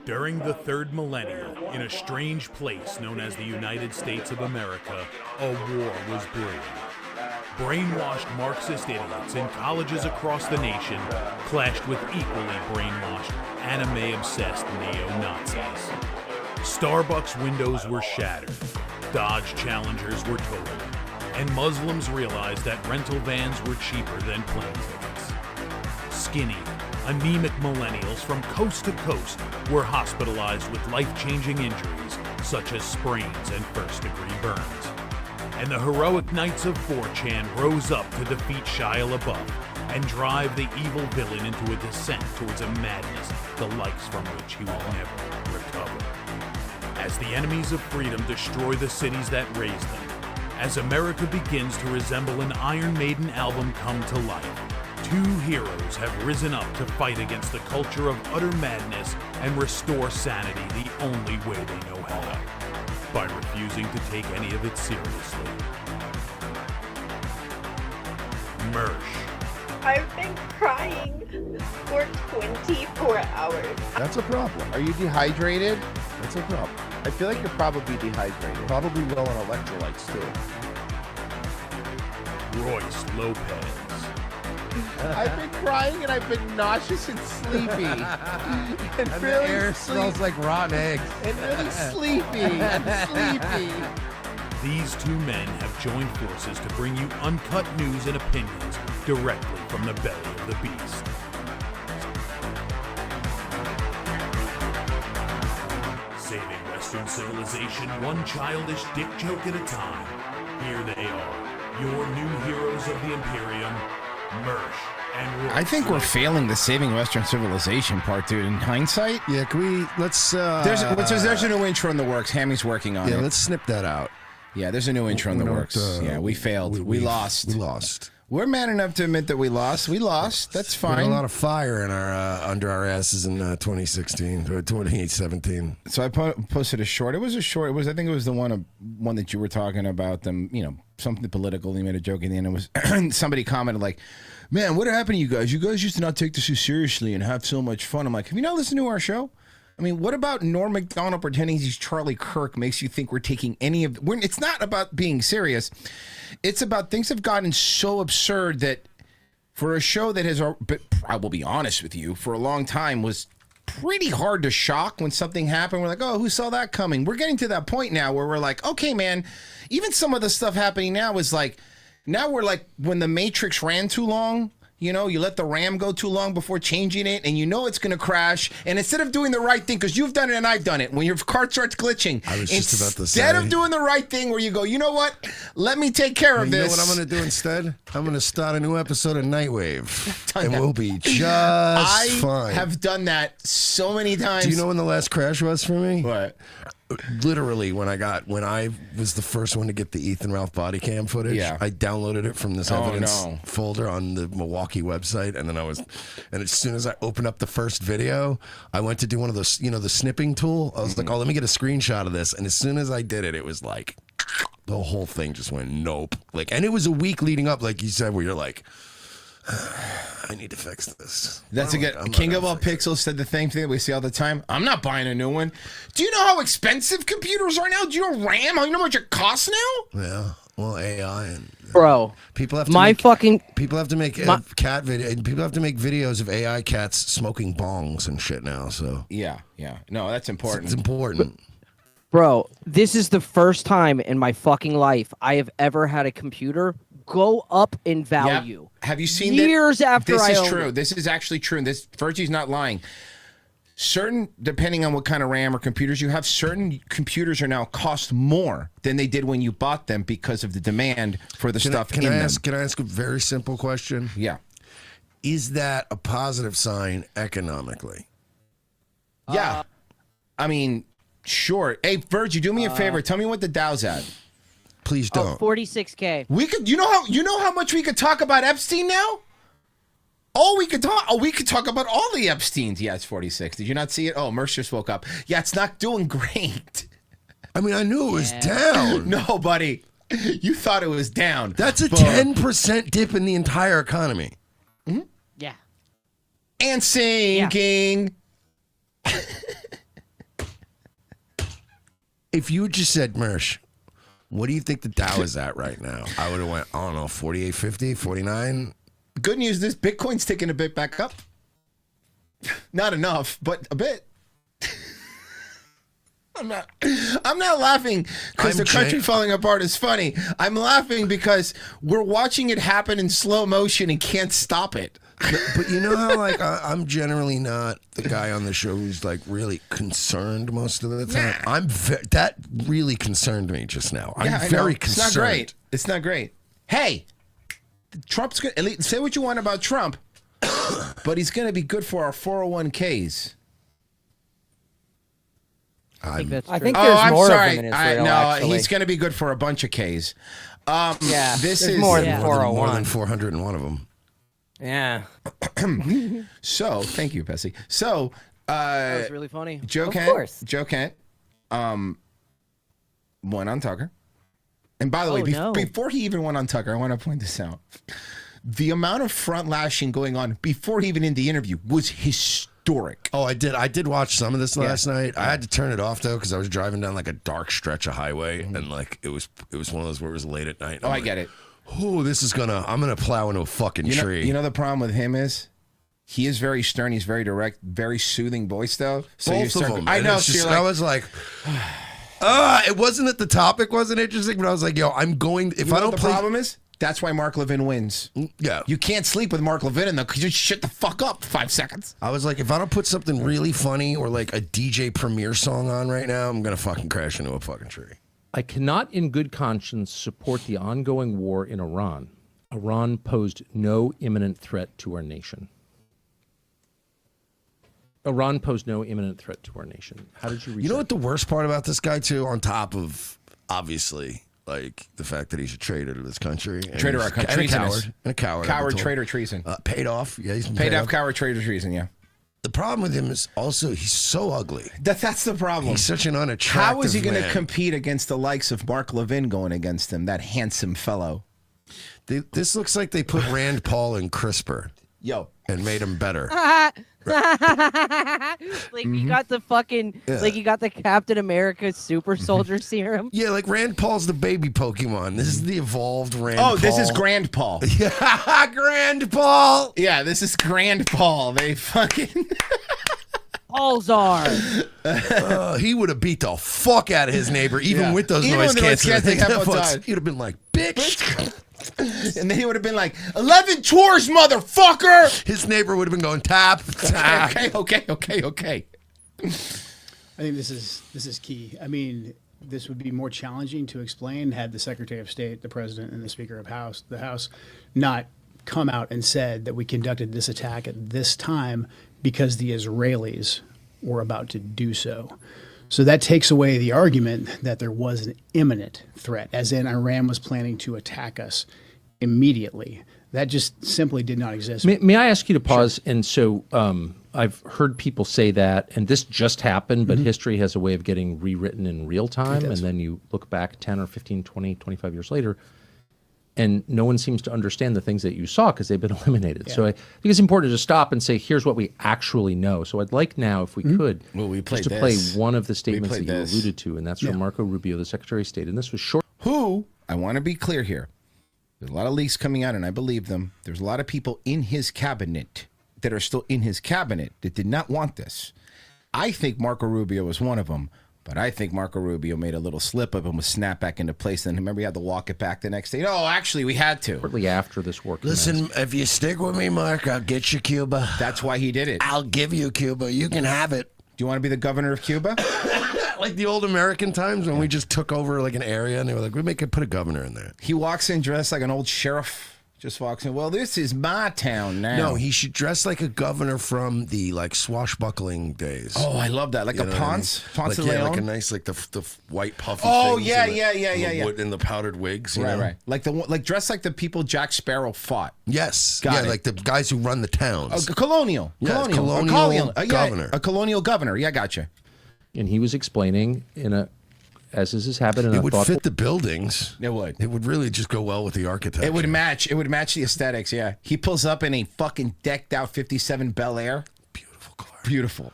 During the third millennium, in a strange place known as the United States of America, a war was brewing. Brainwashed Marxist idiots in colleges across the nation clashed with equally brainwashed, anime-obsessed neo-Nazis. Starbucks windows were shattered, Dodge Challengers were totaled, and Muslims realized that rental vans were cheaper than plane tickets. Skinny, anemic millennials from coast to coast were hospitalized with life-changing injuries such as sprains and first-degree burns. And the heroic knights of 4chan rose up to defeat Shia LaBeouf and drive the evil villain into a descent towards a madness the likes from which he would never recover. As the enemies of freedom destroy the cities that raised them, as America begins to resemble an Iron Maiden album come to life, two heroes have risen up to fight against the culture of utter madness and restore sanity the only way they know how, by refusing to take any of it seriously. Mersh. I've been crying for 24 hours. That's a problem. Are you dehydrated? That's a problem. I feel like you're probably dehydrated. Probably low on electrolytes, too. Royce Lopez. I've been crying and I've been nauseous and sleepy. and The really air smells like rotten eggs. And really sleepy. These two men have joined forces to bring you uncut news and opinions directly from the belly of the beast. Saving Western civilization one childish dick joke at a time. Here they are, your new heroes of the Imperium, Mersh and Royce. I think we're failing the saving Western civilization part, dude. In hindsight, Yeah, can we, let's, there's a new intro in the works. Hammy's working on it. yeah, let's snip that out. Yeah, there's a new intro in the works. Yeah, we failed. We lost. We lost. We're man enough to admit that we lost. We lost. That's We had fine. a lot of fire in our under our asses in 2016 or 2017. So I posted a short. It was a short. I think it was the one that you were talking about. Them, something political. He made a joke at the end. It was somebody commented like, "Man, what happened to you guys? You guys used to not take this too seriously and have so much fun." I'm like, "Have you not listened to our show? I mean, what about Norm Macdonald pretending he's Charlie Kirk makes you think we're taking any of... It's not about being serious. It's about things have gotten so absurd that for a show that has, but I will be honest with you, for a long time was pretty hard to shock when something happened. We're like, oh, who saw that coming? We're getting to that point now where we're like, okay, man, even some of the stuff happening now is like, now we're like when the Matrix ran too long... you let the RAM go too long before changing it, and it's going to crash. And instead of doing the right thing, because you've done it and I've done it, when your car starts glitching, I was just about to say. Instead of doing the right thing where you go, you know what? Let me take care of You know this. what I'm going to do instead? I'm going to start a new episode of Nightwave, Done and that. we'll be just I fine. have done that so many times. Do you know when the last crash was for me? What? Literally, when I was the first one to get the Ethan Ralph body cam footage, Yeah. I downloaded it from this Oh, evidence no. folder on the Milwaukee website, and then as soon as I opened up the first video, I went to do one of those, the snipping tool. I was like, oh, let me get a screenshot of this, and as soon as I did it, it was like, the whole thing just went nope. And it was a week leading up, like you said, where you're like, I need to fix this. That's a good. King of all pixels said the same thing that we see all the time. I'm not buying a new one. Do you know how expensive computers are now? Do you know RAM? You know how much it costs now? Yeah. Well, AI and Bro, people have to my make, fucking people have to make cat video. People have to make videos of AI cats smoking bongs and shit now. So Yeah. No, that's important. it's important. bro, this is the first time in my fucking life I have ever had a computer go up in value. Yep. Have you seen years after this I is owned true. it. This is actually true. This Virgie's not lying. Certain, depending on what kind of RAM or computers you have, certain computers are now cost more than they did when you bought them because of the demand for the stuff in them. Can I ask a very simple question? Yeah. Is that a positive sign economically? Yeah. I mean, sure. Hey, Virgie, do me a favor. Tell me what the Dow's at. Please don't. 46K. We could. You know how much we could talk about Epstein now. We could talk about all the Epsteins. Yeah, it's 46. Did you not see it? Oh, Mersh just woke up. Yeah, it's not doing great. I mean, I knew it was down. No, buddy. You thought it was down. That's a 10% dip in the entire economy. Yeah. And sinking. if you just said, Mersh, what do you think the Dow is at right now? I would have went, I don't know, 48.50, 49. Good news, this Bitcoin's taking a bit back up. Not enough, but a bit. I'm not laughing because the country falling apart is funny. I'm laughing because we're watching it happen in slow motion and can't stop it. But you know how like I'm generally not the guy on the show who's like really concerned most of the time. Yeah. That really concerned me just now. I'm very concerned. It's not great. It's not great. Hey, Trump's good. Say what you want about Trump, but he's going to be good for our 401ks. I think that's true. I think Oh, there's I'm more sorry. of them in Israel, No, actually. he's going to be good for a bunch of Ks. Yeah, this there's is more than More 401. than 401 of them. Yeah, So, thank you, Bessie. So, That was really funny. Joe Of Kent, course. Joe Kent, went on Tucker. And by the way, no. before he even went on Tucker, I want to point this out. The amount of front lashing going on before he even in the interview was historic. Oh, I did watch some of this last night. I had to turn it off though because I was driving down like a dark stretch of highway and like it was one of those where it was late at night. Oh, I get it. Oh, I'm gonna plow into a fucking tree. You know the problem with him is he is very stern. He's very direct, very soothing voice though. So you Both start, of them. I And know. it's So just- you're like, I was like, it wasn't that the topic wasn't interesting, but I was like, yo, I'm going. If you know I don't what the play, problem is? That's why Mark Levin wins. yeah, You can't sleep with Mark Levin in though because you shut the fuck up 5 seconds. I was like, if I don't put something really funny or like a DJ Premier song on right now, I'm gonna fucking crash into a fucking tree. I cannot in good conscience support the ongoing war in Iran. Iran posed no imminent threat to our nation. Iran posed no imminent threat to our nation. How did you read You know that? what the worst part about this guy too, on top of obviously like the fact that he's a traitor to this country, and Traitor to he's- our country. and a Treasonous. coward, and a coward, I've been Coward, told. traitor, treason. Paid off. Yeah, he's been Paid off, off. coward, traitor, treason. Yeah. The problem with him is also he's so ugly. That's the problem. He's such an unattractive How is he going to man. compete against the likes of Mark Levin going against him, that handsome fellow? This looks like they put Rand Paul in CRISPR Yo. and made him better. Like you got the fucking like you got the Captain America super soldier serum. Yeah, like Rand Paul's the baby Pokemon. This is the evolved Rand Paul. Oh, this is Grand Paul. Yeah, Grand Paul. Yeah, this is Grand Paul. They fucking... Pulsar. He would have beat the fuck out of his neighbor, even Yeah. with those Even noise with the noise canceling canceling headphones headphones. on. He'd have been like, bitch. And then he would have been like, 11 tours, motherfucker! His neighbor would have been going, tap, tap. Okay. I think this is key. I mean, this would be more challenging to explain had the Secretary of State, the President, and the Speaker of the House not come out and said that we conducted this attack at this time because the Israelis were about to do so. So that takes away the argument that there was an imminent threat, as in Iran was planning to attack us immediately. That just simply did not exist. May I ask you to pause? Sure. And so I've heard people say that, and this just happened, but history has a way of getting rewritten in real time. And then you look back 10 or 15, 20, 25 years later, and no one seems to understand the things that you saw because they've been eliminated. So I think it's important to stop and say, here's what we actually know. So I'd like now, if we could, just to play one of the statements that you alluded to, and that's from Marco Rubio, the Secretary of State. And this was short. Who, I want to be clear here, there's a lot of leaks coming out, and I believe them. There's a lot of people in his cabinet that are still in his cabinet that did not want this. I think Marco Rubio was one of them. But I think Marco Rubio made a little slip up and was snapped back into place. And remember, he had to walk it back the next day. Oh, actually, we had to. Shortly after this war commenced. Listen, if you stick with me, Mark, I'll get you Cuba. That's why he did it. I'll give you Cuba. You can have it. Do you want to be the governor of Cuba? Like the old American times when we just took over like an area and they were like, put a governor in there. He walks in dressed like an old sheriff. Just walks in. Well, this is my town now. No, he should dress like a governor from the like swashbuckling days. Oh, I love that. Like a Ponce? Ponce de like, Leon? like a nice, like the white puffy Oh, things yeah, and yeah. And the powdered wigs. You know? Right. Like dressed like the people Jack Sparrow fought. Yes. Got it. Like the guys who run the towns. Colonial. Yeah, Colonial governor. A colonial governor. Yeah, gotcha. And he was explaining as is his habit, It would fit the buildings. It would. It would really just go well with the architecture. It would match. It would match the aesthetics. Yeah. He pulls up in a fucking decked out '57 Bel Air. Beautiful car. Beautiful.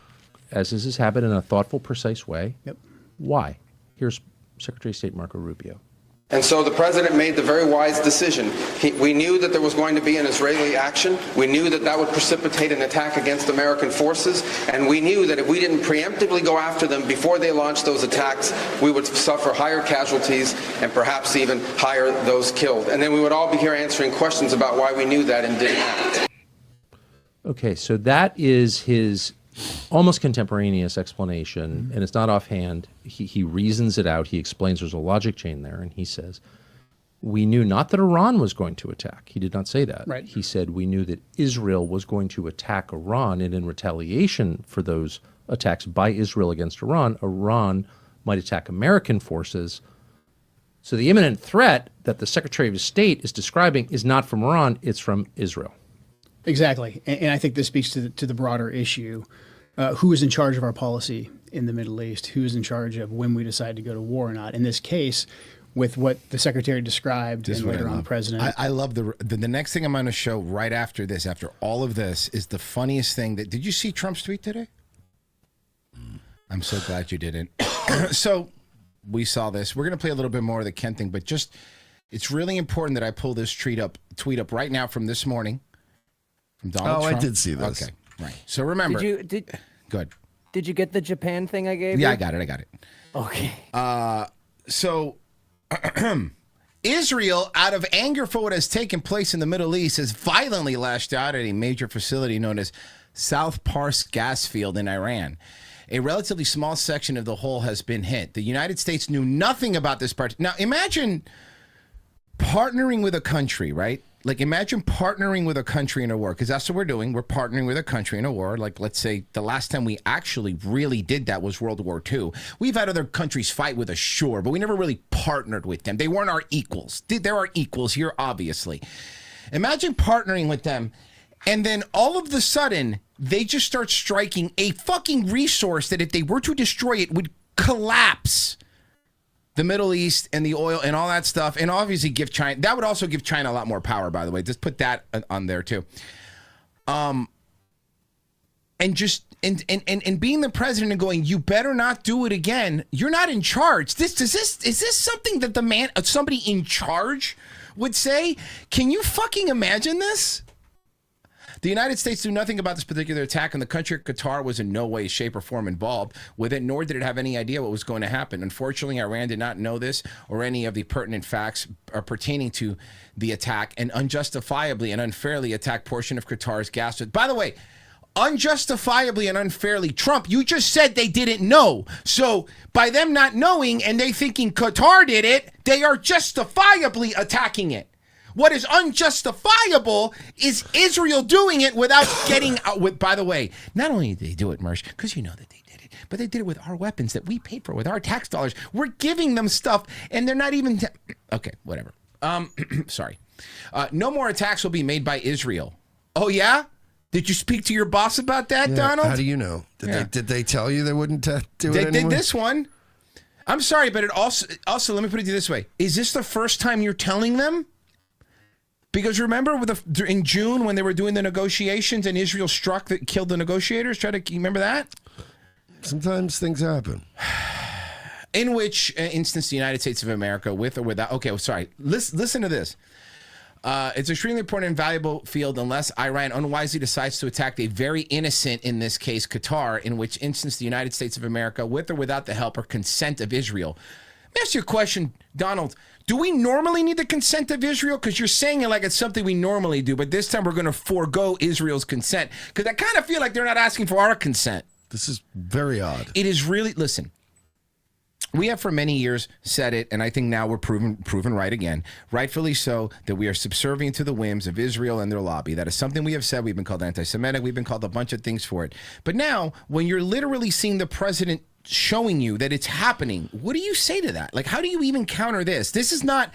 As is his habit, in a thoughtful, precise way. Yep. Why? Here's Secretary of State Marco Rubio. And so the president made the very wise decision. We knew that there was going to be an Israeli action. We knew that that would precipitate an attack against American forces. And we knew that if we didn't preemptively go after them before they launched those attacks, we would suffer higher casualties and perhaps even higher those killed. And then we would all be here answering questions about why we knew that and didn't act. Okay, so that is his almost contemporaneous explanation, and it's not offhand. He reasons it out. He explains there's a logic chain there, and he says, we knew not that Iran was going to attack. He did not say that. Right. He said we knew that Israel was going to attack Iran, and in retaliation for those attacks by Israel against Iran, Iran might attack American forces. So the imminent threat that the Secretary of State is describing is not from Iran, it's from Israel. Exactly. And I think this speaks to the broader issue. Who is in charge of our policy in the Middle East? Who is in charge of when we decide to go to war or not? In this case, with what the secretary described and later on the president. I love the next thing I'm going to show right after this, after all of this, is the funniest thing. Did you see Trump's tweet today? I'm so glad you didn't. So we saw this. We're going to play a little bit more of the Ken thing, but just it's really important that I pull this tweet up right now from this morning from Donald Trump. I did see this. Okay, right. So remember. Good. Did you get the Japan thing I gave you? Yeah, I got it. Okay. So Israel, out of anger for what has taken place in the Middle East, has violently lashed out at a major facility known as South Pars gas field in Iran. A relatively small section of the whole has been hit. The United States knew nothing about this part. Now, imagine partnering with a country, right? Like, imagine partnering with a country in a war, because that's what we're doing. We're partnering with a country in a war. Like, let's say the last time we actually really did that was World War II. We've had other countries fight with us, sure, but we never really partnered with them. They weren't our equals. There are equals here, obviously. Imagine partnering with them, and then all of a sudden, they just start striking a fucking resource that if they were to destroy it would collapse the Middle East and the oil and all that stuff, and obviously give China, that would also give China a lot more power, by the way. Just put that on there too. And being the president and going, you better not do it again. You're not in charge. Is this something that somebody in charge would say? Can you fucking imagine this? The United States knew nothing about this particular attack, and the country of Qatar was in no way, shape, or form involved with it, nor did it have any idea what was going to happen. Unfortunately, Iran did not know this or any of the pertinent facts pertaining to the attack, and unjustifiably and unfairly attacked portion of Qatar's gas. By the way, unjustifiably and unfairly, Trump, you just said they didn't know. So by them not knowing and they thinking Qatar did it, they are justifiably attacking it. What is unjustifiable is Israel doing it without getting out with. By the way, not only did they do it, Mersh, because you know that they did it, but they did it with our weapons that we paid for, with our tax dollars. We're giving them stuff, and they're not even. Okay, whatever. Sorry. No more attacks will be made by Israel. Oh yeah? Did you speak to your boss about that, Donald? How do you know? Did they tell you they wouldn't do it anymore? They did this one. I'm sorry, but it also let me put it this way: is this the first time you're telling them? Because remember in June when they were doing the negotiations and Israel killed the negotiators? Remember that? Sometimes things happen. In which instance the United States of America, with or without... Okay, sorry. Listen to this. It's extremely important and valuable field unless Iran unwisely decides to attack a very innocent, in this case, Qatar, in which instance the United States of America, with or without the help or consent of Israel. Let me ask you a question, Donald. Do we normally need the consent of Israel? Because you're saying it like it's something we normally do, but this time we're going to forego Israel's consent. Because I kind of feel like they're not asking for our consent. This is very odd. It is really, listen, we have for many years said it, and I think now we're proven right again, rightfully so, that we are subservient to the whims of Israel and their lobby. That is something we have said. We've been called anti-Semitic. We've been called a bunch of things for it. But now, when you're literally seeing the president showing you that it's happening, what do you say to that? Like, how do you even counter this? This is not...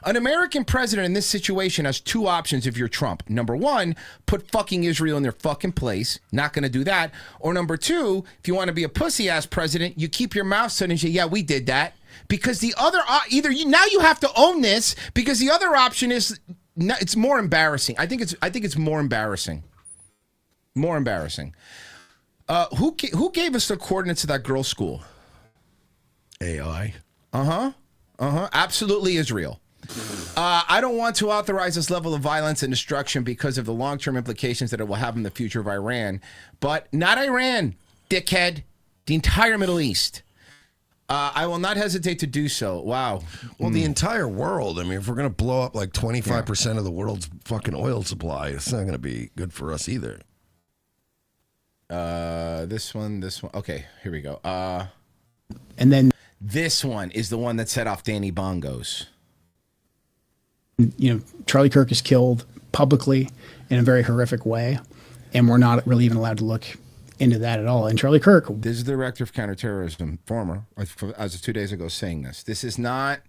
An American president in this situation has two options if you're Trump. Number one, put fucking Israel in their fucking place. Not going to do that. Or number two, if you want to be a pussy-ass president, you keep your mouth shut and say, yeah, we did that. Because the other... now you have to own this, because the other option is... It's more embarrassing. I think it's more embarrassing. More embarrassing. Who gave us the coordinates of that girls' school? AI. Absolutely Israel. I don't want to authorize this level of violence and destruction because of the long-term implications that it will have in the future of Iran. But not Iran, dickhead. The entire Middle East. I will not hesitate to do so. Wow. Well, the entire world. I mean, if we're going to blow up like 25% of the world's fucking oil supply, it's not going to be good for us either. This one. Okay, here we go. And then this one is the one that set off Danny Bongos. Charlie Kirk is killed publicly in a very horrific way, and we're not really even allowed to look into that at all. And Charlie Kirk, this is the director of counterterrorism, former, as of 2 days ago, saying this. This is not.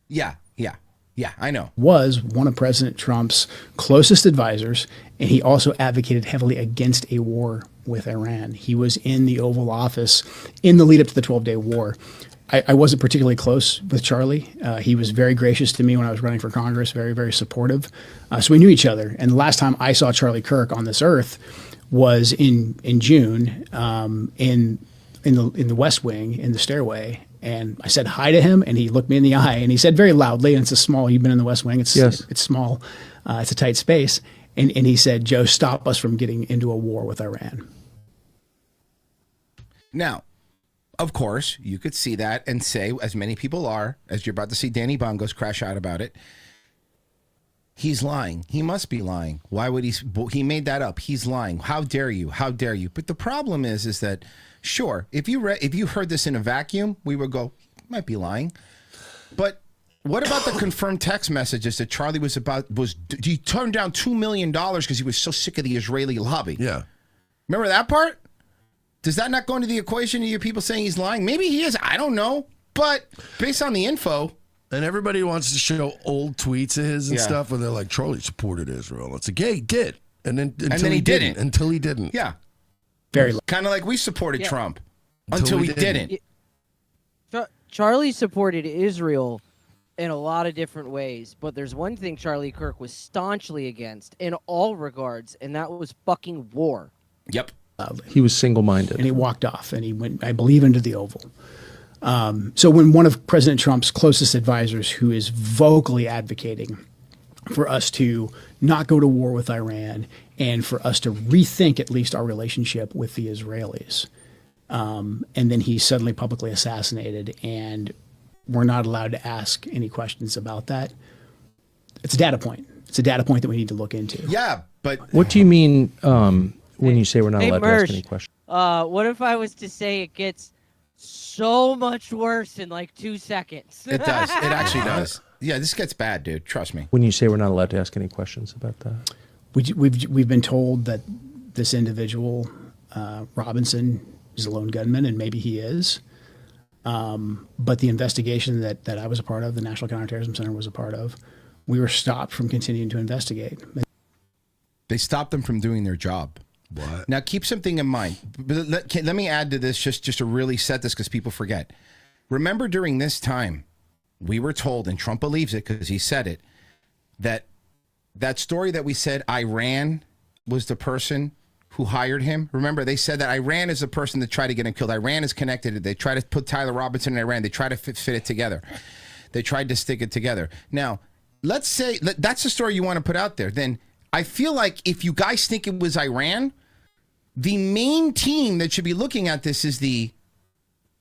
Yeah, I know. Was one of President Trump's closest advisors, and he also advocated heavily against a war with Iran. He was in the Oval Office in the lead up to the 12-day war. I wasn't particularly close with Charlie. He was very gracious to me when I was running for Congress, very, very supportive. So we knew each other. And the last time I saw Charlie Kirk on this earth was in June in the West Wing, in the stairway. And I said hi to him, and he looked me in the eye, and he said very loudly, and it's a small, you've been in the West Wing, it's small, it's a tight space. And he said, Joe, stop us from getting into a war with Iran. Now, of course, you could see that and say, as many people are, as you're about to see Danny Bongos crash out about it, he's lying. He must be lying. Why would he made that up. He's lying. How dare you? How dare you? But the problem is that, sure, if you heard this in a vacuum, we would go, he might be lying. But what about the confirmed text messages that Charlie he turned down $2 million because he was so sick of the Israeli lobby? Yeah. Remember that part? Does that not go into the equation of you people saying he's lying? Maybe he is. I don't know. But based on the info. And everybody wants to show old tweets of his and stuff where they're like, Charlie supported Israel. It's like, yeah, he did. And then until he didn't. Until he didn't. Yeah. Very kind of like we supported Trump until we didn't. Charlie supported Israel in a lot of different ways, but there's one thing Charlie Kirk was staunchly against in all regards, and that was fucking war. Yep. He was single-minded. And he walked off, and he went, I believe, into the Oval. So when one of President Trump's closest advisors, who is vocally advocating for us to not go to war with Iran and for us to rethink at least our relationship with the Israelis, and then he's suddenly publicly assassinated, and we're not allowed to ask any questions about that, it's a data point. It's a data point that we need to look into. Yeah, but what do you mean when you say we're not allowed to ask any questions? What if I was to say it gets so much worse in like 2 seconds? It does. It actually does. Yeah, this gets bad, dude. Trust me. When you say we're not allowed to ask any questions about that, we've been told that this individual, Robinson, is a lone gunman, and maybe he is. But the investigation that I was a part of, the National Counterterrorism Center was a part of, we were stopped from continuing to investigate. They stopped them from doing their job. What? Now, keep something in mind. Let me add to this just to really set this because people forget. Remember, during this time, we were told, and Trump believes it because he said it, that story that we said Iran was the person who hired him. Remember, they said that Iran is the person that tried to get him killed. Iran is connected. They tried to put Tyler Robinson in Iran. They tried to fit it together. They tried to stick it together. Now, let's say that's the story you want to put out there. Then I feel like if you guys think it was Iran, the main team that should be looking at this is the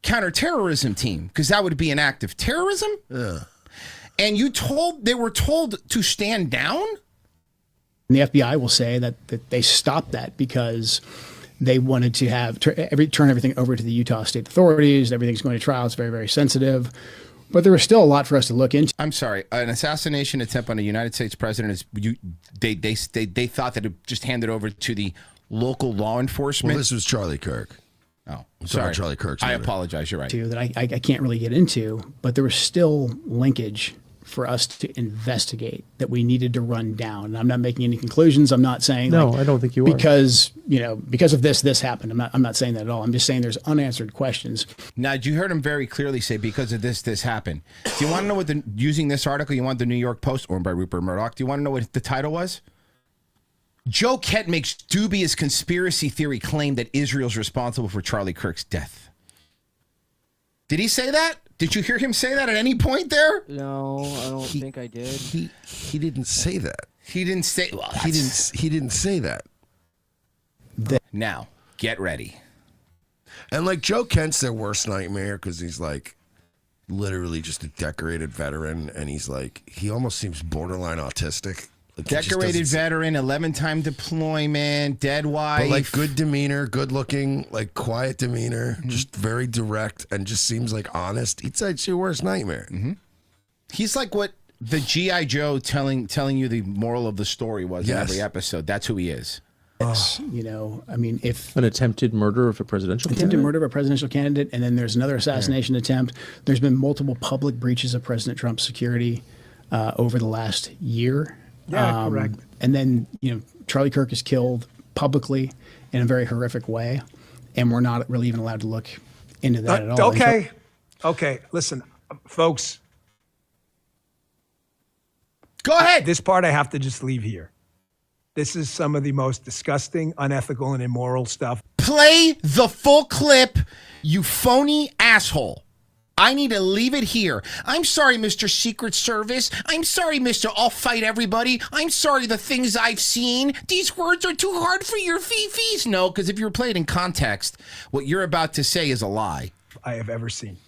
counterterrorism team, because that would be an act of terrorism. Yeah. And they were told to stand down? And the FBI will say that they stopped that because they wanted to turn everything over to the Utah state authorities. Everything's going to trial. It's very, very sensitive. But there was still a lot for us to look into. I'm sorry. An assassination attempt on a United States president is they thought that it just handed over to the local law enforcement. Well, this was Charlie Kirk. Oh, sorry, Charlie Kirk's I murder. apologize. You're right. That I can't really get into, but there was still linkage for us to investigate that we needed to run down. And I'm not making any conclusions. I'm not saying I don't think you are. Because of this happened. I'm not saying that at all. I'm just saying there's unanswered questions. Now, you heard him very clearly say because of this happened. Do you want to know using this article, you want the New York Post, owned by Rupert Murdoch, do you want to know what the title was? Joe Kett makes dubious conspiracy theory claim that Israel's responsible for Charlie Kirk's death. Did he say that? Did you hear him say that at any point there? No, I don't think I did. He didn't say that. He didn't say. Well, He didn't say that. Now, get ready. And like Joe Kent's their worst nightmare because he's like literally just a decorated veteran, and he's like he almost seems borderline autistic. Like Decorated veteran, 11-time deployment, dead wife. But like good demeanor, good looking, like quiet demeanor, just very direct, and just seems like honest. He'd say it's your worst nightmare. He's like what the G.I. Joe telling you the moral of the story was in every episode. That's who he is. You know, I mean, if an attempted murder of a presidential murder of a presidential candidate, and then there's another assassination attempt. There's been multiple public breaches of President Trump's security over the last year. Yeah, correct. And then, you know, Charlie Kirk is killed publicly in a very horrific way, and we're not really even allowed to look into that at all. Okay. Listen, folks. Go ahead. This part I have to just leave here. This is some of the most disgusting, unethical, and immoral stuff. Play the full clip, you phony asshole. I need to leave it here. I'm sorry, Mr. Secret Service. I'm sorry, Mr. I'll fight everybody. I'm sorry the things I've seen. These words are too hard for your fifis. No, because if you're played in context, what you're about to say is a lie. I have ever seen.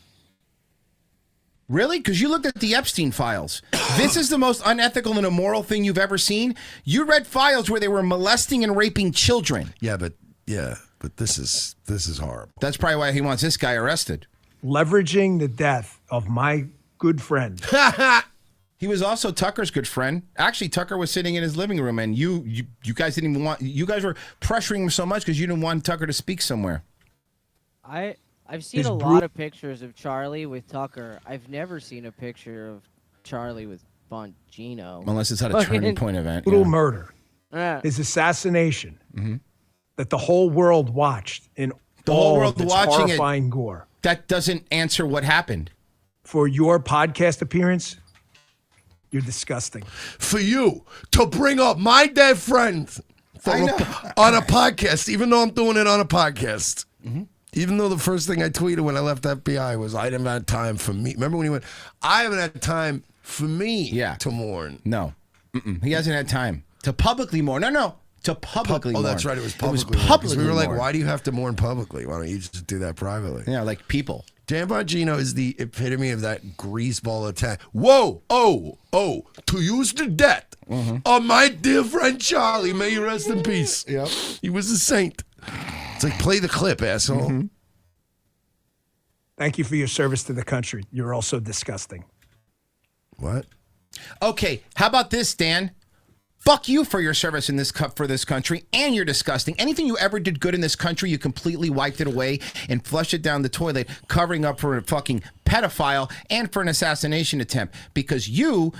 Really? Because you looked at the Epstein files. This is the most unethical and immoral thing you've ever seen. You read files where they were molesting and raping children. Yeah, but this is horrible. That's probably why he wants this guy arrested. Leveraging the death of my good friend. He was also Tucker's good friend. Actually, Tucker was sitting in his living room, and you guys didn't even want. You guys were pressuring him so much because you didn't want Tucker to speak somewhere. I've seen a lot of pictures of Charlie with Tucker. I've never seen a picture of Charlie with Bongino. Unless it's at a turning point event. Brutal murder. His assassination that the whole world watched in the whole world of its watching horrifying gore. That doesn't answer what happened. For your podcast appearance, you're disgusting. For you to bring up my dead friend on a podcast, even though I'm doing it on a podcast. Even though the first thing I tweeted when I left FBI was I didn't have time for me. Remember when he went, I haven't had time for me to mourn. No. He hasn't had time to publicly mourn. No. To publicly mourn. Oh, that's right. It was publicly. We were like, why do you have to mourn publicly? Why don't you just do that privately? Yeah, like people. Dan Bongino is the epitome of that greaseball attack. Whoa, to use the death of my dear friend Charlie. May he rest in peace. Yep. He was a saint. It's like, play the clip, asshole. Thank you for your service to the country. You're also disgusting. What? Okay, how about this, Dan? Fuck you for your service in this for this country, and you're disgusting. Anything you ever did good in this country, you completely wiped it away and flushed it down the toilet, covering up for a fucking pedophile and for an assassination attempt. Because you,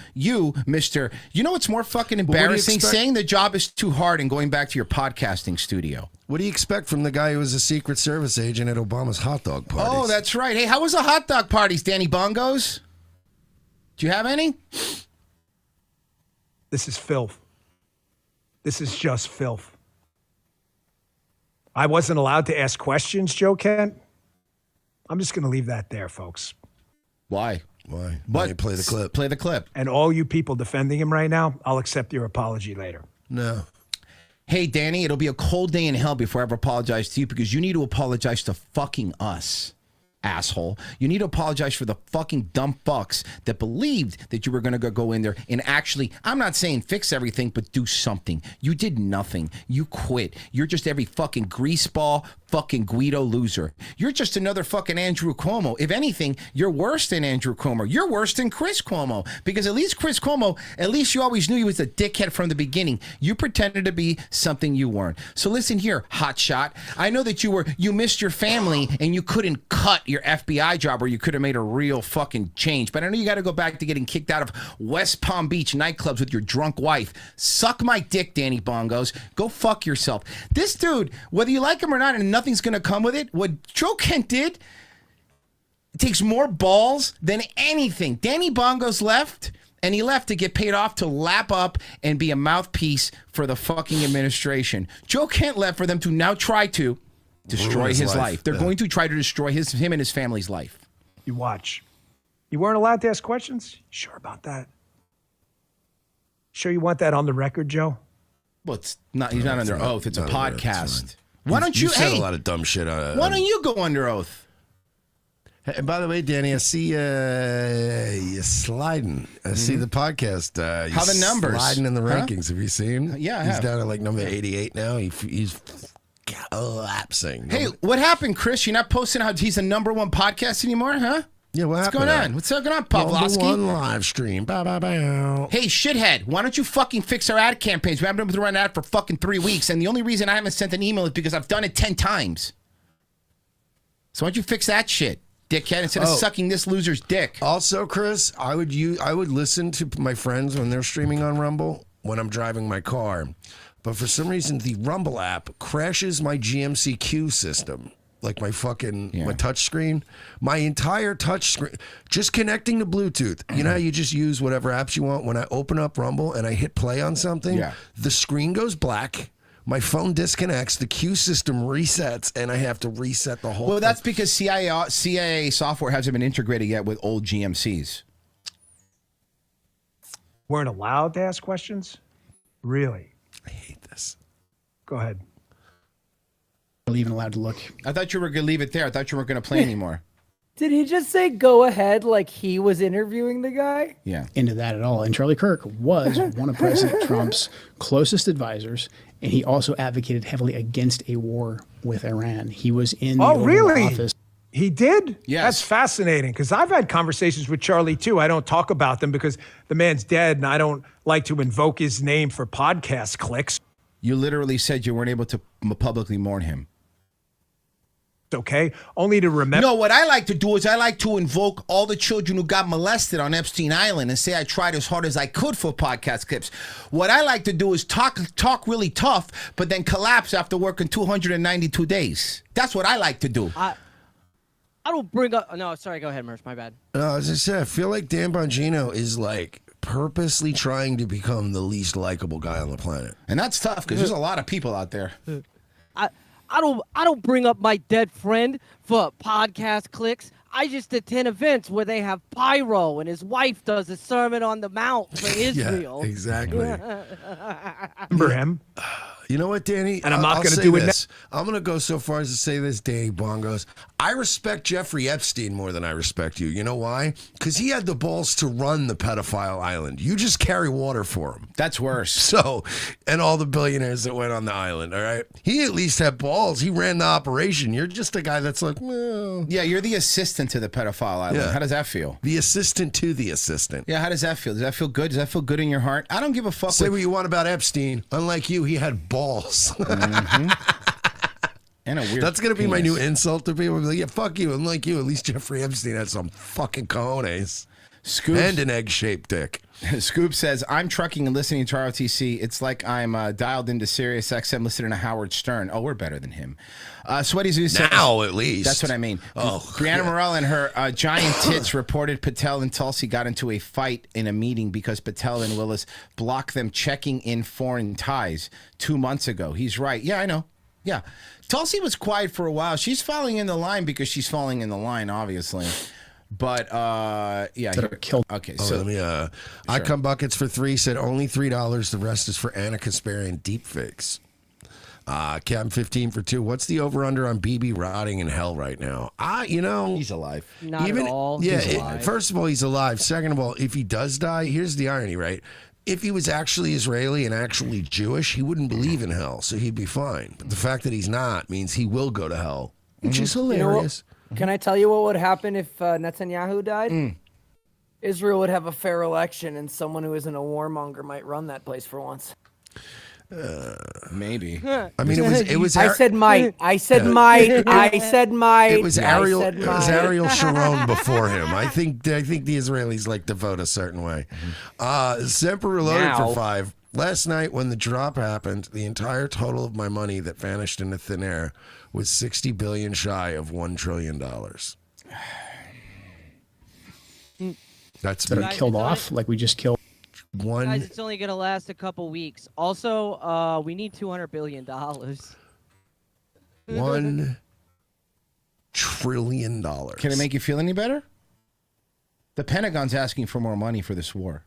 mister, you know what's more fucking embarrassing? Saying the job is too hard and going back to your podcasting studio. What do you expect from the guy who was a Secret Service agent at Obama's hot dog parties? Oh, that's right. Hey, how was the hot dog parties, Danny Bongos? Do you have any? This is filth. This is just filth. I wasn't allowed to ask questions, Joe Kent. I'm just going to leave that there, folks. Why? Why don't you play the clip? Play the clip. And all you people defending him right now, I'll accept your apology later. No. Hey, Danny, it'll be a cold day in hell before I ever apologize to you because you need to apologize to fucking us. Asshole. You need to apologize for the fucking dumb fucks that believed that you were going to go in there and actually, I'm not saying fix everything, but do something. You did nothing. You quit. You're just every fucking greaseball, fucking Guido loser. You're just another fucking Andrew Cuomo. If anything, you're worse than Andrew Cuomo. You're worse than Chris Cuomo because at least Chris Cuomo, at least you always knew he was a dickhead from the beginning. You pretended to be something you weren't. So listen here, hotshot. I know that you missed your family and you couldn't cut your FBI job where you could have made a real fucking change. But I know you got to go back to getting kicked out of West Palm Beach nightclubs with your drunk wife. Suck my dick, Danny Bongos. Go fuck yourself. This dude, whether you like him or not, and nothing's going to come with it, what Joe Kent did takes more balls than anything. Danny Bongos left, and he left to get paid off to lap up and be a mouthpiece for the fucking administration. Joe Kent left for them to now try to destroy his life. They're going to try to destroy him and his family's life. You watch. You weren't allowed to ask questions? Sure about that? Sure you want that on the record, Joe? Well, it's not. He's not under oath. It's a podcast. Why don't you you? said Hey, a lot of dumb shit. Why don't you go under oath? Hey, and by the way, Danny, I see you sliding. I see the podcast. How the numbers? Sliding in the Huh? rankings. Have you seen? Yeah, I he's have. down at like number 88 now. He's collapsing. Hey, what happened, Chris? You're not posting how he's the number 1 podcast anymore, huh? Yeah, What's going on? What's going on, Pavlovsky? Number 1 live stream. Bow, bow, bow. Hey, shithead, why don't you fucking fix our ad campaigns? We haven't been able to run an ad for fucking 3 weeks, and the only reason I haven't sent an email is because I've done it 10 times. So why don't you fix that shit, dickhead, instead of sucking this loser's dick? Also, Chris, I would listen to my friends when they're streaming on Rumble when I'm driving my car. But for some reason, the Rumble app crashes my GMCQ system. Like my fucking my touch screen, my entire touch screen, just connecting to Bluetooth. You know how you just use whatever apps you want. When I open up Rumble and I hit play on something, the screen goes black. My phone disconnects. The Q system resets, and I have to reset the whole. Well, that's because CIA software hasn't been integrated yet with old GMCs. Weren't allowed to ask questions? Really? I hate this. Go ahead. Even allowed to look. I thought you were going to leave it there. I thought you weren't going to play anymore. Did he just say go ahead like he was interviewing the guy? Yeah. Into that at all. And Charlie Kirk was one of President Trump's closest advisors, and he also advocated heavily against a war with Iran. He was in the Oval Office. He did? Yes. That's fascinating, because I've had conversations with Charlie, too. I don't talk about them because the man's dead, and I don't like to invoke his name for podcast clicks. You literally said you weren't able to publicly mourn him. Okay, only to remember. No, what I like to do is I like to invoke all the children who got molested on Epstein Island and say I tried as hard as I could for podcast clips. What I like to do is talk really tough, but then collapse after working 292 days. That's what I like to do. I don't bring up. No, sorry. Go ahead, Merce. My bad. As I said, I feel like Dan Bongino is like purposely trying to become the least likable guy on the planet, and that's tough because there's a lot of people out there. I don't bring up my dead friend for podcast clicks. I just attend events where they have pyro and his wife does a sermon on the mount for Israel. Yeah, exactly. Remember him? You know what, Danny? And I'm not I'll going to say do this. I'm going to go so far as to say this, Danny Bongos. I respect Jeffrey Epstein more than I respect you. You know why? Because he had the balls to run the pedophile island. You just carry water for him. That's worse. So, and all the billionaires that went on the island, all right? He at least had balls. He ran the operation. You're just a guy that's like, well. Yeah, you're the assistant to the pedophile island. Yeah. How does that feel? The assistant to the assistant. Yeah, how does that feel? Does that feel good? Does that feel good in your heart? I don't give a fuck. Say what you want about Epstein. Unlike you, he had balls. Mm-hmm. And a weird That's going to be my penis. new insult to people. Like, yeah, fuck you. Unlike you, at least Jeffrey Epstein had some fucking cojones. Scoops. And an egg-shaped dick. Scoop says, I'm trucking and listening to ROTC. It's like I'm dialed into Sirius XM listening to Howard Stern. Oh, we're better than him. Sweaty Zeus says, Now, at least. That's what I mean. Oh, Brianna Morell and her giant tits reported Patel and Tulsi got into a fight in a meeting because Patel and Willis blocked them checking in foreign ties 2 months ago. He's right. Yeah, I know. Yeah. Tulsi was quiet for a while. She's falling in the line because she's falling in the line, obviously. But yeah, okay. So let me. I come buckets for $3. Said only $3. The rest is for Anna Kasparian deepfakes. Captain 15 for $2. What's the over under on BB rotting in hell right now? He's alive. Not at all. Yeah. He's alive. First of all, he's alive. Second of all, if he does die, here's the irony, right? If he was actually Israeli and actually Jewish, he wouldn't believe in hell, so he'd be fine. But the fact that he's not means he will go to hell, which is hilarious. Can I tell you what would happen if Netanyahu died? Israel would have a fair election, and someone who isn't a warmonger might run that place for once. Maybe. I mean, it was. I said might. I said might. I said might. It was Ariel. It was Ariel Sharon before him. I think the Israelis like to vote a certain way. Semper Reloaded for $5. Last night when the drop happened, the entire total of my money that vanished into thin air was 60 billion shy of $1 trillion. That's That are killed off, like we just killed. one. Guys, it's only gonna last a couple weeks. Also, we need $200 billion. $1 trillion. Can it make you feel any better? The Pentagon's asking for more money for this war.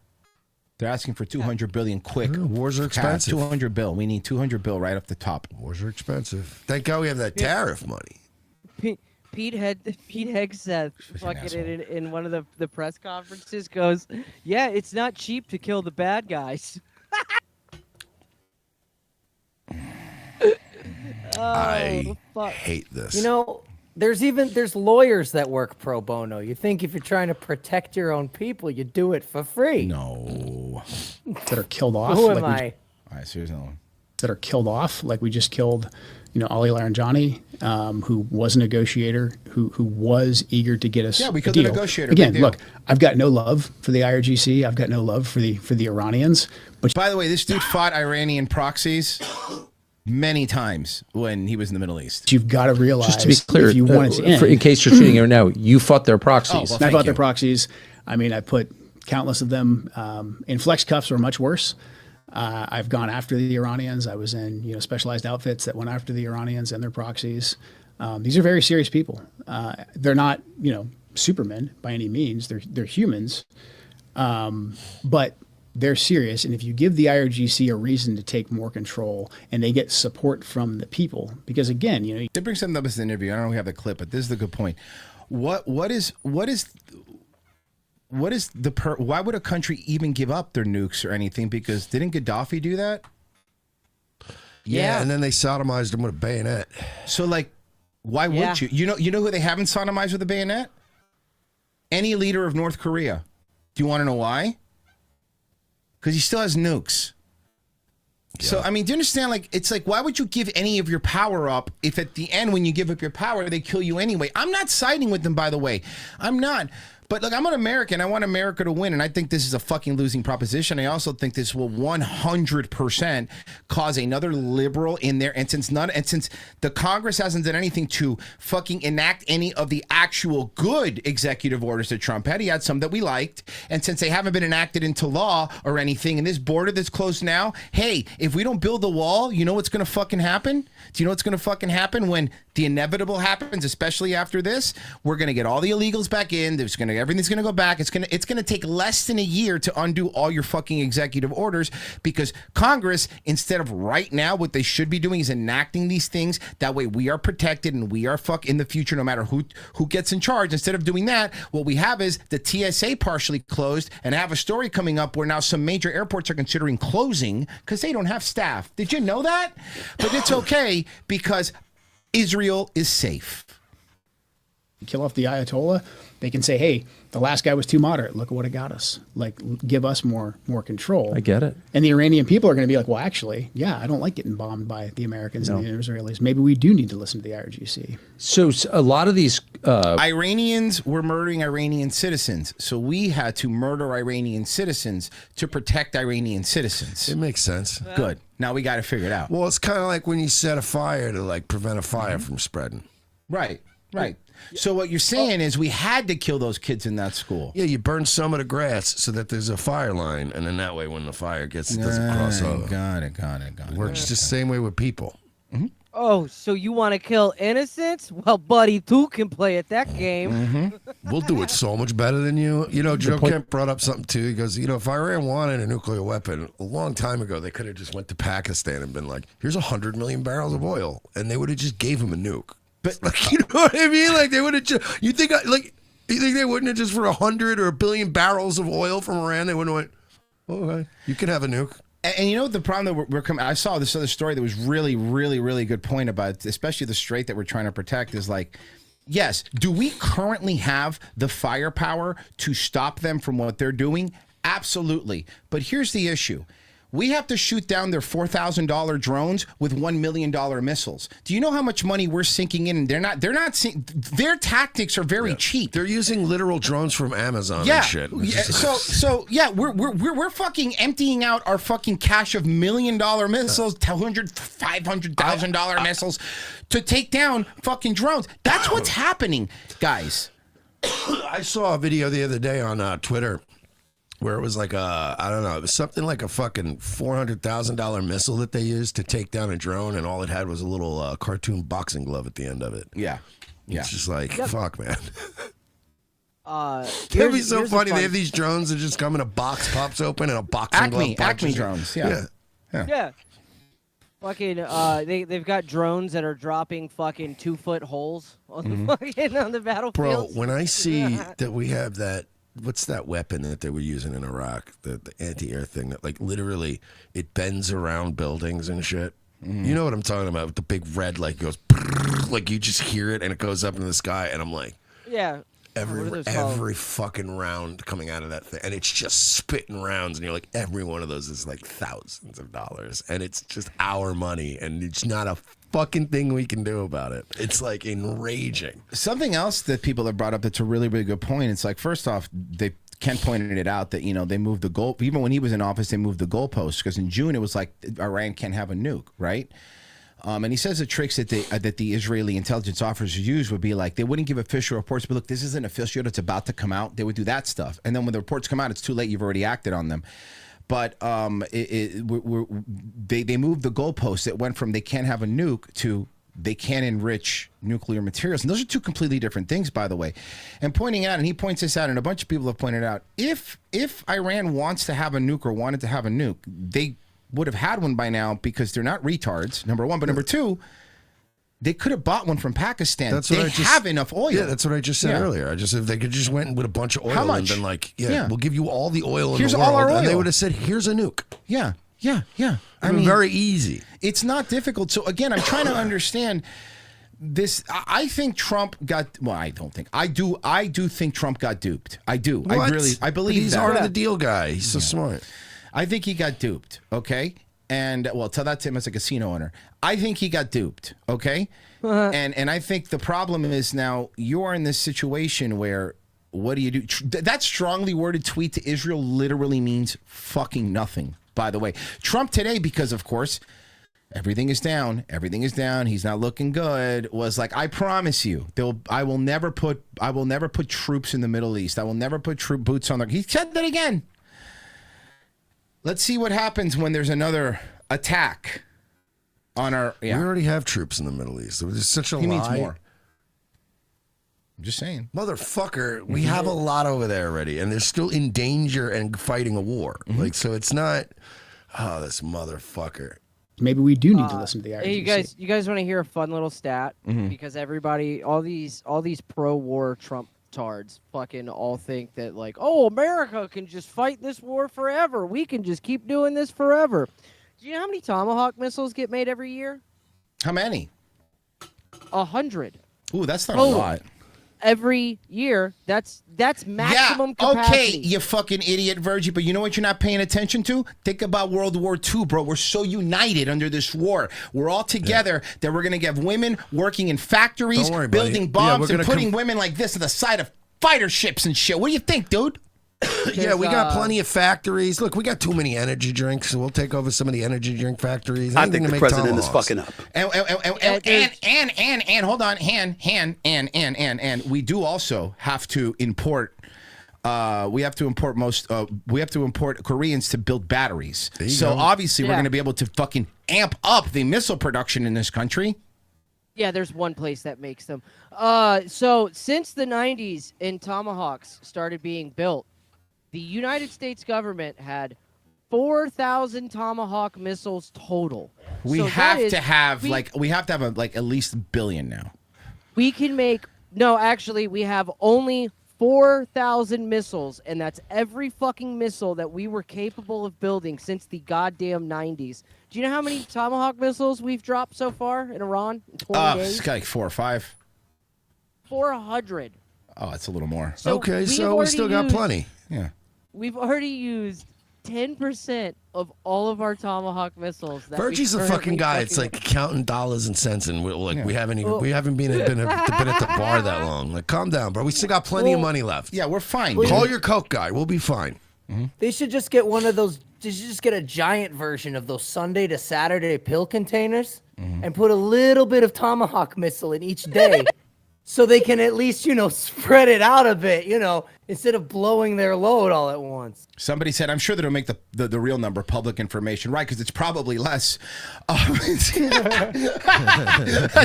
They're asking for $200 billion quick. Wars are expensive. 200 bill. We need 200 bill right up the top. Wars are expensive. Thank God we have that tariff money. Pete Hegseth fucking in one of the press conferences goes, yeah, it's not cheap to kill the bad guys. I hate this. You know, there's lawyers that work pro bono. You think if you're trying to protect your own people, you do it for free. No. That are killed off. Who am I? All right, so here's another one. That are killed off, like we just killed, Ali Laranjani, who was a negotiator, who was eager to get us. Yeah, we a killed deal. the negotiator. Again, look, I've got no love for the IRGC. I've got no love for the Iranians. But by the way, this dude fought Iranian proxies many times when he was in the Middle East. You've got to realize, Just to be clear, if you wanted to end, in case you're tuning in right now, you fought their proxies. I fought their proxies. I mean, I put countless of them in flex cuffs or much worse. I've gone after the Iranians. I was in specialized outfits that went after the Iranians and their proxies. These are very serious people. They're not supermen by any means. They're humans, but they're serious. And if you give the IRGC a reason to take more control, and they get support from the people, because again, They bring something up in the interview. I don't know if we have the clip, but this is the good point. What is why would a country even give up their nukes or anything? Because didn't Gaddafi do that? Yeah, and then they sodomized him with a bayonet. So like, why would you? You know who they haven't sodomized with a bayonet? Any leader of North Korea. Do you want to know why? Because he still has nukes. Yeah. So, I mean, do you understand? Like, it's like, why would you give any of your power up if at the end, when you give up your power, they kill you anyway? I'm not siding with them, by the way. I'm not. But look, I'm an American. I want America to win, and I think this is a fucking losing proposition. I also think this will 100% cause another liberal in there. And since the Congress hasn't done anything to fucking enact any of the actual good executive orders that Trump had, he had some that we liked. And since they haven't been enacted into law or anything, and this border that's closed now, hey, if we don't build the wall, you know what's going to fucking happen? Do you know what's going to fucking happen when the inevitable happens, especially after this? We're going to get all the illegals back in. Everything's going to go back. It's going to take less than a year to undo all your fucking executive orders, because Congress, instead of right now, what they should be doing is enacting these things. That way we are protected and we are in the future, no matter who gets in charge. Instead of doing that, what we have is the TSA partially closed, and I have a story coming up where now some major airports are considering closing because they don't have staff. Did you know that? But it's okay because Israel is safe. Kill off the Ayatollah, they can say, hey, the last guy was too moderate. Look at what it got us. Like, give us more control. I get it. And the Iranian people are going to be like, well, actually, yeah, I don't like getting bombed by the Americans and the Israelis. Maybe we do need to listen to the IRGC. So a lot of these Iranians were murdering Iranian citizens, so we had to murder Iranian citizens to protect Iranian citizens. It makes sense. Good. Now we got to figure it out. Well, it's kind of like when you set a fire to like prevent a fire from spreading. Right. So what you're saying is we had to kill those kids in that school. Yeah, you burn some of the grass so that there's a fire line, and then that way when the fire gets, it doesn't cross over. Got it. Works just the same way with people. Mm-hmm. Oh, so you want to kill innocents? Well, Buddy too can play at that game. Mm-hmm. We'll do it so much better than you. Joe Kemp brought up something too. He goes, if Iran wanted a nuclear weapon a long time ago, they could have just went to Pakistan and been like, here's 100 million barrels of oil, and they would have just gave him a nuke. But like, you know what I mean? Like they would have just. You think they wouldn't have just for 100 or 1 billion barrels of oil from Iran? They wouldn't have went, okay, you can have a nuke. And you know the problem that we're coming. I saw this other story that was really, really, really good point about, especially the strait that we're trying to protect, is like, yes, do we currently have the firepower to stop them from what they're doing? Absolutely. But here's the issue. We have to shoot down their $4,000 drones with $1 million missiles. Do you know how much money we're sinking in? They're not. Their tactics are very cheap. They're using literal drones from Amazon and shit. We're fucking emptying out our fucking cache of $1 million missiles, $500,000 missiles to take down fucking drones. That's what's happening, guys. I saw a video the other day on Twitter where it was like it was something like a fucking $400,000 missile that they used to take down a drone, and all it had was a little cartoon boxing glove at the end of it. Yeah. It's just like, fuck, man. That'd be so funny. They have these drones that just come in a box, pops open, and a boxing glove Acme punches you. drones. Yeah. Fucking, they've got drones that are dropping fucking 2-foot holes on the fucking on the battlefield. Bro, when I see that we have that, what's that weapon that they were using in Iraq? The anti-air thing that like literally it bends around buildings and shit. You know what I'm talking about? With the big red, like goes, like you just hear it and it goes up into the sky, and I'm like, yeah. Every fucking round coming out of that thing, and it's just spitting rounds, and you're like, every one of those is like thousands of dollars, and it's just our money, and it's not a fucking thing we can do about it. It's like enraging. Something else that people have brought up that's a really, really good point. It's like, first off, Ken pointed it out that, they moved the goal. Even when he was in office, they moved the goalposts, because in June it was like Iran can't have a nuke, right? And he says the tricks that the Israeli intelligence officers use would be like, they wouldn't give official reports, but look, this isn't official, it's about to come out. They would do that stuff. And then when the reports come out, it's too late, you've already acted on them. But they moved the goalposts. It went from they can't have a nuke to they can't enrich nuclear materials. And those are two completely different things, by the way. And pointing out, and he points this out, and a bunch of people have pointed out, if Iran wants to have a nuke or wanted to have a nuke, they would have had one by now, because they're not retards, number one. But number two, they could have bought one from Pakistan. They have enough oil. Yeah, that's what I just said earlier. If they could just went with a bunch of oil. How much? And been like, we'll give you all the oil Here's in the world. all our oil. And they would have said, here's a nuke. Yeah. I mean, very easy. It's not difficult. So again, I'm trying to understand this. I think Trump got. Well, I don't think. I do think Trump got duped. I do. What? I believe he's that. part of the deal guy. He's so smart. I think he got duped. Okay. And well, tell that to him as a casino owner. I think he got duped. Okay. And I think the problem is now you're in this situation where what do you do? That strongly worded tweet to Israel literally means fucking nothing. By the way, Trump today, because of course everything is down, he's not looking good, was like, I promise you, I will never put troops in the Middle East. I will never put boots on the. He said that again. Let's see what happens when there's another attack on our. Yeah. We already have troops in the Middle East. It was such a lie. He means more. I'm just saying. Motherfucker, we have a lot over there already, and they're still in danger and fighting a war. Like, so it's not, this motherfucker. Maybe we do need to listen to the IRGC. Hey, you guys want to hear a fun little stat? Because everybody, all these pro-war Trump tards fucking all think that like, oh, America can just fight this war forever. We can just keep doing this forever. Do you know how many Tomahawk missiles get made every year? How many? 100. Ooh, that's not a lot. Every year, that's maximum capacity. Okay, you fucking idiot, Virgie. But you know what you're not paying attention to? Think about World War II, bro. We're so united under this war. We're all together that we're gonna get women working in factories, building bombs, and putting women like this at the side of fighter ships and shit. What do you think, dude? Yeah, we got plenty of factories. Look, we got too many energy drinks, so we'll take over some of the energy drink factories. I think the president is fucking up. And hold on, and we do also have to import. We have to import Koreans to build batteries. So obviously, we're going to be able to fucking amp up the missile production in this country. Yeah, there's one place that makes them. So since the 90s and Tomahawks started being built, the United States government had 4,000 Tomahawk missiles total. We have to have at least a billion now. We can make actually we have only 4,000 missiles, and that's every fucking missile that we were capable of building since the goddamn 90s. Do you know how many Tomahawk missiles we've dropped so far in Iran in 20 days? It's like 4 or 5. 400. Oh, it's a little more. So okay, so we still got plenty. Yeah. We've already used 10% of all of our Tomahawk missiles. Virgie's a fucking guy. It's like counting dollars and cents, and we haven't been at the bar that long. Like, calm down, bro. We still got plenty of money left. Yeah, we're fine. Call your Coke guy. We'll be fine. They should just get one of those. They should just get a giant version of those Sunday to Saturday pill containers and put a little bit of Tomahawk missile in each day. So they can at least, spread it out a bit, instead of blowing their load all at once. Somebody said, I'm sure they don't make the real number public information, right? Because it's probably less. That's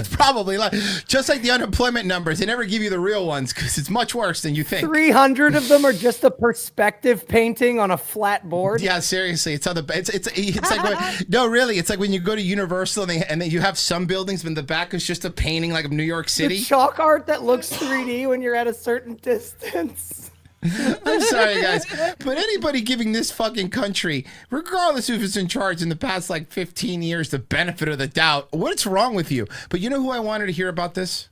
probably less. Just like the unemployment numbers, they never give you the real ones because it's much worse than you think. 300 of them are just a perspective painting on a flat board. Yeah, seriously, it's on the. It's like no, really, it's like when you go to Universal and then you have some buildings, but in the back is just a painting like of New York City. The chalk art that looks 3D when you're at a certain distance. I'm sorry, guys, but anybody giving this fucking country, regardless of who's in charge in the past like 15 years, the benefit of the doubt, what's wrong with you? But you know who I wanted to hear about this?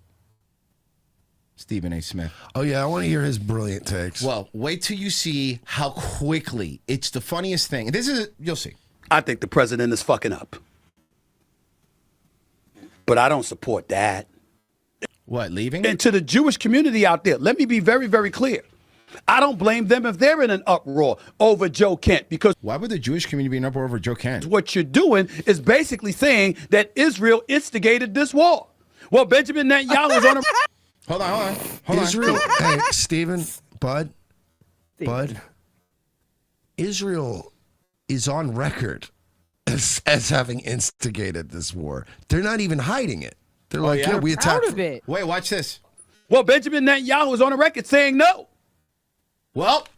Stephen A. Smith. Oh, yeah, I want to hear his brilliant takes. Well, wait till you see how quickly. It's the funniest thing. You'll see. I think the president is fucking up. But I don't support that. What, leaving? And to the Jewish community out there, let me be very, very clear. I don't blame them if they're in an uproar over Joe Kent, because why would the Jewish community be in an uproar over Joe Kent? What you're doing is basically saying that Israel instigated this war. Well, Benjamin Netanyahu is on a... Hold on. Israel, hey, Stephen, Bud, Israel is on record as having instigated this war. They're not even hiding it. They're like, yeah, we attacked. Proud of it. Wait, watch this. Well, Benjamin Netanyahu is on a record saying no. Well,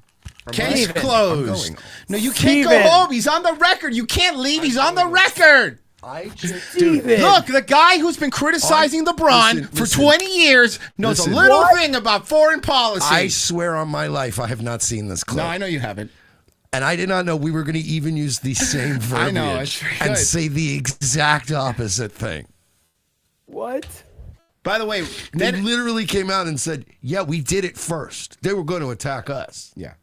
case closed. No, you can't go home. He's on the record. You can't leave. He's on the record. Look, the guy who's been criticizing LeBron for 20 years knows a little thing about foreign policy. I swear on my life, I have not seen this clip. No, I know you haven't. And I did not know we were going to even use the same verbiage I know, it's and say the exact opposite thing. What? By the way, they literally came out and said, yeah, we did it first. They were going to attack us. Yeah.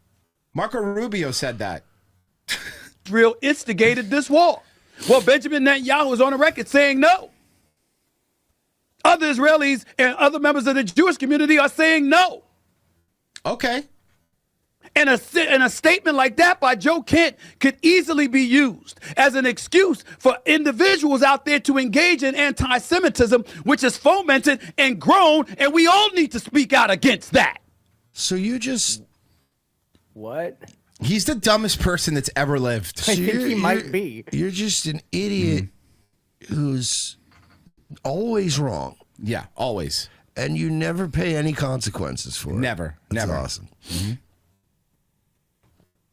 Marco Rubio said that. Israel instigated this war. Well, Benjamin Netanyahu is on a record saying no. Other Israelis and other members of the Jewish community are saying no. Okay. And a statement like that by Joe Kent could easily be used as an excuse for individuals out there to engage in anti-Semitism, which is fomented and grown, and we all need to speak out against that. So you just... What? He's the dumbest person that's ever lived. I think he might be. You're just an idiot who's always wrong. Yeah, always. And you never pay any consequences for it. Never. That's awesome. Mm-hmm.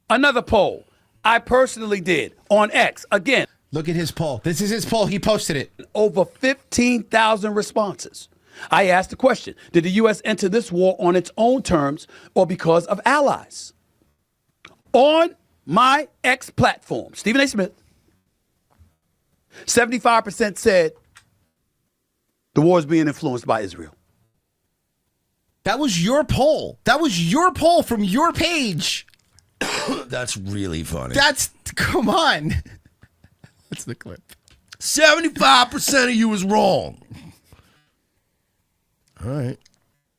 Another poll I personally did on X. Again. Look at his poll. This is his poll. He posted it. Over 15,000 responses. I asked the question, did the U.S. enter this war on its own terms or because of allies? On my X platform, Stephen A. Smith, 75% said the war is being influenced by Israel. That was your poll. That was your poll from your page. That's really funny. Come on. That's the clip. 75% of you was wrong. All right.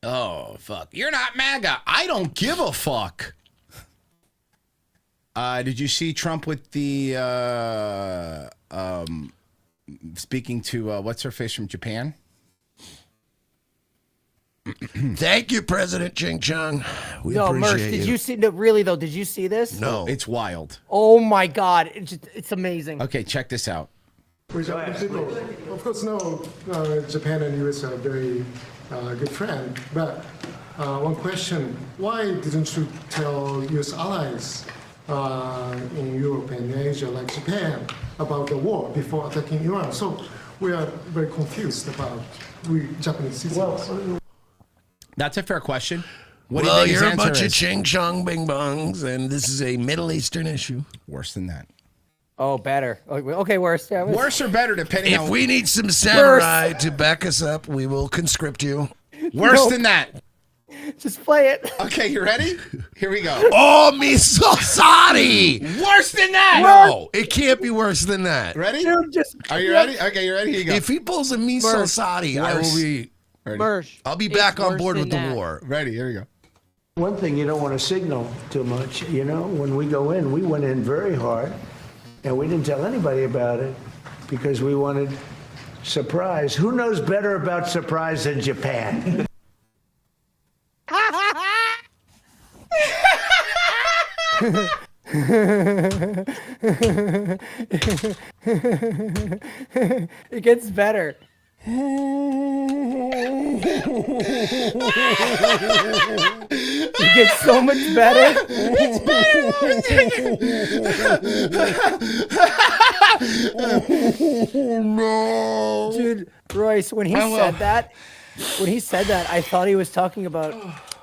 Oh, fuck. You're not MAGA. I don't give a fuck. Did you see Trump with the speaking to what's her face from Japan? Thank you, President Ching Chung. We no, appreciate Mersh, did you see? No, really though, did you see this? No, it's wild. Oh my God, it's amazing. Okay, check this out. For Japanese people, of course, no, Japan and US are very good friends. But one question: why didn't you tell US allies in Europe and Asia, like Japan, about the war before attacking Iran? So we are very confused about Japanese citizens. That's a fair question. What well, do you think you're his a bunch answer of is? ching chong bing bongs, and this is a Middle Eastern issue. Worse than that. Oh, better. Okay, worse. Yeah, worse or better, depending on... If we need some samurai to back us up, we will conscript you. Worse than that. Just play it. Okay, you ready? Here we go. Oh, misosari! Worse than that! No, it can't be worse than that. Ready? Dude, Are you ready? Okay, you ready? Here you go. If he pulls a misosari, I will be... Mersh, I'll be back on board with the war. Ready, here we go. One thing you don't want to signal too much, you know, when we go in, we went in very hard, and we didn't tell anybody about it because we wanted surprise. Who knows better about surprise than Japan? It gets better. It gets so much better. It's Oh no, dude, Royce, when he said that, I thought he was talking about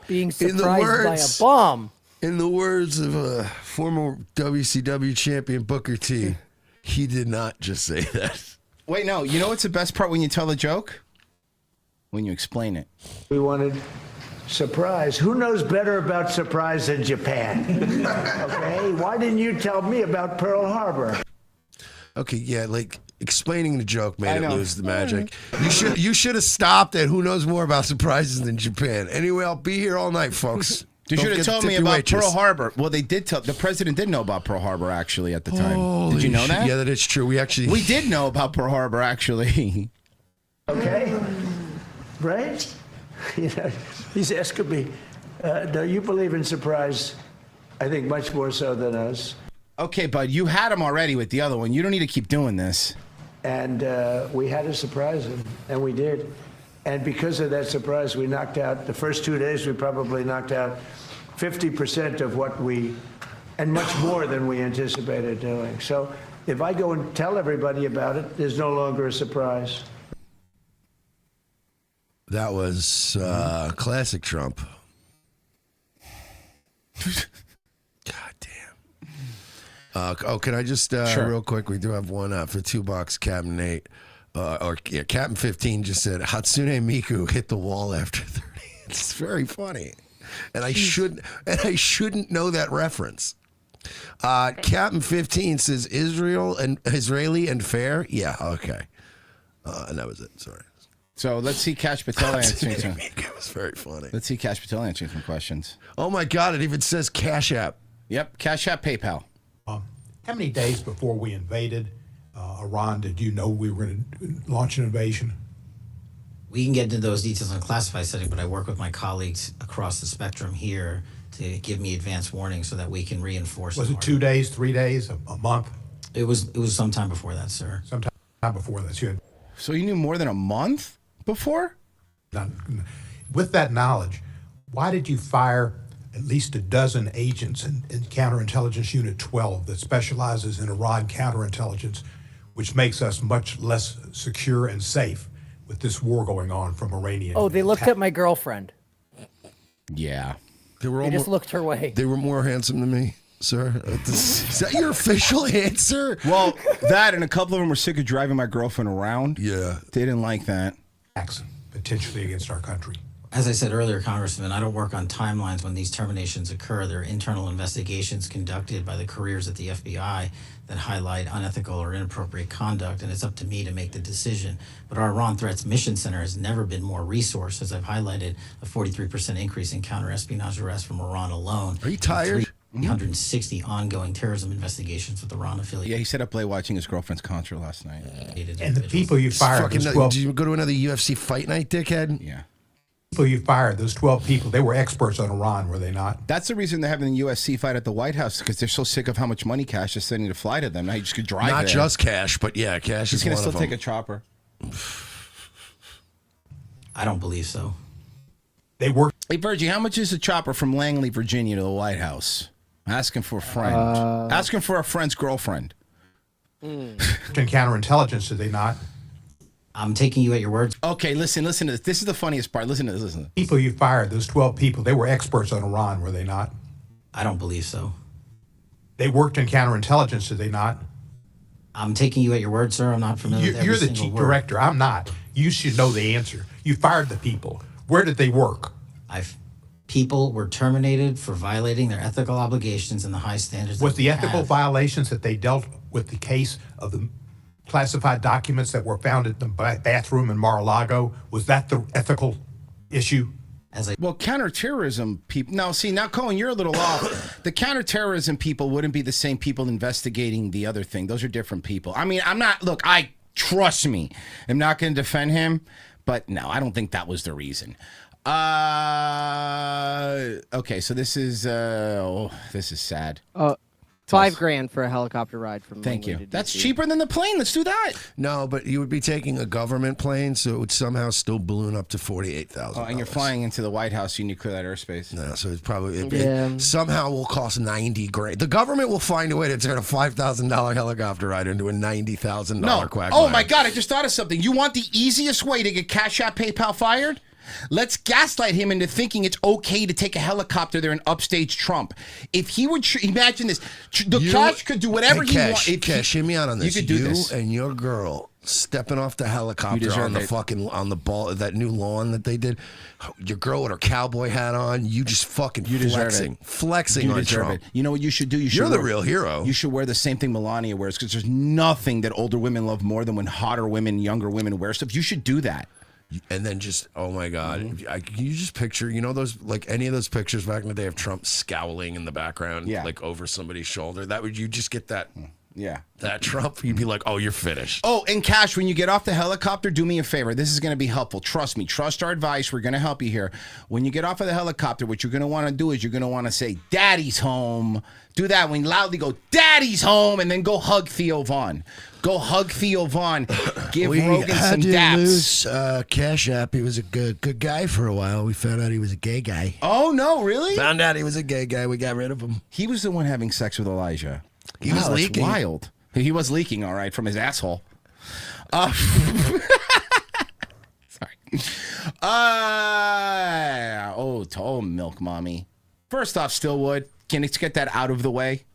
being surprised by a bomb. In the words of former WCW champion Booker T, he did not just say that. Wait, no. You know what's the best part when you tell the joke? When you explain it. We wanted surprise. Who knows better about surprise than Japan? Okay, why didn't you tell me about Pearl Harbor? Okay, yeah, like explaining the joke made it lose the magic. You should have stopped at who knows more about surprises than Japan. Anyway, I'll be here all night, folks. You should have told me about Pearl Harbor. Well, they did tell. The president did know about Pearl Harbor actually at the time. Did you know that? Yeah, that is true. We did know about Pearl Harbor actually. Okay, right? You know, he's asking me, do you believe in surprise? I think much more so than us. Okay, bud, you had him already with the other one. You don't need to keep doing this. And we had to surprise him, and we did. And because of that surprise, we knocked out, the first 2 days, we probably knocked out 50% of what and much more than we anticipated doing. So if I go and tell everybody about it, there's no longer a surprise. That was classic Trump. God damn. Can I just Sure. real quick? We do have one for $2, Captain Nate. Captain 15 just said Hatsune Miku hit the wall after 30. It's very funny, and I shouldn't know that reference. Captain 15 says Israeli and fair. Yeah, okay. And that was it. Sorry. So let's see Cash Patel answering some. It was very funny. Let's see Cash Patel answering some questions. Oh my God! It even says Cash App. Yep, Cash App, PayPal. How many days before we invaded Iran did you know we were going to launch an invasion? We can get into those details on a classified setting, but I work with my colleagues across the spectrum here to give me advance warning so that we can reinforce. Was it 2 days, 3 days, a month? It was sometime before that, sir. Sometime before that. So you knew more than a month before? With that knowledge, why did you fire at least a dozen agents in Counterintelligence Unit 12 that specializes in Iran counterintelligence, which makes us much less secure and safe with this war going on from Iranian? Oh, they looked at my girlfriend. Yeah. They just looked her way. They were more handsome than me, sir. Is that your official answer? Well, that and a couple of them were sick of driving my girlfriend around. Yeah. They didn't like that. Potentially against our country. As I said earlier, Congressman, I don't work on timelines when these terminations occur. There are internal investigations conducted by the careers at the FBI that highlight unethical or inappropriate conduct, and it's up to me to make the decision. But our Iran Threats Mission Center has never been more resourced, as I've highlighted a 43% increase in counter-espionage arrests from Iran alone. Are you tired? 360 ongoing terrorism investigations with Iran affiliates. Yeah, he stayed up late watching his girlfriend's concert last night. And the people you fired, those 12, did you go to another UFC fight night, dickhead? Yeah. People you fired, those 12 people, they were experts on Iran, were they not? That's the reason they're having the USC fight at the White House, because they're so sick of how much money Cash is sending to fly to them. Now you just could drive Not there. just Cash, but yeah, Cash He's is gonna one still of take them. a chopper. I don't believe so. They worked. Hey, Virgie, how much is a chopper from Langley, Virginia to the White House? Asking for a friend. Asking for a friend's girlfriend. In counterintelligence, did they not? I'm taking you at your words. Okay, listen to this. This is the funniest part. Listen to this. Listen. People you fired, those 12 people, they were experts on Iran, were they not? I don't believe so. They worked in counterintelligence, did they not? I'm taking you at your word, sir. I'm not familiar with every You're the single chief word. director. I'm not. You should know the answer. You fired the people. Where did they work? People were terminated for violating their ethical obligations and the high standards. Was that the we ethical have. violations that they dealt with the case of the classified documents that were found in the bathroom in Mar-a-Lago, was that the ethical issue? Well, counterterrorism people. Now, see, now, Cohen, you're a little off. The counterterrorism people wouldn't be the same people investigating the other thing. Those are different people. I mean, I'm not. Look, trust me. I'm not going to defend him, but no, I don't think that was the reason. Okay, so this is this is sad. $5,000 for a helicopter ride from. Thank Langley you. to That's DC. cheaper than the plane. Let's do that. No, but you would be taking a government plane, so it would somehow still balloon up to $48,000. Oh, and you're flying into the White House. You need to clear that airspace. No, so it's probably Yeah. it somehow will cost $90,000. The government will find a way to turn a $5,000 helicopter ride into a $90,000 quagmire. Oh my God! I just thought of something. You want the easiest way to get Cash App, PayPal fired? Let's gaslight him into thinking it's okay to take a helicopter there and upstage Trump. If he would imagine this, Cash could do whatever he wants. Cash, hear me out on this. You could do this. And your girl stepping off the helicopter on the on the ball, that new lawn that they did. Your girl with her cowboy hat on. You just fucking flexing on Trump. You know what you should do? You're the real hero. You should wear the same thing Melania wears, because there's nothing that older women love more than when hotter women, younger women wear stuff. You should do that. And then just, oh my God, can you just picture, you know, those, like any of those pictures back in the day of Trump scowling in the background, like over somebody's shoulder? That would, you just get that, that Trump, you'd be like, oh, you're finished. Oh, and Cash, when you get off the helicopter, do me a favor. This is going to be helpful. Trust me. Trust our advice. We're going to help you here. When you get off of the helicopter, what you're going to want to do is you're going to want to say, Daddy's home. Do that when you loudly go, Daddy's home, and then go hug Theo Vaughn. Go hug Theo Vaughn. Give Rogan some daps. Lose Cash App. He was a good guy for a while. We found out he was a gay guy. Oh, no, really? Found out he was a gay guy. We got rid of him. He was the one having sex with Elijah. He was leaking. That's wild. He was leaking, all right, from his asshole. Sorry. Oh, milk mommy. First off, Stillwood, can you get that out of the way?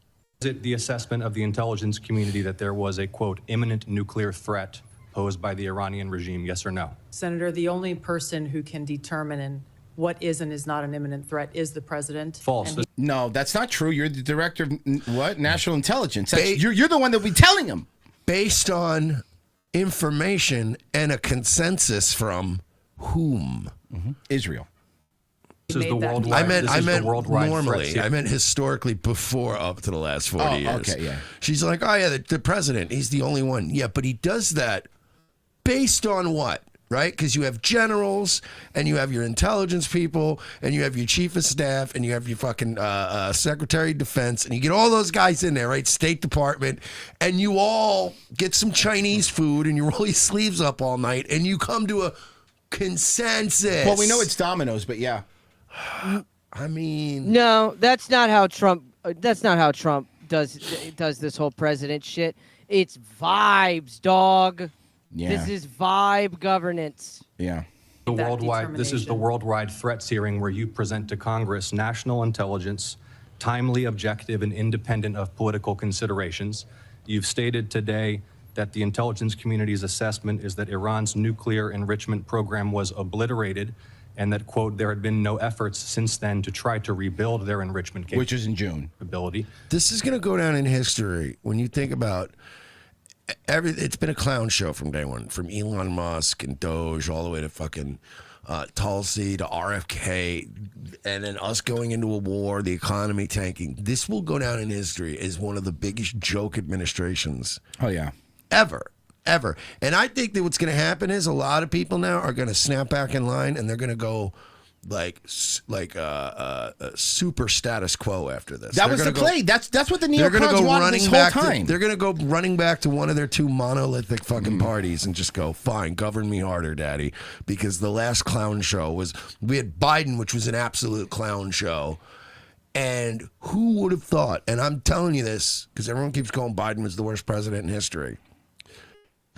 Is it the assessment of the intelligence community that there was a, quote, imminent nuclear threat posed by the Iranian regime, yes or no? Senator, the only person who can determine what is and is not an imminent threat is the president. False. No, that's not true. You're the director of National Intelligence. You're the one that will be telling him. Based on information and a consensus from whom? Israel. This is the worldwide. I meant worldwide normally. I meant historically before up to the last 40 years. Okay, yeah. She's like, oh yeah, the president, he's the only one. Yeah, but he does that based on what? Right? Because you have generals, and you have your intelligence people, and you have your chief of staff, and you have your fucking secretary of defense, and you get all those guys in there, right? State Department, and you all get some Chinese food, and you roll your sleeves up all night, and you come to a consensus. Well, we know it's Domino's, but yeah. I mean, no, that's not how Trump. That's not how Trump does this whole president shit. It's vibes, dog. Yeah. This is vibe governance. Yeah. The worldwide. This is the worldwide threats hearing where you present to Congress national intelligence, timely, objective, and independent of political considerations. You've stated today that the intelligence community's assessment is that Iran's nuclear enrichment program was obliterated, and that, quote, there had been no efforts since then to try to rebuild their enrichment capability. Which is in June. This is going to go down in history when you think about it's been a clown show from day one, from Elon Musk and Doge all the way to fucking Tulsi to RFK, and then us going into a war, the economy tanking. This will go down in history as one of the biggest joke administrations. Oh, yeah. Ever. And I think that what's going to happen is a lot of people now are going to snap back in line, and they're going to go like super status quo after this. That was the play. That's what the neocons wanted this whole time. They're going to go running back to one of their two monolithic fucking parties and just go, fine, govern me harder, daddy. Because the last clown show was, we had Biden, which was an absolute clown show. And who would have thought, and I'm telling you this because everyone keeps calling Biden was the worst president in history.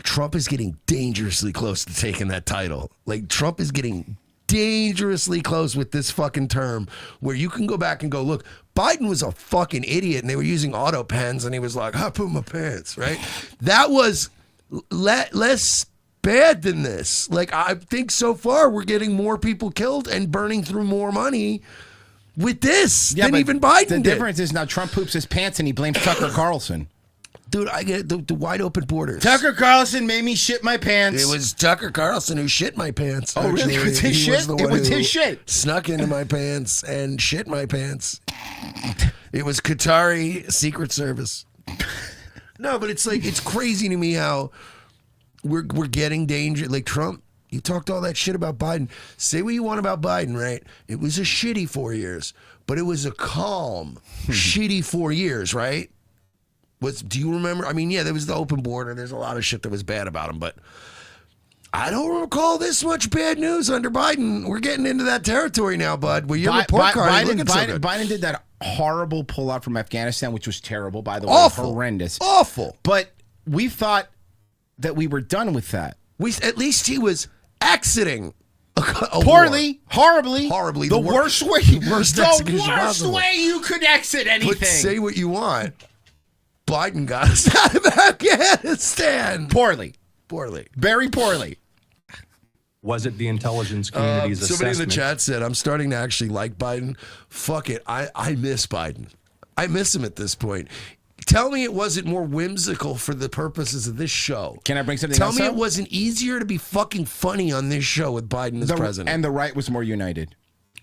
Trump is getting dangerously close to taking that title. Like, Trump is getting dangerously close with this fucking term where you can go back and go, look, Biden was a fucking idiot and they were using auto pens and he was like, I put my pants, right? That was less bad than this. Like, I think so far we're getting more people killed and burning through more money with this than even Biden did. The difference is now Trump poops his pants and he blames Tucker Carlson. Dude, I get the wide open borders. Tucker Carlson made me shit my pants. It was Tucker Carlson who shit my pants. Oh, really? It was his shit? It was his shit. Snuck into my pants and shit my pants. It was Qatari Secret Service. No, but it's like, it's crazy to me how we're getting danger. Like, Trump You talked all that shit about Biden. Say what you want about Biden, right? It was a shitty 4 years, but it was a calm, shitty 4 years, right? Do you remember? I mean, yeah, there was the open border. There's a lot of shit that was bad about him, but I don't recall this much bad news under Biden. We're getting into that territory now, bud. Well, your report card ain't looking so good. Biden did that horrible pullout from Afghanistan, which was terrible, by the way. Awful. Horrendous. Awful. But we thought that we were done with that. At least he was exiting poorly, horribly, the worst way, worst the execution worst possible. way you could exit anything. But say what you want. Biden got us out of Afghanistan. Poorly. Very poorly. Was it the intelligence community's somebody assessment? in the chat said, I'm starting to actually like Biden. Fuck it. I miss Biden. I miss him at this point. Tell me it wasn't more whimsical for the purposes of this show. Can I bring something Tell else me up? it wasn't easier to be fucking funny on this show with Biden as president. And the right was more united.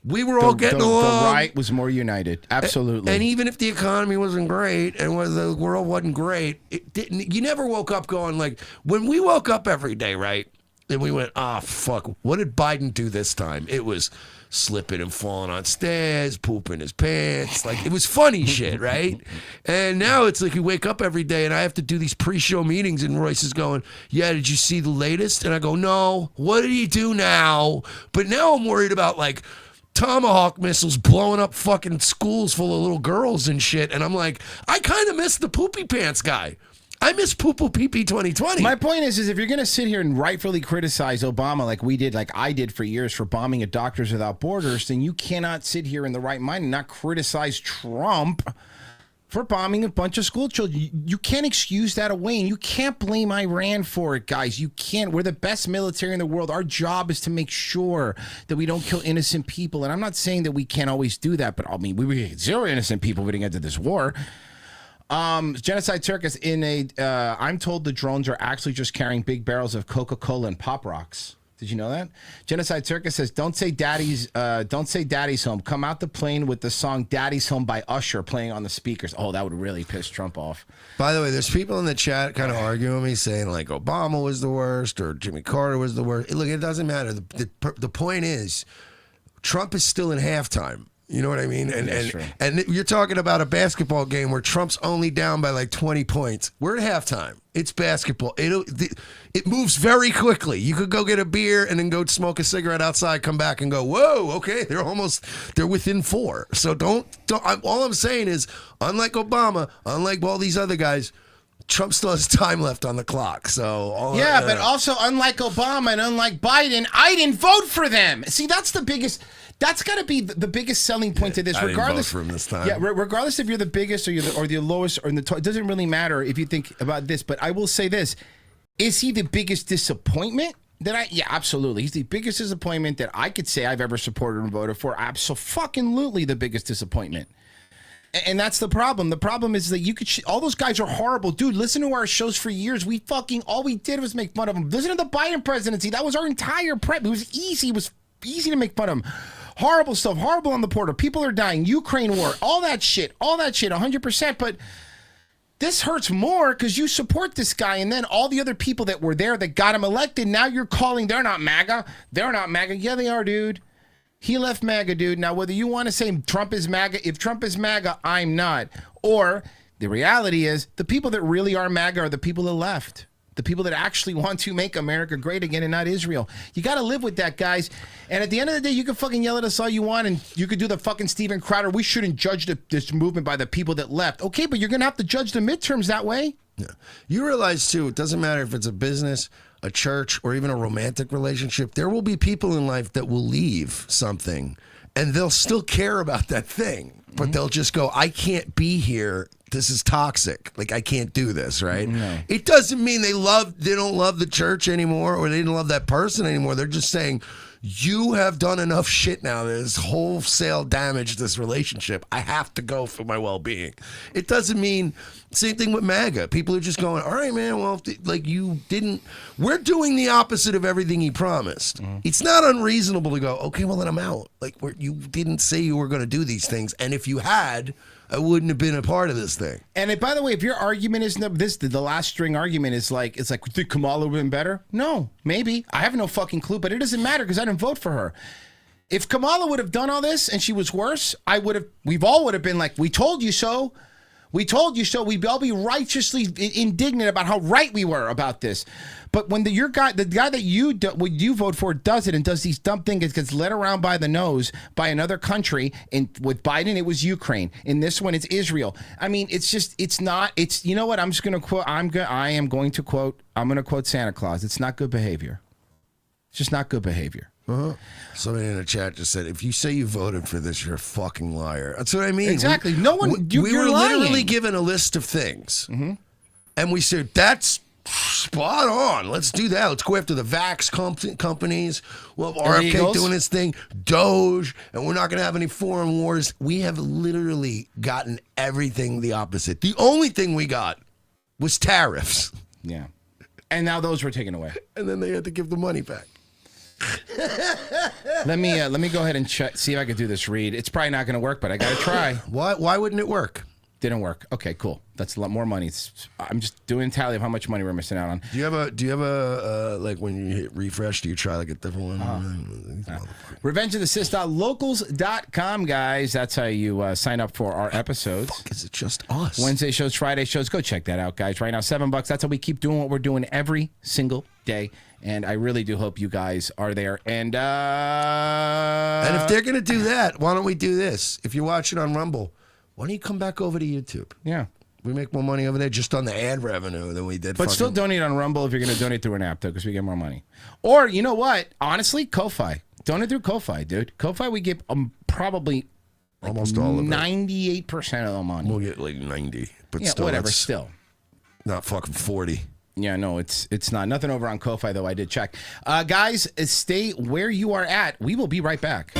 We were all getting along. The right was more united. Absolutely. And even if the economy wasn't great and the world wasn't great, it didn't. You never woke up going like, when we woke up every day, right? And we went, fuck, what did Biden do this time? It was slipping and falling on stairs, pooping his pants. Like, it was funny shit, right? And now it's like you wake up every day and I have to do these pre-show meetings and Royce is going, yeah, did you see the latest? And I go, no, what did he do now? But now I'm worried about like Tomahawk missiles blowing up fucking schools full of little girls and shit. And I'm like, I kind of miss the poopy pants guy. I miss Poo-Poo Pee-Pee 2020. My point is if you're going to sit here and rightfully criticize Obama like we did, like I did for years for bombing at Doctors Without Borders, then you cannot sit here in the right mind and not criticize Trump for bombing a bunch of school children. You can't excuse that away, and you can't blame Iran for it, guys. You can't. We're the best military in the world. Our job is to make sure that we don't kill innocent people, and I'm not saying that we can't always do that, but I mean, we were 0 innocent people we didn't get to this war. Genocide Circus I'm told the drones are actually just carrying big barrels of Coca-Cola and Pop Rocks. Did you know that? Genocide Circus says, don't say daddy's home. Come out the plane with the song Daddy's Home by Usher playing on the speakers. Oh, that would really piss Trump off. By the way, there's people in the chat kind of arguing with me saying like Obama was the worst or Jimmy Carter was the worst. Look, it doesn't matter. The point is Trump is still in halftime. You know what I mean? And you're talking about a basketball game where Trump's only down by like 20 points. We're at halftime. It's basketball. It moves very quickly. You could go get a beer and then go smoke a cigarette outside, come back and go, whoa, okay, they're within 4. So all I'm saying is, unlike Obama, unlike all these other guys, Trump still has time left on the clock. So but also unlike Obama and unlike Biden, I didn't vote for them. See, that's the biggest. That's got to be the biggest selling point to this. I Regardless, didn't vote for him this time. Yeah, regardless if you're the biggest or or the lowest or in the top, it doesn't really matter if you think about this. But I will say this: is he the biggest disappointment? Yeah, absolutely. He's the biggest disappointment that I could say I've ever supported and voted for. Absolutely, the biggest disappointment. And that's the problem. The problem is that you could all those guys are horrible. Dude, listen to our shows for years. All we did was make fun of them. Listen to the Biden presidency. That was our entire prep. It was easy. It was easy to make fun of him. Horrible stuff. Horrible on the border. People are dying. Ukraine war. All that shit. 100%. But this hurts more because you support this guy, and then all the other people that were there that got him elected, now you're calling they're not MAGA. They're not MAGA. Yeah, they are, dude. He left MAGA, dude. Now, whether you want to say Trump is MAGA, if Trump is MAGA, I'm not. Or the reality is the people that really are MAGA are the people that left. The people that actually want to make America great again and not Israel. You got to live with that, guys. And at the end of the day, you can fucking yell at us all you want, and you could do the fucking Steven Crowder. We shouldn't judge this movement by the people that left. Okay, but you're going to have to judge the midterms that way. Yeah. You realize, too, it doesn't matter if it's a business, a church, or even a romantic relationship. There will be people in life that will leave something, and they'll still care about that thing. But they'll just go, I can't be here. This is toxic. Like, I can't do this, right? No. It doesn't mean they don't love the church anymore or they didn't love that person anymore. They're just saying, you have done enough shit now that has wholesale damaged this relationship. I have to go for my well-being. It doesn't mean, same thing with MAGA. People are just going, all right, man, well, like you didn't, we're doing the opposite of everything he promised. It's not unreasonable to go, okay, well, then I'm out. Like, you didn't say you were going to do these things. And if you had, I wouldn't have been a part of this thing. And by the way, if your argument is the last string argument is like, it's like, think Kamala would have been better? No, maybe. I have no fucking clue, but it doesn't matter because I didn't vote for her. If Kamala would have done all this and she was worse, we've all would have been like, we told you so. We told you so. We'd all be righteously indignant about how right we were about this. But when the guy that you vote for does it and does these dumb things, it gets led around by the nose by another country. And with Biden, it was Ukraine. In this one, it's Israel. I mean, you know what? I'm going to quote Santa Claus. It's not good behavior. It's just not good behavior. Somebody in the chat just said, if you say you voted for this, you're a fucking liar. That's what I mean. Exactly. We were literally given a list of things. And we said, that's spot on. Let's do that. Let's go after the vax companies. Well, RFK doing his thing, Doge, and we're not going to have any foreign wars. We have literally gotten everything the opposite. The only thing we got was tariffs. Yeah. And now those were taken away. And then they had to give the money back. Let me go ahead and check, see if I can do this read. It's probably not going to work, but I got to try. Why wouldn't it work? Didn't work. Okay, cool. That's a lot more money. I'm just doing a tally of how much money we're missing out on. Do you have a like when you hit refresh, do you try like a different one? RevengeOfTheSith.locals.com, guys. That's how you sign up for our episodes. Fuck, is it just us? Wednesday shows, Friday shows. Go check that out, guys. Right now, $7. That's how we keep doing what we're doing every single day. And I really do hope you guys are there. And if they're going to do that, why don't we do this? If you're watching on Rumble, why don't you come back over to YouTube? Yeah. We make more money over there just on the ad revenue than we did. But still donate on Rumble if you're going to donate through an app, though, because we get more money. Or, you know what? Honestly, Ko-Fi. Donate through Ko-Fi, dude. Ko-Fi, we get probably almost all of it. 98% of the money. We'll get like 90. But yeah, still, whatever, still. Not fucking 40. Yeah, no, it's not. Nothing over on Ko-Fi, though. I did check. Guys, stay where you are at. We will be right back.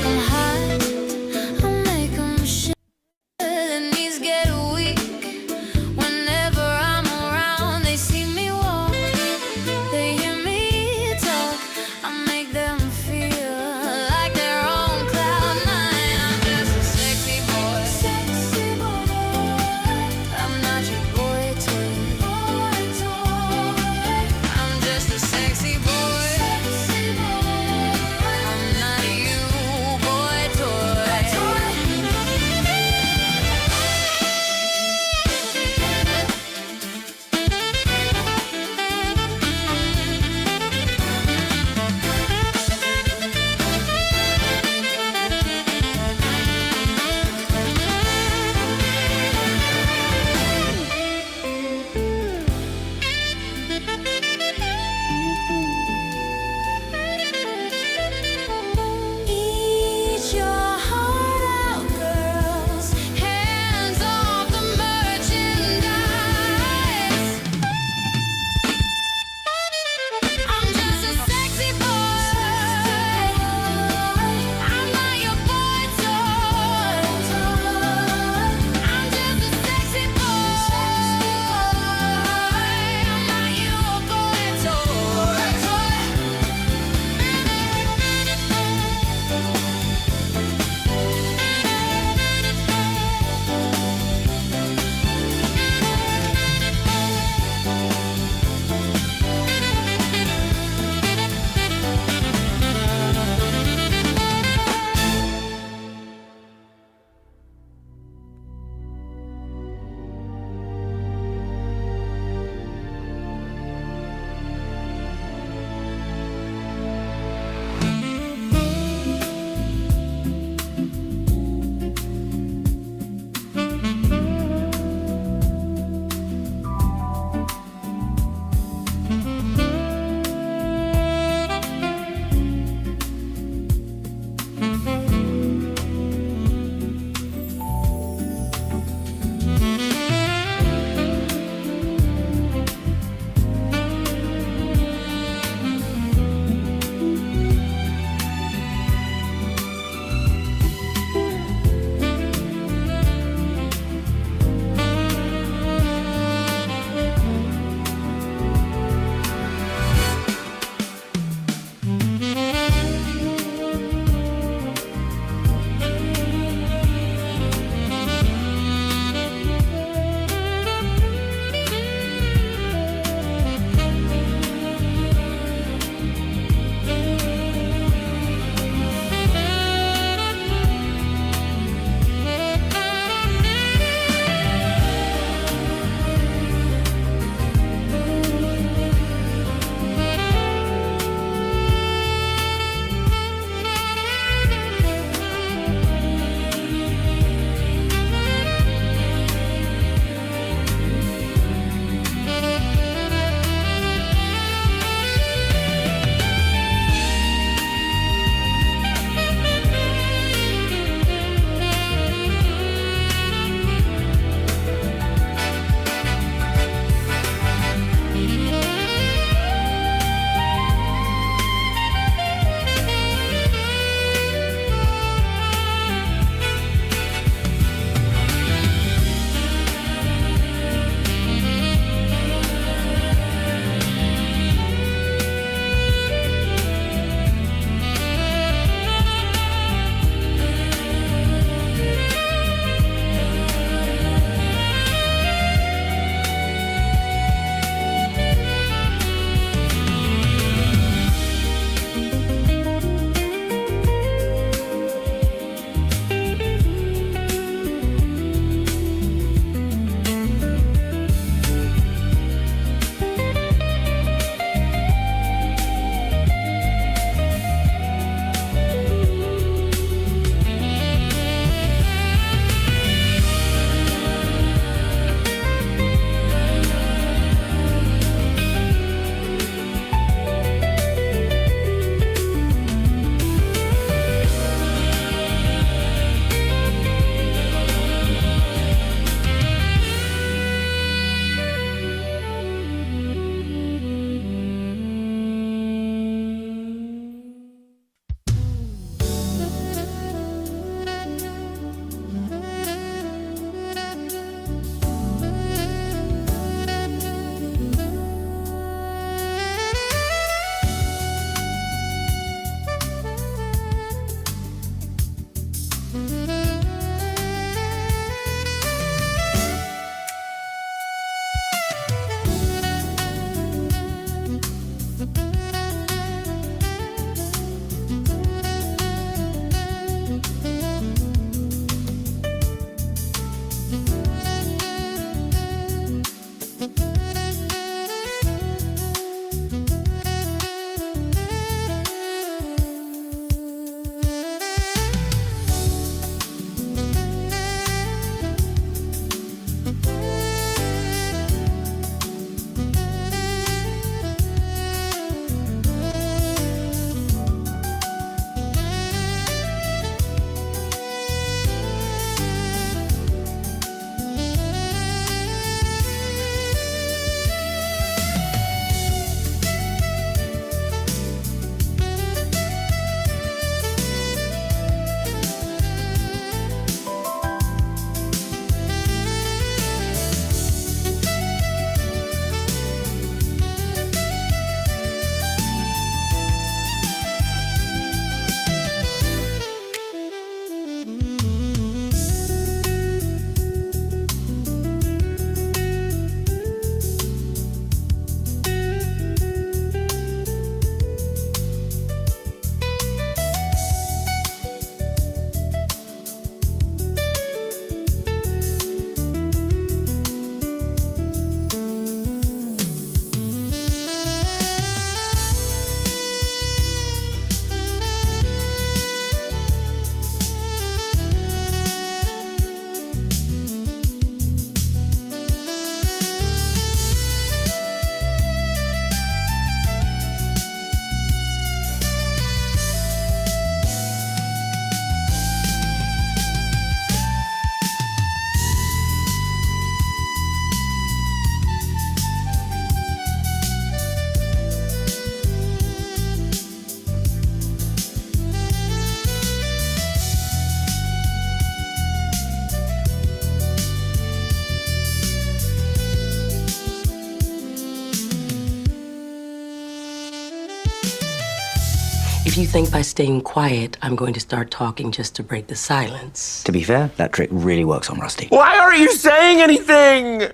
you think by staying quiet, I'm going to start talking just to break the silence? To be fair, that trick really works on Rusty. Why aren't you saying anything?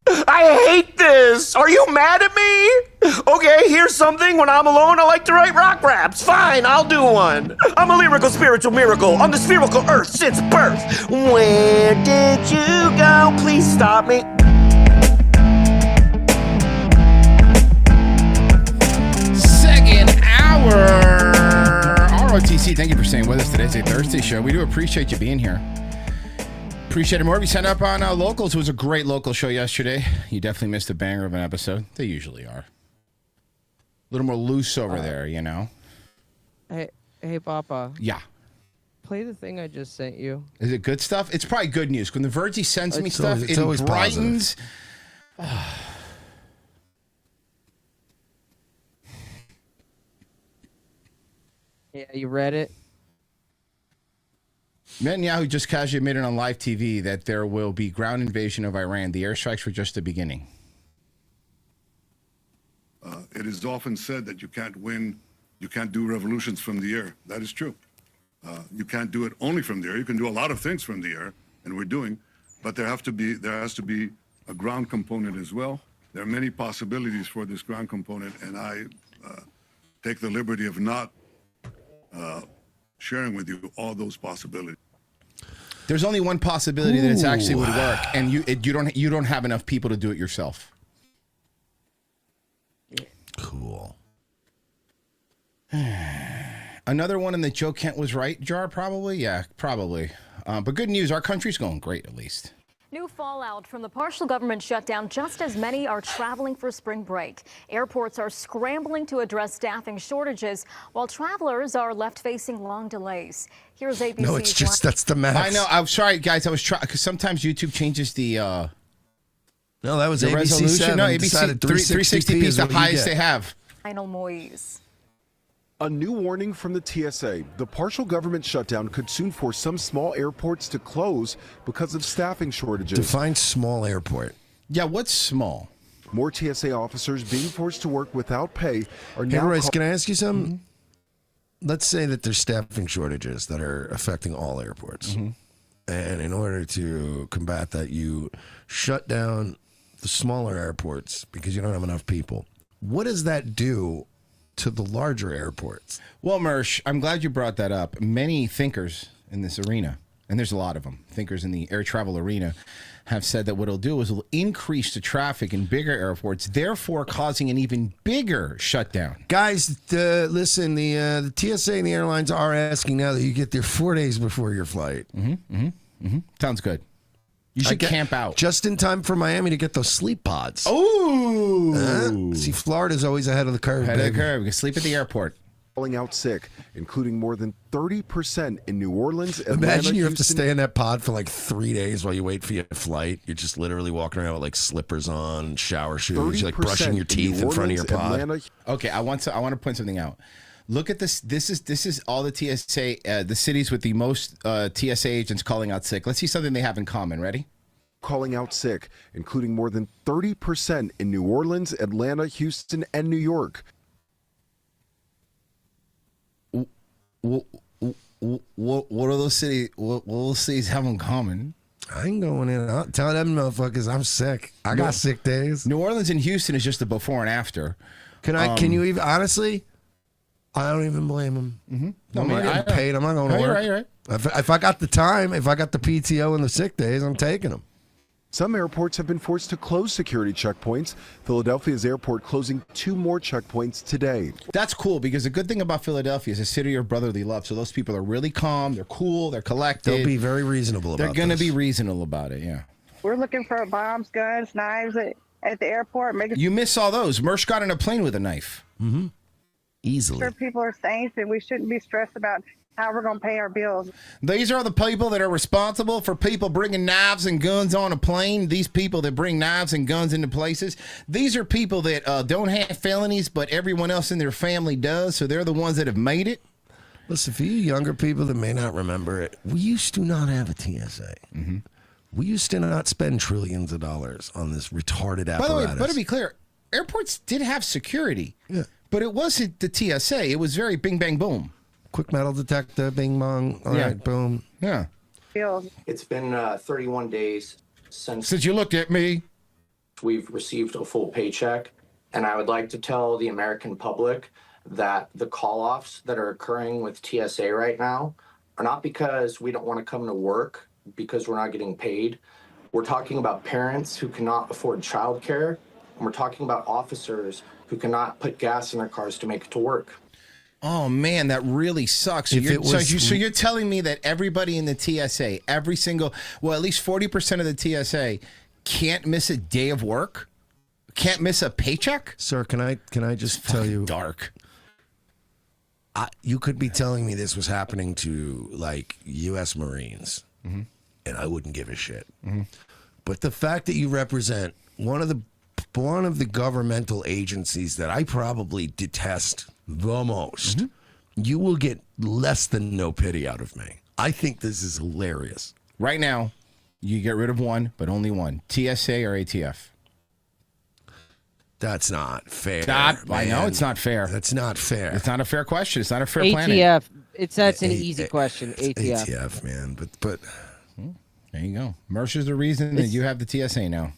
I hate this. Are you mad at me? Okay, here's something. When I'm alone, I like to write rock raps. Fine, I'll do one. I'm a lyrical spiritual miracle on the spherical earth since birth. Where did you go? Please stop me. Second hour. ROTC, thank you for staying with us today. It's a Thursday show. We do appreciate you being here. Appreciate it more. We signed up on Locals. It was a great local show yesterday. You definitely missed a banger of an episode. They usually are. A little more loose over there, you know? Hey, Papa. Yeah. Play the thing I just sent you. Is it good stuff? It's probably good news. When the Virgie sends me stuff, it's it always brightens. Yeah, you read it? Netanyahu just casually admitted on live TV that there will be ground invasion of Iran. The airstrikes were just the beginning. It is often said that you can't do revolutions from the air. That is true. You can't do it only from the air. You can do a lot of things from the air, and we're doing, but there has to be a ground component as well. There are many possibilities for this ground component, and I take the liberty of not sharing with you all those possibilities. There's only one possibility that it actually would work, and you don't have enough people to do it yourself. Cool. Another one in the Joe Kent was right jar, probably? Yeah, probably. But good news, our country's going great, at least. New fallout from the partial government shutdown just as many are traveling for spring break. Airports are scrambling to address staffing shortages while travelers are left facing long delays. Here's ABC's... No, it's just, that's the max. I know. I'm sorry, guys. I was trying, because sometimes YouTube changes the... no, that was the ABC resolution. 7. No, ABC 360p is the highest they have. Final Moise. A new warning from the TSA. The partial government shutdown could soon force some small airports to close because of staffing shortages. Define small airport. Yeah, what's small? More TSA officers being forced to work without pay are Hey, now... Royce, can I ask you something? Let's say that there's staffing shortages that are affecting all airports. And in order to combat that, you shut down the smaller airports because you don't have enough people. What does that do to the larger airports? Well, Mersh, I'm glad you brought that up. Many thinkers in this arena, and there's a lot of them, thinkers in the air travel arena, have said that what it'll do is it'll increase the traffic in bigger airports, therefore causing an even bigger shutdown. Guys, listen, the TSA and the airlines are asking now that you get there 4 days before your flight. Sounds good. You should camp out. Just in time for Miami to get those sleep pods. Oh! See, Florida's always ahead of the curve. Ahead of the curve. You can sleep at the airport. Falling out sick, including more than 30% in New Orleans, Atlanta, Imagine you have to Houston, stay in that pod for like 3 days while you wait for your flight. You're just literally walking around with like slippers on, shower shoes, you're like brushing your teeth in front of your pod. Okay, I want to point something out. Look at this. This is all the TSA, the cities with the most TSA agents calling out sick. Let's see something they have in common. Ready? calling out sick, including more than 30% in New Orleans, Atlanta, Houston, and New York. What are those cities? What those cities have in common? I ain't going in. I'll tell them motherfuckers I'm sick. I got sick days. New Orleans and Houston is just the before and after. Can you even honestly? I don't even blame them. Mm-hmm. I'm not getting paid. I'm not going to work. You're right. If I got the time, if I got the PTO and the sick days, I'm taking them. Some airports have been forced to close security checkpoints. Philadelphia's airport closing 2 more checkpoints today. That's cool, because the good thing about Philadelphia is a city of brotherly love. So those people are really calm, they're cool, they're collected. They'll be very reasonable about it. They're going to be reasonable about it, yeah. We're looking for bombs, guns, knives at the airport. You miss all those. Mersh got on a plane with a knife. Mm-hmm. Easily. Sure, people are safe, and we shouldn't be stressed about how we're going to pay our bills. These are the people that are responsible for people bringing knives and guns on a plane. These people that bring knives and guns into places. These are people that don't have felonies, but everyone else in their family does, so they're the ones that have made it. Listen, for you younger people that may not remember it, we used to not have a TSA. Mm-hmm. We used to not spend trillions of dollars on this retarded apparatus. By the way, but to be clear, airports did have security. Yeah. But it wasn't the TSA. It was very bing, bang, boom. Quick metal detector, bing, bong. All right, boom. Yeah. It's been 31 days since you looked at me. We've received a full paycheck, and I would like to tell the American public that the call-offs that are occurring with TSA right now are not because we don't want to come to work, because we're not getting paid. We're talking about parents who cannot afford childcare, and we're talking about officers who cannot put gas in their cars to make it to work. Oh man, that really sucks. So you're telling me that everybody in the TSA, at least 40% of the TSA, can't miss a day of work? Can't miss a paycheck? Sir, can I just tell you? Dark. You could be telling me this was happening to like U.S. Marines, and I wouldn't give a shit. But the fact that you represent one of the governmental agencies that I probably detest the most, you will get less than no pity out of me. I think this is hilarious. Right now, you get rid of one, but only one. TSA or ATF? That's not fair. I know it's not fair. That's not fair. It's not a fair question. It's not a fair ATF. planet. That's an easy question. ATF. ATF, man. But there you go. Mercer's the reason that you have the TSA now.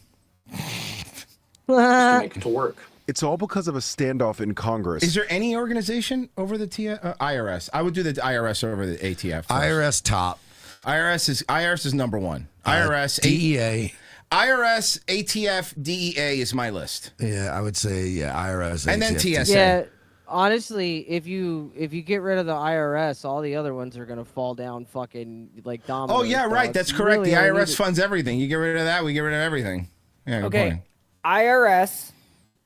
To make it to work. It's all because of a standoff in Congress. Is there any organization over the IRS? I would do the IRS over the ATF. First. IRS top. IRS is number one. IRS, DEA. IRS, ATF, DEA is my list. Yeah, I would say IRS, and ATF, then TSA. Yeah, honestly, if you get rid of the IRS, all the other ones are gonna fall down fucking like dominoes. Oh yeah, right. That's correct. Really the IRS funds everything. You get rid of that, we get rid of everything. Yeah. Good Okay. point. IRS.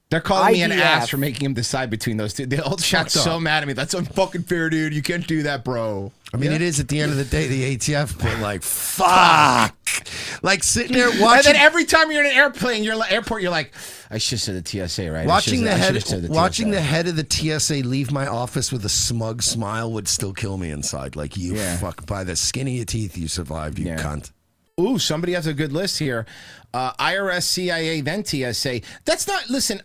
They're calling me an IDF. ass for making him decide between those two. The old chat's so mad at me. That's unfucking fair, dude. You can't do that, bro. I mean, it is at the end of the day, the ATF, but like, fuck. Like sitting there watching. And then every time you're in an airplane, you're like, I should have said the TSA, right? Watching the head of the TSA leave my office with a smug smile would still kill me inside. Like, you fuck, by the skin of your teeth, you survived, you cunt. Ooh, somebody has a good list here. IRS, CIA, then TSA. That's not, listen,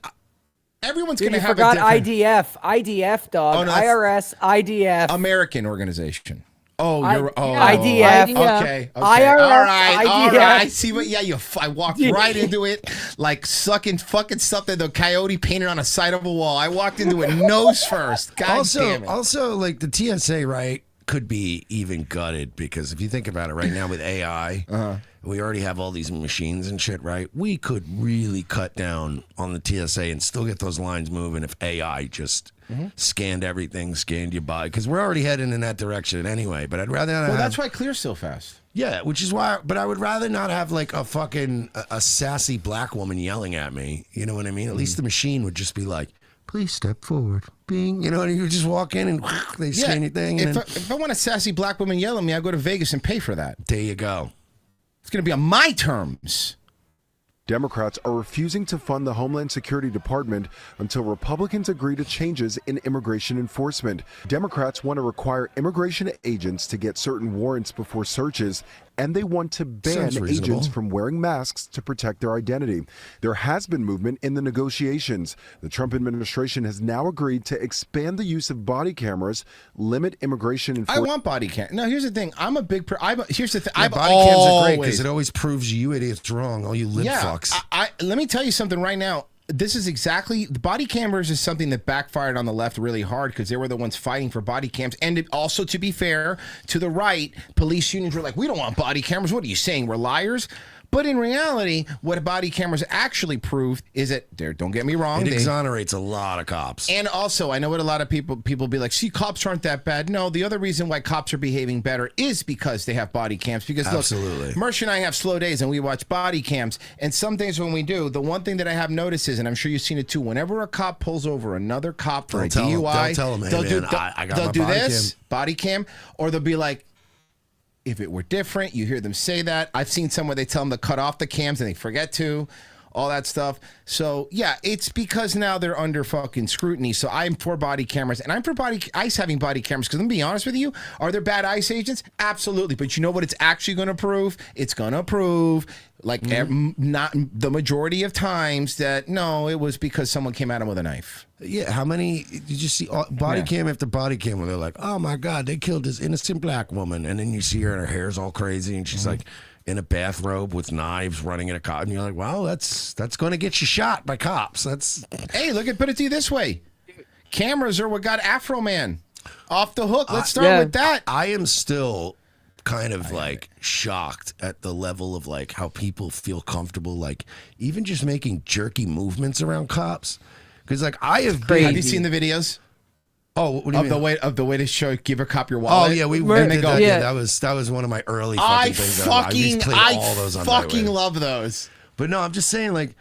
everyone's going to have a different... IDF, dog. Oh, no, IRS, IDF. American organization. Oh, IDF. Okay. IRS, all right. IDF. See what? Yeah, I walked right into it like sucking fucking something the coyote painted on a side of a wall. I walked into it nose first. God damn it. Also, like the TSA, right, could be even gutted because if you think about it right now with AI, we already have all these machines and shit, right? We could really cut down on the TSA and still get those lines moving if AI just scanned everything, scanned your body. Because we're already heading in that direction anyway. But I'd rather not. Well, that's why Clear's so fast. Yeah, which is why. But I would rather not have like a fucking a sassy black woman yelling at me. You know what I mean? At least the machine would just be like, "Please step forward." Bing. You know, and you just walk in and they scan your thing. And if I want a sassy black woman yell at me, I go to Vegas and pay for that. There you go. It's going to be on my terms. Democrats are refusing to fund the Homeland Security Department until Republicans agree to changes in immigration enforcement. Democrats want to require immigration agents to get certain warrants before searches, and they want to ban agents from wearing masks to protect their identity. There has been movement in the negotiations. The Trump administration has now agreed to expand the use of body cameras, limit immigration enforcement. I want body cam. No, here's the thing. I'm a big. Here's the thing. Yeah, body cams are great because it always proves you idiots wrong. All you lip fucks. Let me tell you something right now. This is exactly the body cameras is something that backfired on the left really hard because they were the ones fighting for body cams. And also, to be fair, to the right, police unions were like, we don't want body cameras. What are you saying? We're liars? But in reality, what body cameras actually proved is that, don't get me wrong, it exonerates a lot of cops. And also, I know what a lot of people be like, see, cops aren't that bad. No, the other reason why cops are behaving better is because they have body cams. Because look, Mersh and I have slow days and we watch body cams. And some days when we do, the one thing that I have noticed is, and I'm sure you've seen it too, whenever a cop pulls over another cop for a DUI, they'll do this, body cam, or they'll be like, if it were different, you hear them say that. I've seen some where they tell them to cut off the cams and they forget to. all that stuff. So yeah, it's because now they're under fucking scrutiny. So I'm for body cameras, and I'm for ICE having body cameras. Because I'm gonna be honest with you, are there bad ICE agents? Absolutely. But you know what? It's actually going to prove. It's going to prove, like not the majority of times, that no, it was because someone came at him with a knife. Yeah, how many did you see body cam after body cam where they're like, oh my God, they killed this innocent black woman, and then you see her and her hair's all crazy, and she's like in a bathrobe with knives running at a cop, and you're like, well, that's going to get you shot by cops. That's hey, put it to you this way: cameras are what got Afroman off the hook. Let's start with that. I am still kind of like shocked at the level of like how people feel comfortable, like even just making jerky movements around cops. Because like I have been. Have you seen the videos? Oh, what do you mean? Of the way to show give a cop your wallet. Oh yeah, we did that. Yeah, that was one of my early fucking things. I fucking love those. But no, I'm just saying, like,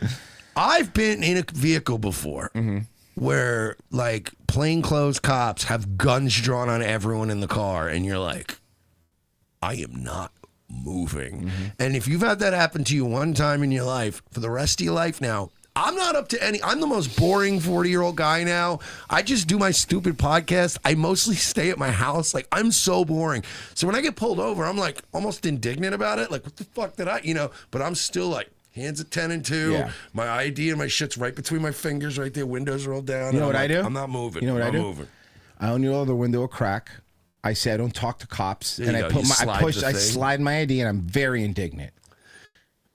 I've been in a vehicle before where like plainclothes cops have guns drawn on everyone in the car, and you're like, I am not moving. And if you've had that happen to you one time in your life, for the rest of your life now, I'm not up to any. I'm the most boring 40-year-old guy now. I just do my stupid podcast. I mostly stay at my house. Like, I'm so boring. So when I get pulled over, I'm like almost indignant about it. Like, what the fuck did I, but I'm still like, hands at 10 and 2. Yeah. My ID and my shit's right between my fingers right there. Windows rolled down. You know what I do? I'm not moving. You know what I do? Moving. I only roll the window a crack. I say I don't talk to cops. And I slide my ID, and I'm very indignant.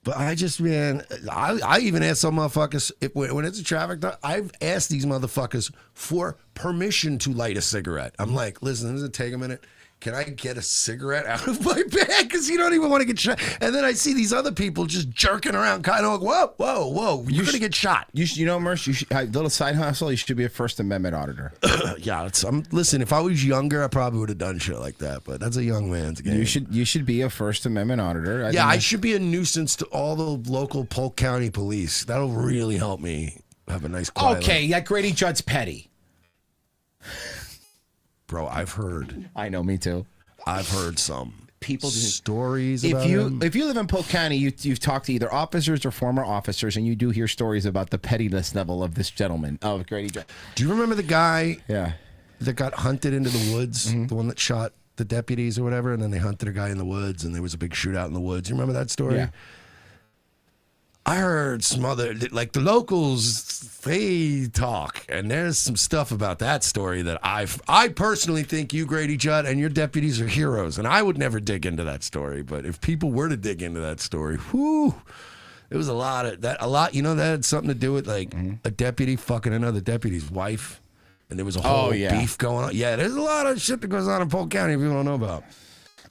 But I just, man, I even asked some motherfuckers, when it's a traffic stop, I've asked these motherfuckers for permission to light a cigarette. I'm like, listen, does it take a minute? Can I get a cigarette out of my bag? Because you don't even want to get shot. And then I see these other people just jerking around, kind of like, whoa, you're going to get shot. You know, Mersh, little side hustle, you should be a First Amendment auditor. Yeah, listen, if I was younger, I probably would have done shit like that. But that's a young man's game. You should be a First Amendment auditor. I should be a nuisance to all the local Polk County police. That'll really help me have a nice quiet life. Yeah, Grady Judd's petty. Bro, I've heard. I know, me too. I've heard some people stories about him. If you live in Polk County, you've talked to either officers or former officers, and you do hear stories about the pettiness level of this gentleman, of Grady Judd. Do you remember the guy that got hunted into the woods? The one that shot the deputies or whatever, and then they hunted a guy in the woods, and there was a big shootout in the woods. You remember that story? Yeah. I heard some other, like the locals, they talk, and there's some stuff about that story that I personally think you, Grady Judd, and your deputies are heroes, and I would never dig into that story. But if people were to dig into that story, whoo, there was a lot, that had something to do with like a deputy fucking another deputy's wife, and there was a whole beef going on. Yeah, there's a lot of shit that goes on in Polk County people don't know about.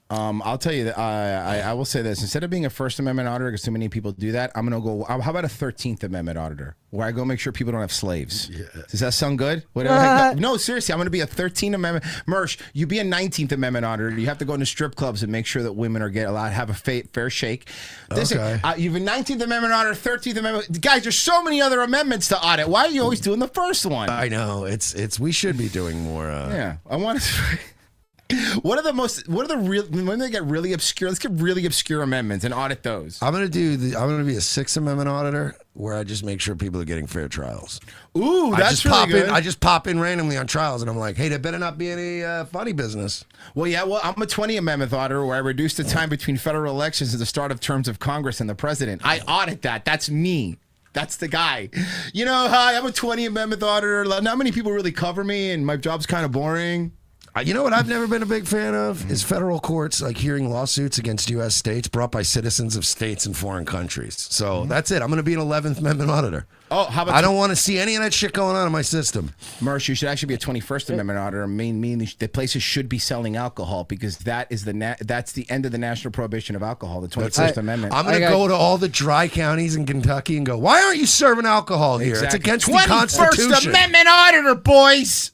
I'll tell you that I will say this: instead of being a First Amendment auditor, because too many people do that, I'm gonna go. How about a 13th Amendment auditor, where I go make sure people don't have slaves? Yeah. Does that sound good? No, seriously, I'm gonna be a 13th Amendment. Mersh, you be a 19th Amendment auditor. You have to go into strip clubs and make sure that women are have a fair shake. Listen, you've a 19th Amendment auditor, 13th Amendment. Guys, there's so many other amendments to audit. Why are you always doing the first one? I know it's we should be doing more. Yeah, I want to. When they get really obscure, let's get really obscure amendments and audit those. I'm gonna be a 6th Amendment auditor where I just make sure people are getting fair trials. Ooh, that's really good. I just pop in randomly on trials, and I'm like, hey, there better not be any funny business. Well, I'm a 20th Amendment auditor where I reduce the time between federal elections and the start of terms of Congress and the president. I audit that. That's me. That's the guy. Hi, I'm a 20th Amendment auditor. Not many people really cover me, and my job's kind of boring. You know what I've never been a big fan of is federal courts like hearing lawsuits against U.S. states brought by citizens of states in foreign countries. So that's it. I'm going to be an 11th Amendment auditor. Oh, how about I don't want to see any of that shit going on in my system. Mersh, you should actually be a 21st Amendment auditor. Mean the places should be selling alcohol because that is that's the end of the national prohibition of alcohol. The 21st Amendment. I'm going to go to all the dry counties in Kentucky and go, why aren't you serving alcohol here? Exactly. It's against the Constitution. 21st Amendment auditor, boys.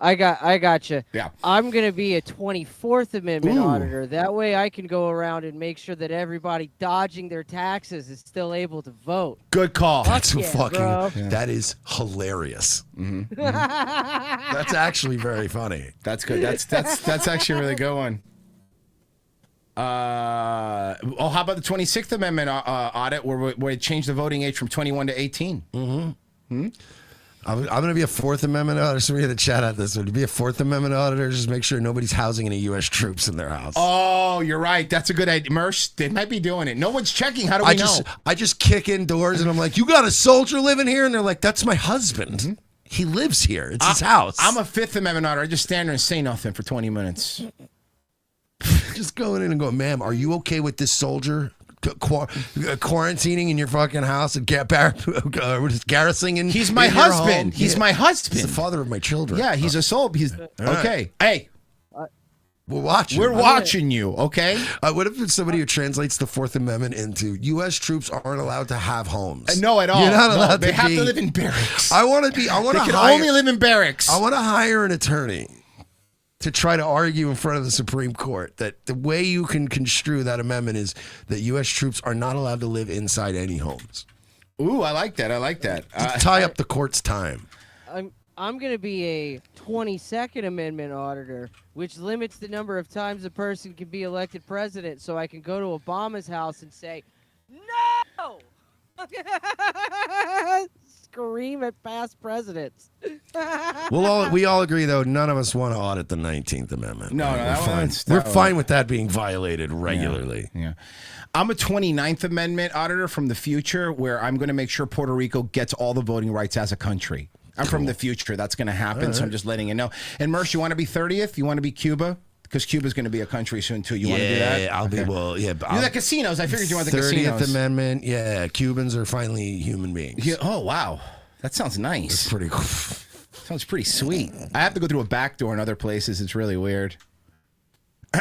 I got you. Yeah. I'm going to be a 24th Amendment auditor. That way I can go around and make sure that everybody dodging their taxes is still able to vote. Good call. That is hilarious. That's actually very funny. That's good. That's actually a really good one. How about the 26th Amendment audit where it changed the voting age from 21 to 18? Mm-hmm. I'm going to be a Fourth Amendment auditor. So we had to chat out this one. To be a Fourth Amendment auditor, just make sure nobody's housing any U.S. troops in their house. Oh, you're right. That's a good idea. Mersh, they might be doing it. No one's checking. How do we know? I just kick in doors and I'm like, you got a soldier living here? And they're like, that's my husband. Mm-hmm. He lives here. It's his house. I'm a Fifth Amendment auditor. I just stand there and say nothing for 20 minutes. Just going in and going, ma'am, are you okay with this soldier quarantining in your fucking house and garrisoning? He's my husband. He's my husband. He's the father of my children. Yeah, he's a soul. He's okay. Hey, we're watching. We're watching you. Okay. What if it's somebody who translates the Fourth Amendment into U.S. troops aren't allowed to have homes? No, at all. You're not allowed They to have be. to live in barracks. I want to be. I want They to can hire, only live in barracks. I want to hire an attorney to try to argue in front of the Supreme Court that the way you can construe that amendment is that U.S. troops are not allowed to live inside any homes. Ooh, I like that. I like that. Tie up the court's time. I'm going to be a 22nd Amendment auditor, which limits the number of times a person can be elected president, so I can go to Obama's house and say, no! Scream at past presidents. We all agree, though, none of us want to audit the 19th Amendment. No, we're fine. We're fine with that being violated regularly. Yeah. I'm a 29th Amendment auditor from the future where I'm going to make sure Puerto Rico gets all the voting rights as a country. I'm from the future. That's going to happen, so I'm just letting you know. And Mersh, you want to be 30th? You want to be Cuba? Because Cuba's going to be a country soon, too. You want to do that? Yeah, I'll be, well, yeah. You're the casinos. I figured you want the 30th casinos. Amendment, yeah. Cubans are finally human beings. Yeah, oh, wow. That sounds nice. That's pretty cool. Sounds pretty sweet. I have to go through a back door in other places. It's really weird.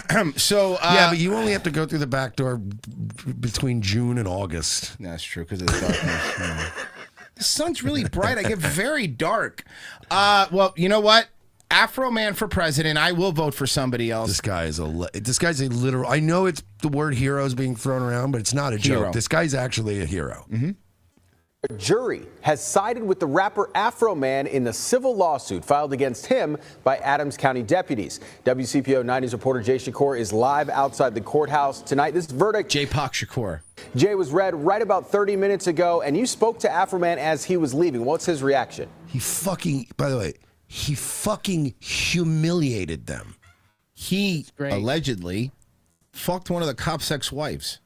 Yeah, but you only have to go through the back door between June and August. That's true, because of the darkness. Yeah. The sun's really bright. I get very dark. Well, you know what? Afroman for president. I will vote for somebody else. This guy's a literal. I know it's the word hero is being thrown around, but it's not a joke. This guy's actually a hero. Mm-hmm. A jury has sided with the rapper Afroman in the civil lawsuit filed against him by Adams County deputies. WCPO 90's reporter Jay Shakur is live outside the courthouse tonight. This verdict. J-Pac Shakur. Jay was read right about 30 minutes ago, and you spoke to Afroman as he was leaving. What's his reaction? By the way, he fucking humiliated them. He allegedly fucked one of the cop's ex-wives.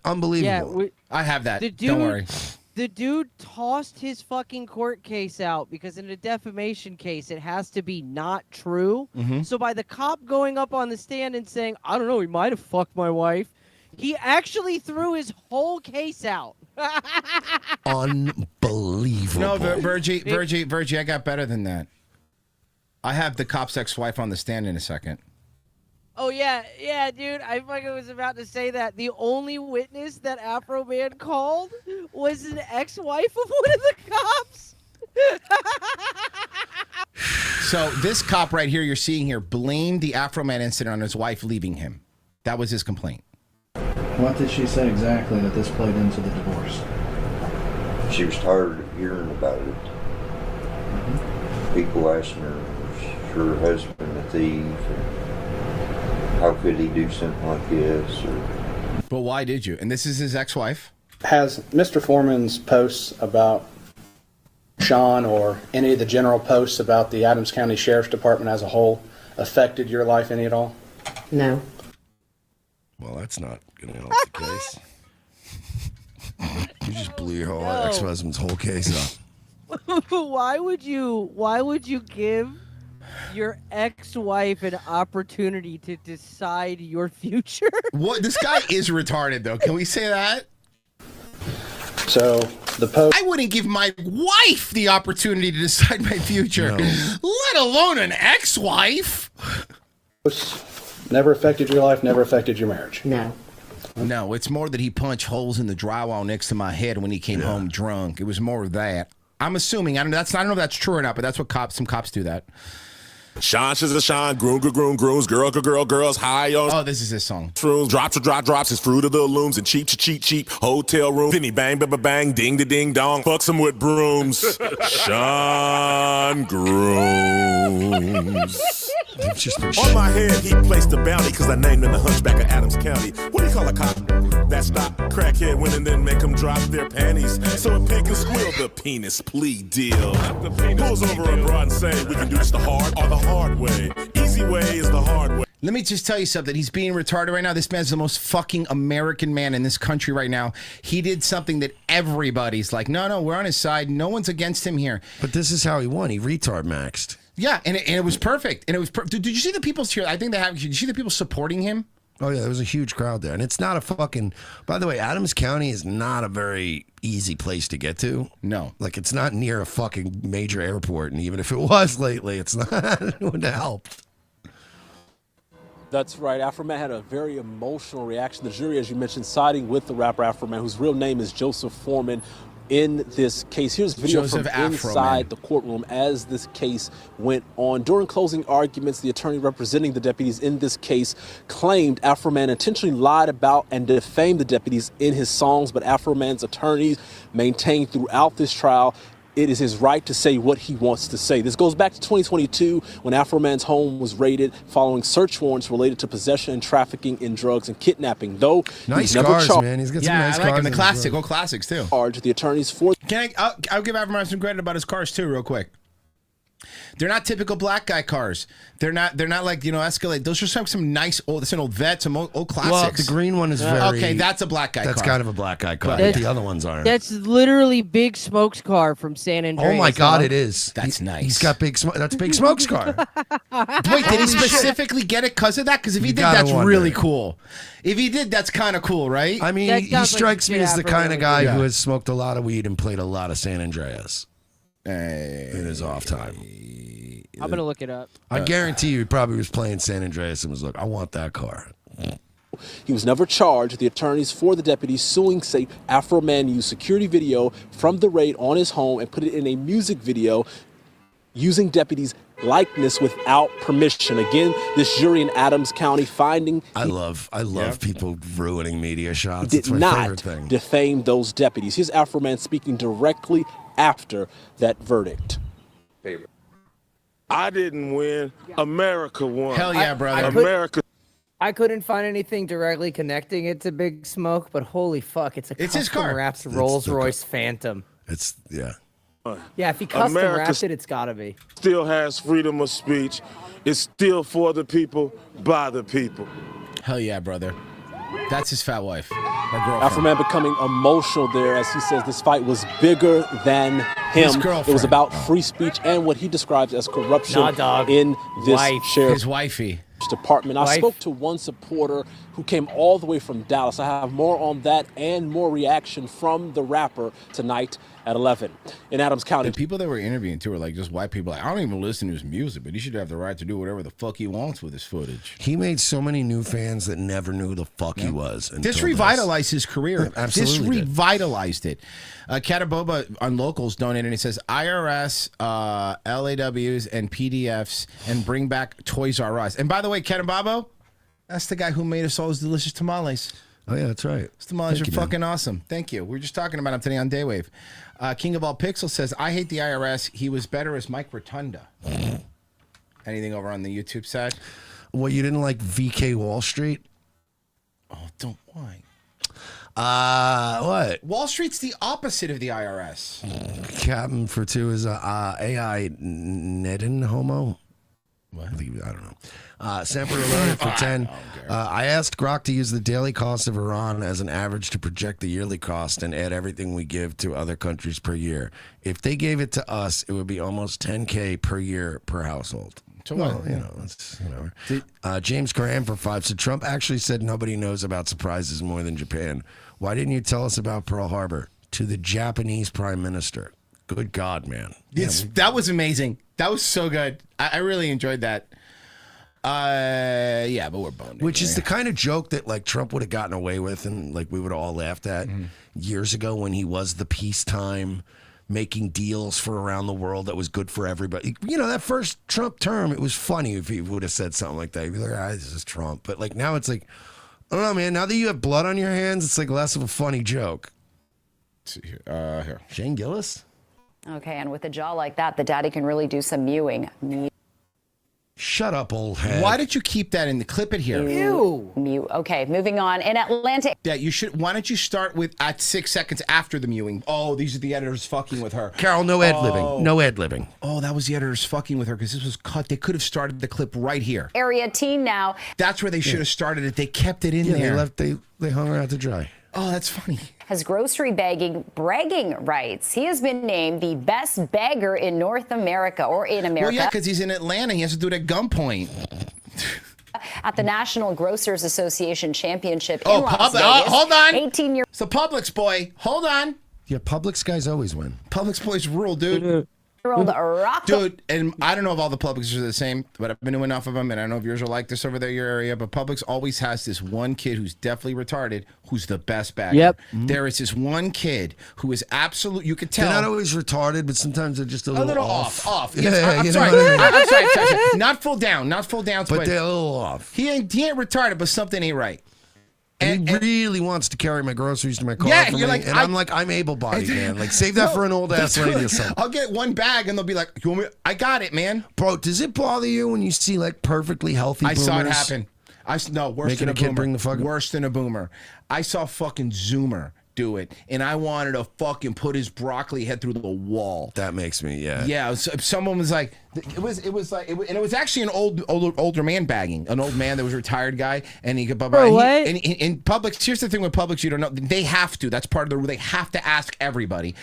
Unbelievable. Yeah, I have that. Don't worry. The dude tossed his fucking court case out because in a defamation case, it has to be not true. Mm-hmm. So by the cop going up on the stand and saying, I don't know, he might have fucked my wife, he actually threw his whole case out. Unbelievable. No, Virgie, I got better than that. I have the cop's ex-wife on the stand in a second. Oh, yeah, dude. I fucking was about to say that. The only witness that Afroman called was an ex-wife of one of the cops. So this cop right here you're seeing here blamed the Afroman incident on his wife leaving him. That was his complaint. What did she say exactly that this played into the divorce? She was tired of hearing about it. People asking her, was her husband a thief? How could he do something like this? But why did you? And this is his ex-wife? Has Mr. Foreman's posts about Sean or any of the general posts about the Adams County Sheriff's Department as a whole affected your life any at all? No. Well, that's not going to help the case. You just blew your whole ex-husband's whole case up. Why would you give your ex-wife an opportunity to decide your future? What? This guy is retarded, though. Can we say that? So the post. I wouldn't give my wife the opportunity to decide my future, let alone an ex-wife. Never affected your life. Never affected your marriage. No. No, it's more that he punched holes in the drywall next to my head when he came home drunk. It was more of that. I'm assuming. I don't know if that's true or not, but that's what some cops do that. Sean is a Sean, grooms, girls, high on. Oh, this is his song. Shrooms, drops, his fruit of the looms, and cheap, hotel room. Then he bang, ding, ding, dong, fucks him with brooms. Sean Grooms. On my head, he placed a bounty because I named him the Hunchback of Adams County. What do you call a cop that stop crackhead when and then make them drop their panties? So a pig can squeal the penis plea deal. Pulls over a broad and say, we can do this the hard or the hard way. Easy way is the hard way. Let me just tell you something. He's being retarded right now. This man's the most fucking American man in this country right now. He did something that everybody's like, no, we're on his side. No one's against him here. But this is how he won. He retard maxed. Yeah, and it was perfect. And it was. Did you see the people here? I think they have. Did you see the people supporting him? Oh yeah, there was a huge crowd there, and it's not a fucking. By the way, Adams County is not a very easy place to get to. No, like it's not near a fucking major airport, and even if it was lately, it's not. It wouldn't have helped. That's right. Afroman had a very emotional reaction. The jury, as you mentioned, siding with the rapper Afroman, whose real name is Joseph Foreman. In this case, here's video from inside the courtroom as this case went on. During closing arguments, the attorney representing the deputies in this case claimed Afroman intentionally lied about and defamed the deputies in his songs, but Afroman's attorneys maintained throughout this trial it is his right to say what he wants to say. This goes back to 2022 when Afroman's home was raided following search warrants related to possession and trafficking in drugs and kidnapping. Though nice never cars, charged. man. He's got some Yeah, nice I like cars. him. The classic, old classics too. Charged the attorneys for. I'll give Afroman some credit about his cars too, real quick. They're not typical black guy cars. They're not like, Escalade. Those are some nice old, it's an old vet, some old classics. Well, the green one is very. Okay, that's a black guy car. That's kind of a black guy car. That's- The other ones aren't. That's literally Big Smoke's car from San Andreas. Oh my God, huh? it is. That's nice. He's got Big Smoke. That's Big Smoke's car. Wait, did he specifically get it because of that? Because if he You did, gotta that's wonder. really cool. If he did, that's kind of cool, right? I mean, That he sounds like strikes he me should as the have a kind of really guy good- who has smoked a lot of weed and played a lot of San Andreas in his off time. I'm going to look it up. I guarantee you he probably was playing San Andreas and was like, I want that car. He was never charged. The attorneys for the deputies suing say Afroman used security video from the raid on his home and put it in a music video using deputies' likeness without permission. Again, this jury in Adams County finding I love people ruining media shots. did It's my not favorite thing. defame those deputies. Here's Afroman speaking directly after that verdict. I didn't win. America won. Hell yeah, brother. America. I couldn't find anything directly connecting it to Big Smoke, but holy fuck, it's It's his custom car. wrapped Rolls Royce Phantom. It's, yeah. Yeah, if he custom America wrapped it, it's gotta be. Still has freedom of speech. It's still for the people, by the people. Hell yeah, brother. That's his fat wife or girlfriend. Afroman becoming emotional there as he says this fight was bigger than His him. girlfriend. It was about free speech and what he describes as corruption Nah, dog. in this Wife. sheriff's His wifey. department. I Wife. spoke to one supporter who came all the way from Dallas. I have more on that and more reaction from the rapper tonight at 11 in Adams County. The people that were interviewing too were like just white people. Like, I don't even listen to his music, but he should have the right to do whatever the fuck he wants with his footage. He made so many new fans that never knew who the fuck he was. This revitalized his career. Yeah, absolutely This revitalized it. Cataboba on Locals donated and he says IRS, LAWs, and PDFs, and bring back Toys R Us. And by the way, Catababo, that's the guy who made us all those delicious tamales. Oh yeah, that's right. Those tamales Thank are you, man. fucking awesome. Thank you. We were just talking about him today on Daywave. King of All Pixels says, I hate the IRS. He was better as Mike Rotunda. Anything over on the YouTube side? Well, you didn't like VK Wall Street? Oh, don't. Why? What? Wall Street's the opposite of the IRS. Captain for two is AI Nedden Homo. What? I don't know. Semper Alone for 10. I asked Grok to use the daily cost of Iran as an average to project the yearly cost and add everything we give to other countries per year. If they gave it to us, it would be almost $10K per year per household. So well, you know, it's whatever. James Graham for 5. So Trump actually said nobody knows about surprises more than Japan. Why didn't you tell us about Pearl Harbor? To the Japanese Prime Minister. Good God, man. That was amazing. That was so good. I really enjoyed that. Yeah, but we're boned. Which is the kind of joke that like Trump would have gotten away with and like we would have all laughed at years ago when he was the peacetime making deals for around the world that was good for everybody. You know, that first Trump term, it was funny if he would have said something like that. He'd be like, this is Trump. But like now it's like, I don't know, man. Now that you have blood on your hands, it's like less of a funny joke. Here. Shane Gillis? Okay, and with a jaw like that, the daddy can really do some mewing. Shane Shut up, old head. Why did you keep that in the clip it here? Ew. Mute. Okay, moving on. In Atlanta. Yeah, you should. Why don't you start with at 6 seconds after the mewing? Oh, these are the editors fucking with her. Carol, no ad-libbing. No ad-libbing. Oh, that was the editors fucking with her because this was cut. They could have started the clip right here. Area teen now. That's where they should have started it. They kept it in there. They hung her out to dry. Oh, that's funny. Has grocery bagging bragging rights. He has been named the best bagger in North America or in America. Well, yeah, because he's in Atlanta. He has to do it at gunpoint. At the National Grocers Association Championship Oh, in Las Vegas. hold on. 18-year. It's a Publix boy. Hold on. Yeah, Publix guys always win. Publix boys rule, dude. Rock. Dude, and I don't know if all the Publix are the same, but I've been to enough of them, and I don't know if yours are like this over there, your area, but Publix always has this one kid who's definitely retarded, who's the best bagger. Yep. There is this one kid who is absolute, you could tell. They're not always retarded, but sometimes they're just a little off. Yeah, I'm you sorry. know what I mean? I'm sorry. Not full down, But they're a little off. He ain't retarded, but something ain't right. And he really wants to carry my groceries to my car Yeah, for you're me, like, and I'm like, I'm able-bodied, man. Like, save that for an old-ass lady or something. I'll get one bag, and they'll be like, you want me? I got it, man. Bro, does it bother you when you see, like, perfectly healthy boomers? I saw it happen. No, worse Making than a a kid boomer. bring the fucking... Worse than a boomer. I saw fucking Zoomer do it, and I wanted to fucking put his broccoli head through the wall. That makes me, yeah. Yeah, someone was like, it was actually an older man bagging, an old man that was a retired guy, and he could, and in Publix. Here's the thing with Publix, you don't know, they have to. That's part of the rule. They have to ask everybody.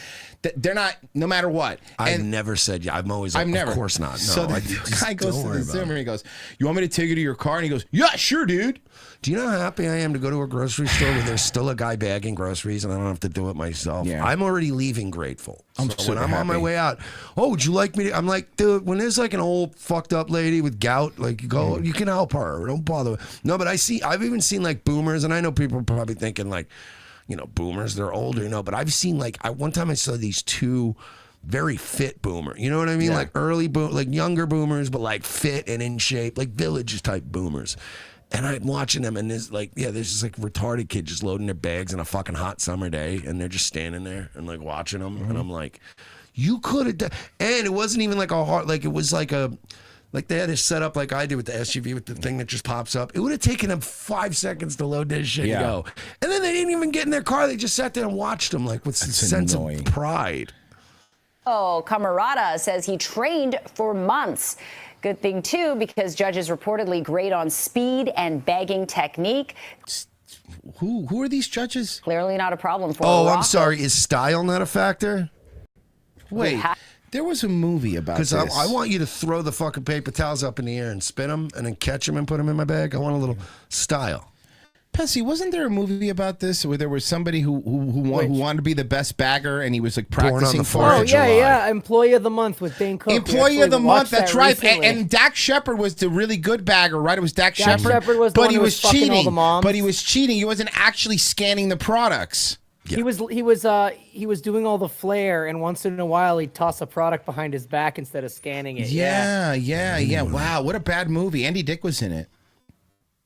They're not, no matter what. I've never said, yeah. I'm always like, of course not. No, so the guy goes to the Zoomer and he goes, you want me to take you to your car? And he goes, yeah, sure, dude. Do you know how happy I am to go to a grocery store where there's still a guy bagging groceries and I don't have to do it myself? Yeah. I'm already leaving grateful. So when I'm on my happy. way out, oh, would you like me to? I'm like, dude, when there's like an old fucked up lady with gout, like you go, you can help her. Don't bother. No, but I've even seen like boomers, and I know people are probably thinking like, you know, boomers, they're older, you know, but I've seen like, one time I saw these two very fit boomer, you know what I mean? Yeah. Like like younger boomers, but like fit and in shape, like village type boomers. And I'm watching them, and there's like, there's just like retarded kid just loading their bags on a fucking hot summer day, and they're just standing there and like watching them, and I'm like, you could have done, and it wasn't even like a hard, like it was like they had it set up like I did with the SUV with the thing that just pops up. It would have taken them 5 seconds to load this shit and go, and then they didn't even get in their car. They just sat there and watched them like with a sense of pride. Oh, Camarada says he trained for months. Good thing, too, because judges reportedly grade on speed and bagging technique. Who are these judges? Clearly not a problem for Oh, Rocco. I'm sorry. Is style not a factor? Wait, there was a movie about this. Because I want you to throw the fucking paper towels up in the air and spin them and then catch them and put them in my bag. I want a little style. Pessy, wasn't there a movie about this where there was somebody who wanted to be the best bagger and he was like practicing for Oh it? yeah, Employee of the Month with Dane Cook. Employee of the Month, that's right. And Dak Shepard was the really good bagger, right? It was Dak Shepard. Shepard was the but one he who was fucking all cheating. the moms. But he was cheating. He wasn't actually scanning the products. Yeah. He was doing all the flair, and once in a while he'd toss a product behind his back instead of scanning it. Yeah. Wow, what a bad movie. Andy Dick was in it.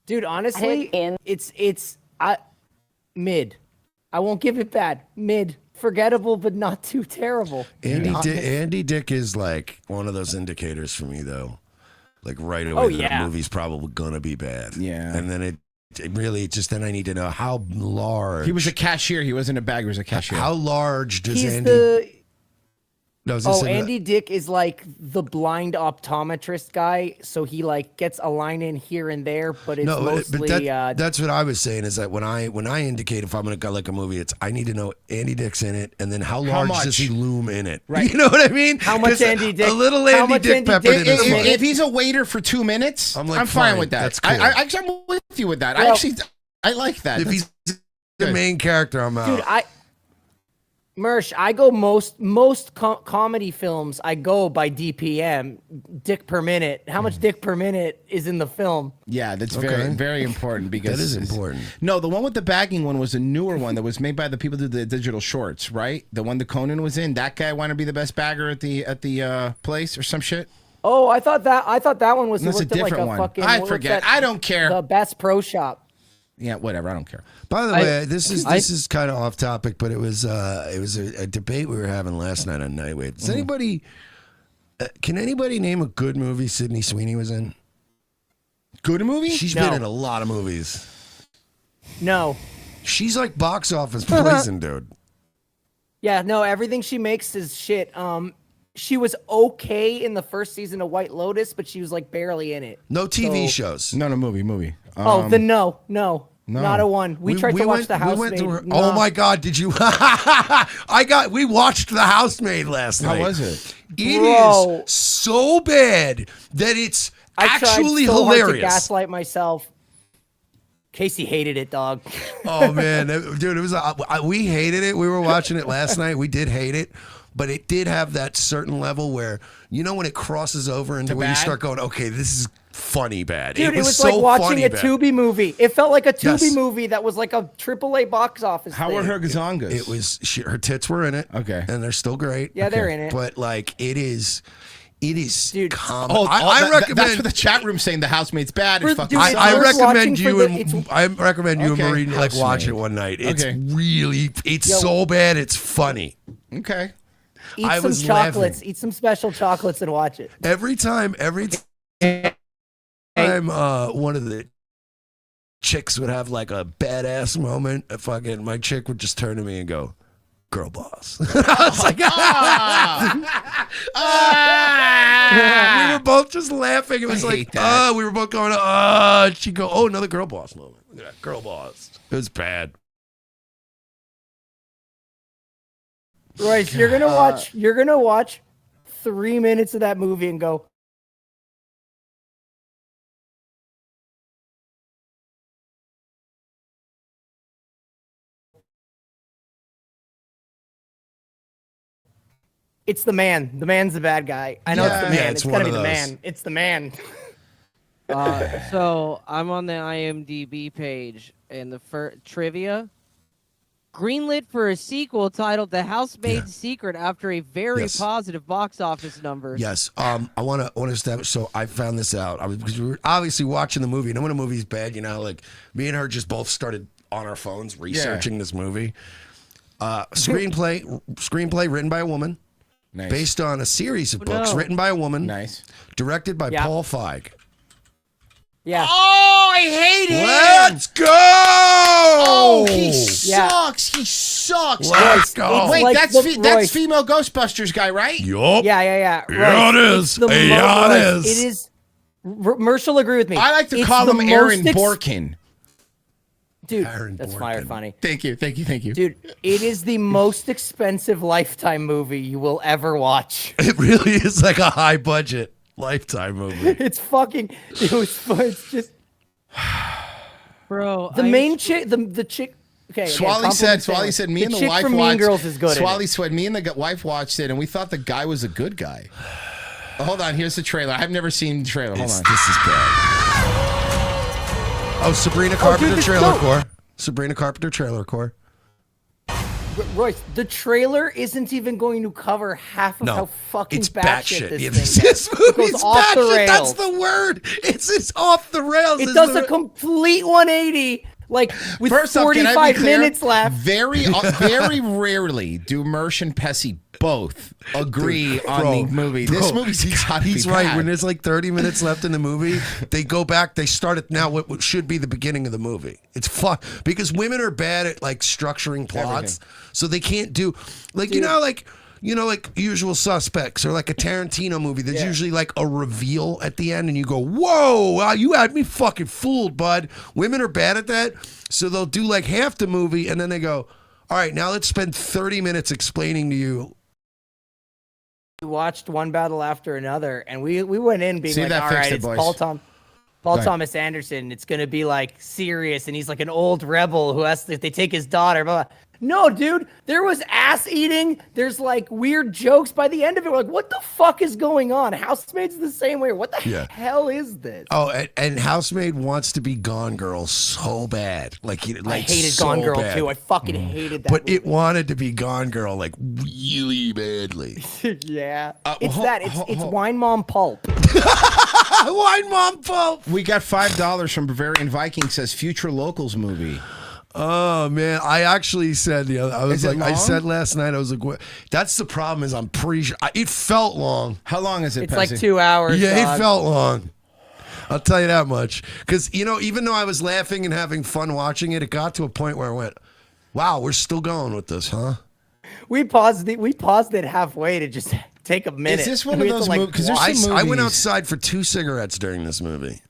Dude, honestly, it's mid. I won't give it bad. Mid. Forgettable, but not too terrible. Andy Dick is like one of those indicators for me, though. Like right away, that movie's probably gonna be bad. Yeah, and then it really just then I need to know how large. He was a cashier. He wasn't a bagger. He was a cashier. How large does He's Andy? Andy Dick is like the blind optometrist guy, so he like gets a line in here and there, but it's mostly. That's what I was saying is that when I indicate if I'm gonna go like a movie, I need to know Andy Dick's in it, and then how large does he loom in it? Right. You know what I mean? How much Andy Dick? A little Andy Dick peppered in his foot. If he's a waiter for 2 minutes, I'm fine fine with that. That's cool. I'm with you with that. Well, I like that. If he's the main character, I'm out. Dude, Mersh, I go most comedy films. I go by DPM, dick per minute. How much dick per minute is in the film? Yeah, that's very important because that is important. No, the one with the bagging one was a newer one that was made by the people who did the digital shorts, right? The one that Conan was in. That guy wanted to be the best bagger at the place or some shit. Oh, I thought that one was That's a different one. Fucking, I forget. I don't care. The Best Pro Shop. Yeah, whatever. I don't care. By the way, this is kind of off topic, but it was a debate we were having last night on Nightwave. Does anybody can anybody name a good movie Sydney Sweeney was in? good movie? She's No. been in a lot of movies. No. She's like box office poison, dude. Yeah, no, everything she makes is shit. She was okay in the first season of White Lotus, but she was like barely in it. No TV So- shows. No, movie. No, No. not a one. We tried to watch The Housemaid. Oh my God! Did you? We watched The Housemaid last night. How was it? It Bro. is so bad that it's I actually tried so hard to hilarious. gaslight myself. Casey hated it, dog. Oh man, dude, it was. We hated it. We were watching it last night. We did hate it, but it did have that certain level where when it crosses over into where you bad? start going, okay, this is funny bad. Dude, it was so like watching funny a bad. Tubi movie. It felt like a Tubi Yes. movie that was like a AAA box office. How thing. were her gazongas? It was her tits were in it. Okay, and they're still great. Yeah, they're in it. But like it is. Dude, I recommend. That's for the chat room saying The Housemaid's bad. It's fucking. I sucks. recommend you and Okay. Marie like watch it Housemaid. one night. It's Okay. really, it's so bad. It's funny. Okay. Eat I some was chocolates. laughing. Eat some special chocolates and watch it. Every time one of the chicks would have like a badass moment, my chick would just turn to me and go, "Girl boss." I was like, we were both just laughing. It was we were both going, she'd go, "Oh, another girl boss moment. Look at that, girl boss." It was bad. Royce, you're gonna watch 3 minutes of that movie and go, it's the man. The man's the bad guy. I know it's the man. Yeah, it's it's gotta one be of the those. man. It's the man. So I'm on the IMDb page, and the trivia greenlit for a sequel titled "The Housemaid's Secret" after a very positive box office number. Yes. I want to establish. So I found this out. Because we were obviously watching the movie. And when a movie's bad, like me and her just both started on our phones researching this movie. Screenplay written by a woman. Nice. Based on a series of books written by a woman. Nice. Directed by Paul Feig. Yeah. Oh, I hate him. Let's go. Oh, he sucks. He sucks. Let's go. Wait, like that's female Ghostbusters guy, right? Yup. Yeah. Yeah, Royce, it is. it's the Yeah, it is. It is. Mersh will agree with me. I like to It's call the him Aaron most Borkin. Dude, Aaron that's Borkin. fire funny. Thank you. Dude, it is the most expensive Lifetime movie you will ever watch. It really is like a high budget Lifetime movie. It's fucking. It's just. Bro, The main chick, the chick. Okay. Swally said, me and the wife from watched. Mean Girls is good. Swally said, me and the wife watched it, and we thought the guy was a good guy. Hold on, here's the trailer. I've never seen the trailer. Hold on. This is bad. Oh, Sabrina Carpenter Trailer Core. Sabrina Carpenter Trailer Core. Royce, the trailer isn't even going to cover half of how fucking it's batshit this Yeah, thing is. this It movie's goes off the batshit. rails. That's the word. It's off the rails. It does a complete 180, like with First off, can I be 45 clear? minutes left. Very rarely do Mersh and Pessy both agree on the movie. This movie's gotta He's be right. bad. When there's like 30 minutes left in the movie, they go back. They start at now what should be the beginning of the movie. It's fun because women are bad at like structuring plots, so they can't do like like Usual Suspects or like a Tarantino movie. There's usually like a reveal at the end, and you go, "Whoa, wow, you had me fucking fooled, bud." Women are bad at that, so they'll do like half the movie, and then they go, "All right, now let's spend 30 minutes explaining to you." We watched one battle after another, and we went in being See, like, that all fixed right, it, it's boys. Paul ahead. Thomas Anderson. It's gonna be like serious, and he's like an old rebel who has to, if they take his daughter, blah, blah. No, dude, there was ass eating. There's like weird jokes by the end of it. We're like, what the fuck is going on? Housemaid's the same way. What the hell is this? Oh, and Housemaid wants to be Gone Girl so bad. I hated Gone Girl too. I fucking hated that. But it wanted to be Gone Girl like really badly. Yeah, it's Wine Mom Pulp. Wine Mom Pulp. We got $5 from Bavarian Viking. Says future locals movie. Oh man, I actually said I said long? last night I was like, that's the problem is I'm pretty sure it felt long. How long is it? It's Pessy? like 2 hours. Yeah, dog. it felt long. I'll tell you that much. Because, you know, even though I was laughing and having fun watching it, it got to a point where I went, wow, we're still going with this, huh? We paused it halfway to just take a minute. Is this one of those movies? Because I went outside for 2 cigarettes during this movie.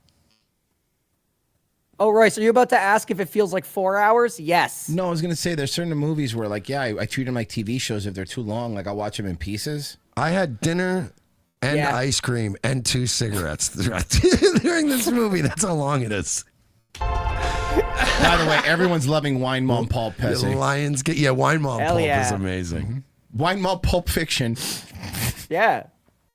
Oh, Royce, are you about to ask if it feels like 4 hours? Yes. No, I was gonna say there's certain movies where, like, yeah, I treat them like TV shows. If they're too long, like, I'll watch them in pieces. I had dinner and ice cream and 2 cigarettes during this movie. That's how long it is. By the way, everyone's loving Wine Mom Pulp. The Lions get Wine Mom Hell Pulp yeah. is amazing. Wine Mom Pulp Fiction. Yeah.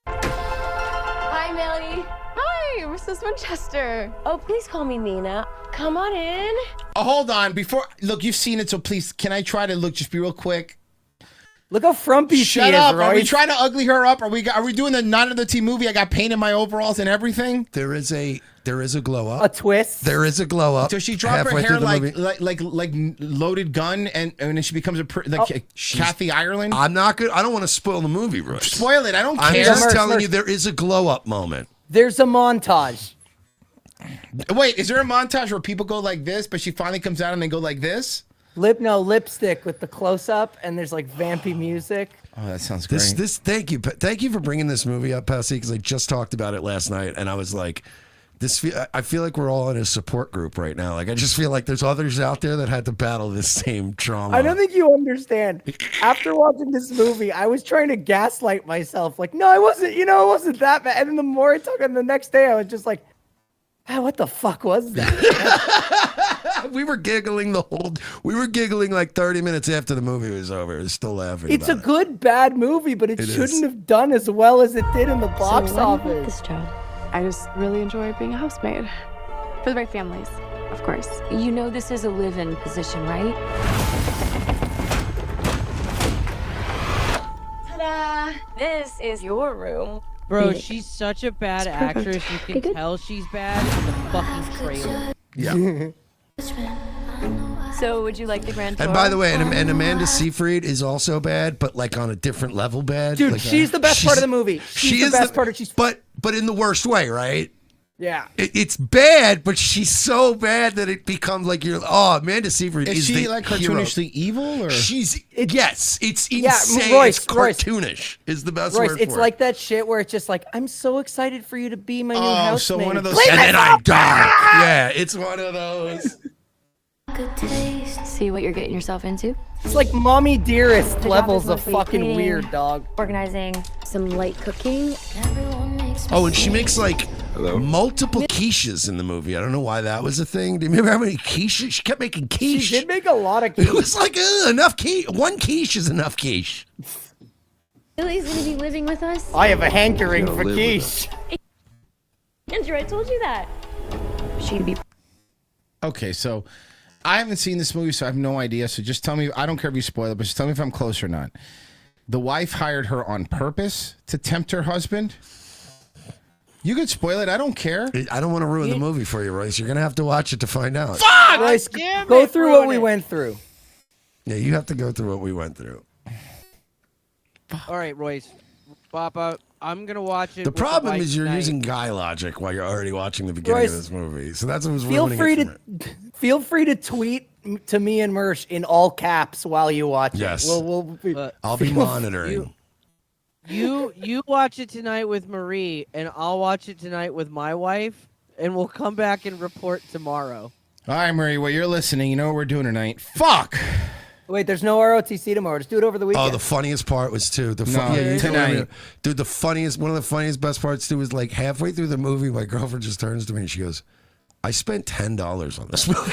Hi, Melody. Hi, Mrs. Winchester. Oh, please call me Nina. Come on in. Oh, hold on. Look, you've seen it, so please, can I try to just be real quick? Look how frumpy she is, Shut up. Royce. Are we trying to ugly her up? Are we doing the Not Another Teen movie? I got paint in my overalls and everything. There is a glow up. A twist. There is a glow up. Does she drop her halfway hair through the movie. like loaded gun and then she becomes Kathy Ireland? I'm not good. I don't want to spoil the movie, Royce. Spoil it. I don't care. I'm just telling you there is a glow up moment. There's a montage. Wait, is there a montage where people go like this, but she finally comes out and they go like this? Lipstick with the close up, and there's like vampy music. Oh, that sounds great. Thank you for bringing this movie up, Pessy, because I just talked about it last night, and I was like, I feel like we're all in a support group right now. Like, I just feel like there's others out there that had to battle this same trauma. I don't think you understand. After watching this movie, I was trying to gaslight myself. Like, no, I wasn't. You know, it wasn't that bad. And then the more I talked, and the next day, I was just like, what the fuck was that? We were giggling like 30 minutes after the movie was over. We're still laughing. It's a good, bad movie, but it shouldn't have done as well as it did in the box office. This job. I just really enjoy being a housemaid. For the right families, of course. You know this is a live-in position, right? Ta-da! This is your room. Bro, she's such a bad actress. You can tell she's bad in the fucking trailer. Yeah. So, would you like the grand tour? And by the way, and Amanda Seyfried is also bad, but like on a different level bad. Dude, like, she's the best part of the movie. She's the best part. But in the worst way, right? Yeah. It's bad, but she's so bad that it becomes like Amanda Seyfried is she the like hero. cartoonishly evil, or yes, it's insane. Yeah, Royce, it's cartoonish is the best Royce, word it's for like it. that shit where it's just like, I'm so excited for you to be my new housemaid. so one of those. And then I die. Yeah, it's one of those. Good taste. See what you're getting yourself into? It's like Mommy Dearest The levels job of is mostly fucking cleaning, weird, dog. Organizing, some light cooking. Oh, and she makes like multiple quiches in the movie. I don't know why that was a thing. Do you remember how many quiches? She kept making quiche. She did make a lot of quiche. It was like enough quiche. One quiche is enough quiche. Lily's gonna be living with us. I have a hankering for quiche. Andrew, I told you that. She'd be. Okay, so I haven't seen this movie, so I have no idea. So just tell me. I don't care if you spoil it, but just tell me if I'm close or not. The wife hired her on purpose to tempt her husband. You could spoil it. I don't care. I don't want to ruin the movie for you, Royce. You're gonna have to watch it to find out. Fuck! Royce, go through what we went through. Yeah, you have to go through what we went through. All right, Royce. Papa, I'm going to watch it. The with the problem wife is you're tonight. using guy logic while you're already watching the beginning Royce, of this movie. So that's what was Feel ruining free it for me. feel free to tweet to me and Mersh in all caps while you watch Yes. it. We'll I'll be monitoring. You watch it tonight with Marie, and I'll watch it tonight with my wife, and we'll come back and report tomorrow. All right, Marie. Well, you're listening. You know what we're doing tonight. Fuck. Wait, there's no ROTC tomorrow. Just do it over the weekend. Oh, the funniest part was too No, you tonight. dude. One of the funniest, best parts too was like halfway through the movie, my girlfriend just turns to me and she goes, "I spent $10 on this movie."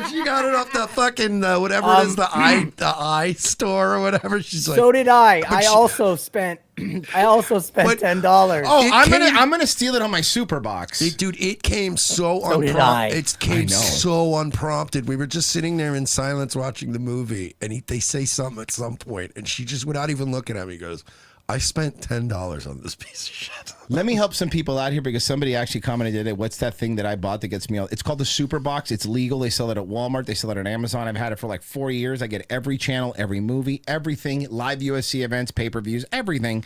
She got it off the fucking whatever it is, the eye store or whatever. She's like, so did I. I also spent $10. Oh, I'm gonna steal it on my superbox. Dude, it came so did I. unprompted. It came so unprompted. We were just sitting there in silence watching the movie, and they say something at some point, and she just, without even looking at me, goes, "I spent $10 on this piece of shit." Let me help some people out here because somebody actually commented today. What's that thing that I bought that gets me all? It's called the Superbox. It's legal. They sell it at Walmart. They sell it on Amazon. I've had it for like 4 years. I get every channel, every movie, everything, live USC events, pay-per-views, everything.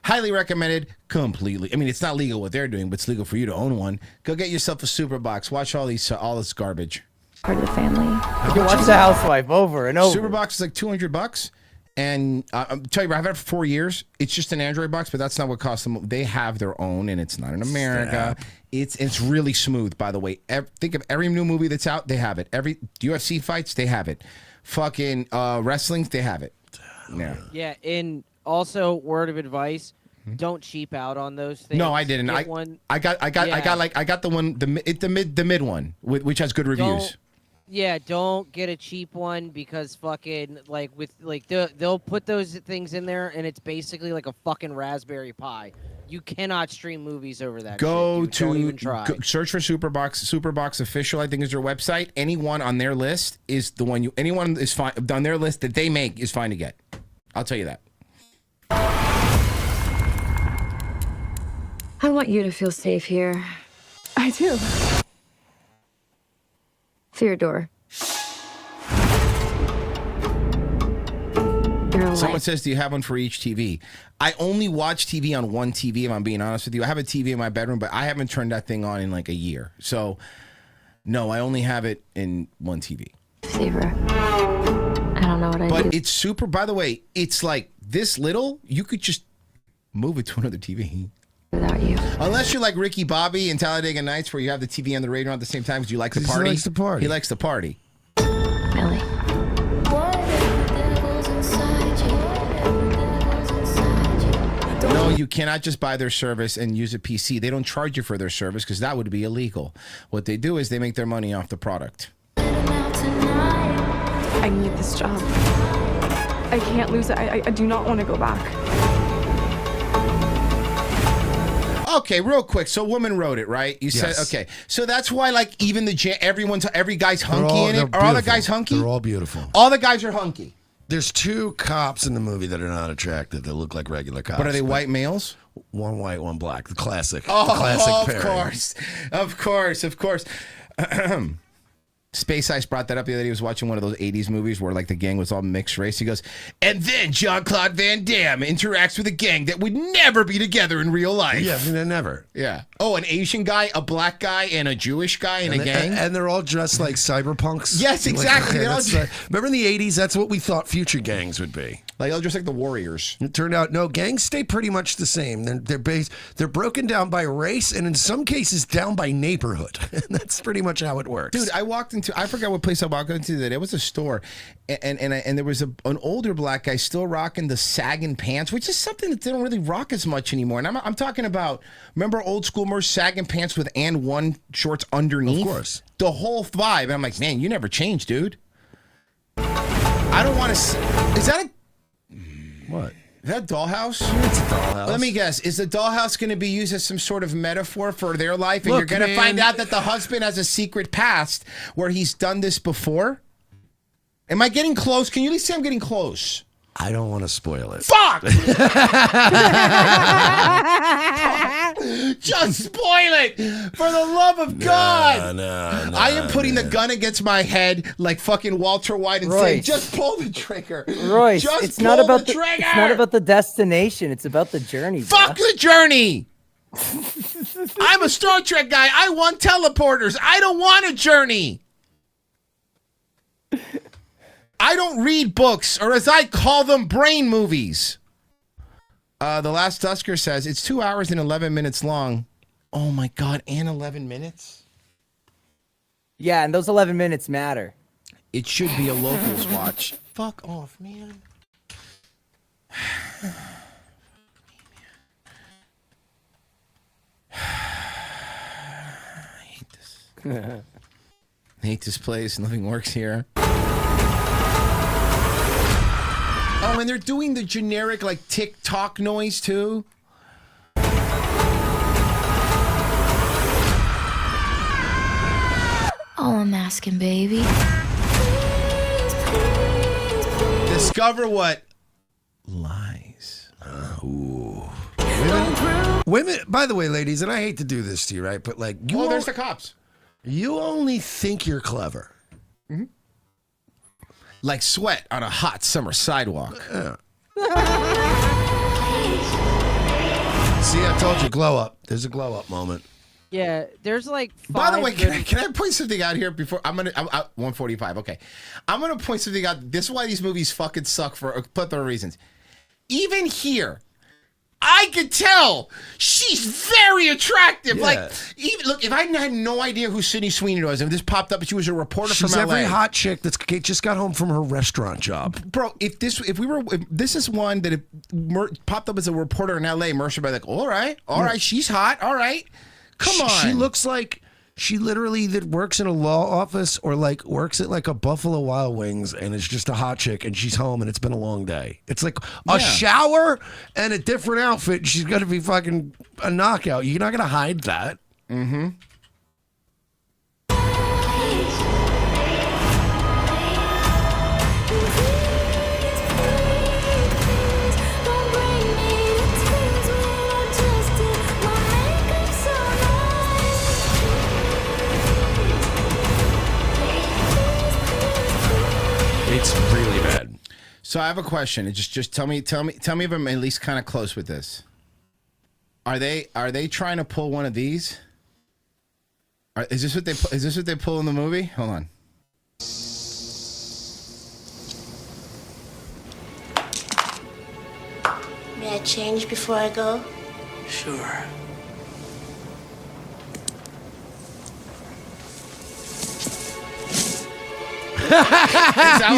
Highly recommended. Completely. I mean, it's not legal what they're doing, but it's legal for you to own one. Go get yourself a superbox. Watch all this garbage. Part of the family. You can watch The Housewife over and over. Superbox is like $200, and I'm telling you, I've had it for 4 years. It's just an Android box, but that's not what costs them. They have their own, and it's not in America. It's really smooth, by the way. Think of every new movie that's out, they have it. Every UFC fights, they have it. Fucking wrestling, they have it. Yeah. Yeah, and also word of advice: don't cheap out on those things. No, I didn't. Get I got the one, the mid one, which has good reviews. Don't get a cheap one because fucking they'll put those things in there and it's basically like a fucking Raspberry Pi. You cannot stream movies over that. Don't even try. Search for Superbox Official, I think is their website. Anyone on their list is the one anyone is fine on their list that they make is fine to get. I'll tell you that. I want you to feel safe here. I do. Theodore. Someone says, do you have one for each TV? I only watch TV on one TV, if I'm being honest with you. I have a TV in my bedroom, but I haven't turned that thing on in like a year. So, no, I only have it in one TV. Saver. I don't know what I do. But it's super, by the way, it's like this little, you could just move it to another TV. Without you. Unless you're like Ricky Bobby in Talladega Nights where you have the TV and the radio at the same time because you like to party. He likes to party. He likes to party. Millie. No, you cannot just buy their service and use a PC. They don't charge you for their service because that would be illegal. What they do is they make their money off the product. I need this job. I can't lose it. I do not want to go back. Okay, real quick. So, woman wrote it, right? You said okay. So that's why, like, even every guy's hunky in it. Are all the guys hunky? They're all beautiful. All the guys are hunky. There's two cops in the movie that are not attractive. That look like regular cops. But are they white males? One white, one black. The classic. Oh, the classic of pairing. Of course. Space Ice brought that up the other day. He was watching one of those 80s movies where like the gang was all mixed race. He goes, and then Jean-Claude Van Damme interacts with a gang that would never be together in real life. Yeah, never. Yeah. Oh, an Asian guy, a black guy, and a Jewish guy in a gang? And they're all dressed like cyberpunks. Yes, exactly. Remember in the 80s, that's what we thought future gangs would be. Like they're just like the Warriors. It turned out, no, gangs stay pretty much the same. They're broken down by race and in some cases down by neighborhood. That's pretty much how it works. Dude, I forgot what place I walked into today. It was a store, and there was an older black guy still rocking the sagging pants, which is something that they don't really rock as much anymore. And I'm talking about, remember old school merch sagging pants with and one shorts underneath? Of course. The whole vibe. And I'm like, man, you never changed, dude. I don't want to. Is that a. What? Is that Dollhouse? It's a dollhouse. Let me guess. Is the dollhouse going to be used as some sort of metaphor for their life? And you're going to find out that the husband has a secret past where he's done this before? Am I getting close? Can you at least say I'm getting close? I don't want to spoil it. Fuck! Just spoil it! For the love of God! No, I am putting the gun against my head like fucking Walter White and saying, just pull the trigger. Royce, just it's pull not about the trigger! It's not about the destination. It's about the journey. Fuck the journey! I'm a Star Trek guy. I want teleporters. I don't want a journey. I don't read books, or as I call them, brain movies. The Last Dusker says, it's 2 hours and 11 minutes long. Oh my God, and 11 minutes? Yeah, and those 11 minutes matter. It should be a locals watch. Fuck off, man. I hate this. I hate this place. Nothing works here. Oh, and they're doing the generic, like, tick-tock noise, too. All I'm asking, baby. Discover what lies. Women, by the way, ladies, and I hate to do this to you, right? But, like, there's the cops. You only think you're clever. Mm-hmm. Like sweat on a hot summer sidewalk. See, I told you, glow up. There's a glow up moment. Yeah, there's like. By the way, can I point something out here before I'm 145? Okay, I'm gonna point something out. This is why these movies fucking suck for a plethora of reasons. Even here, I could tell she's very attractive. Yeah. Like, even look, if I had no idea who Sydney Sweeney was, and this popped up, she was a reporter She's from LA. every hot chick that's just got home from her restaurant job. Bro, if this is one that popped up as a reporter in LA, Mercer would be like, all right, she's hot, all right. Come on. She looks like she literally that works in a law office or like works at like a Buffalo Wild Wings and is just a hot chick and she's home and it's been a long day. It's like a shower and a different outfit. She's going to be fucking a knockout. You're not going to hide that. Mm-hmm. It's really bad. So I have a question. Just tell me if I'm at least kind of close with this. Are they trying to pull one of these? Is this what they pull in the movie? Hold on. May I change before I go? Sure. Is that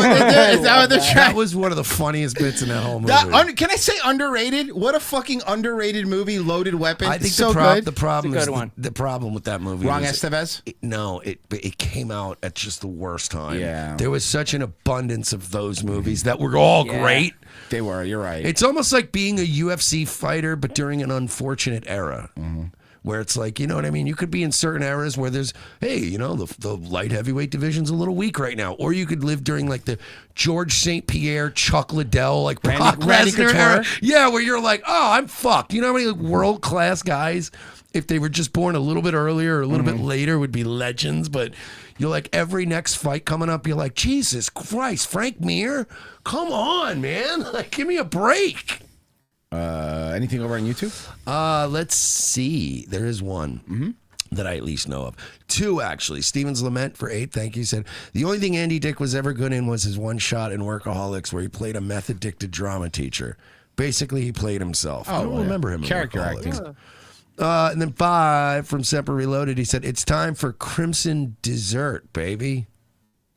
what they're trying? That was one of the funniest bits in that whole movie. Can I say underrated? What a fucking underrated movie, Loaded Weapon. I think it's so good. the problem It's is a good one. the problem with that movie. Wrong is Estevez? It came out at just the worst time. Yeah. There was such an abundance of those movies that were all great. They were. You're right. It's almost like being a UFC fighter, but during an unfortunate era. Mm-hmm. Where it's like, you know what I mean? You could be in certain eras where there's, hey, you know, the light heavyweight division's a little weak right now. Or you could live during like the George St. Pierre, Chuck Liddell, like Brock Lesnar era. Yeah, where you're like, oh, I'm fucked. You know how many world-class guys, if they were just born a little bit earlier or a little bit later, would be legends? But you're like, every next fight coming up, you're like, Jesus Christ, Frank Mir? Come on, man. Like, give me a break. Anything over on YouTube? Let's see. There is one that I at least know of. Two, actually. Steven's Lament for 8. Thank you. Said, the only thing Andy Dick was ever good in was his one shot in Workaholics where he played a meth-addicted drama teacher. Basically, he played himself. I don't remember him in Character Workaholics. acting. And then 5 from Semper Reloaded. He said, it's time for Crimson Dessert, baby.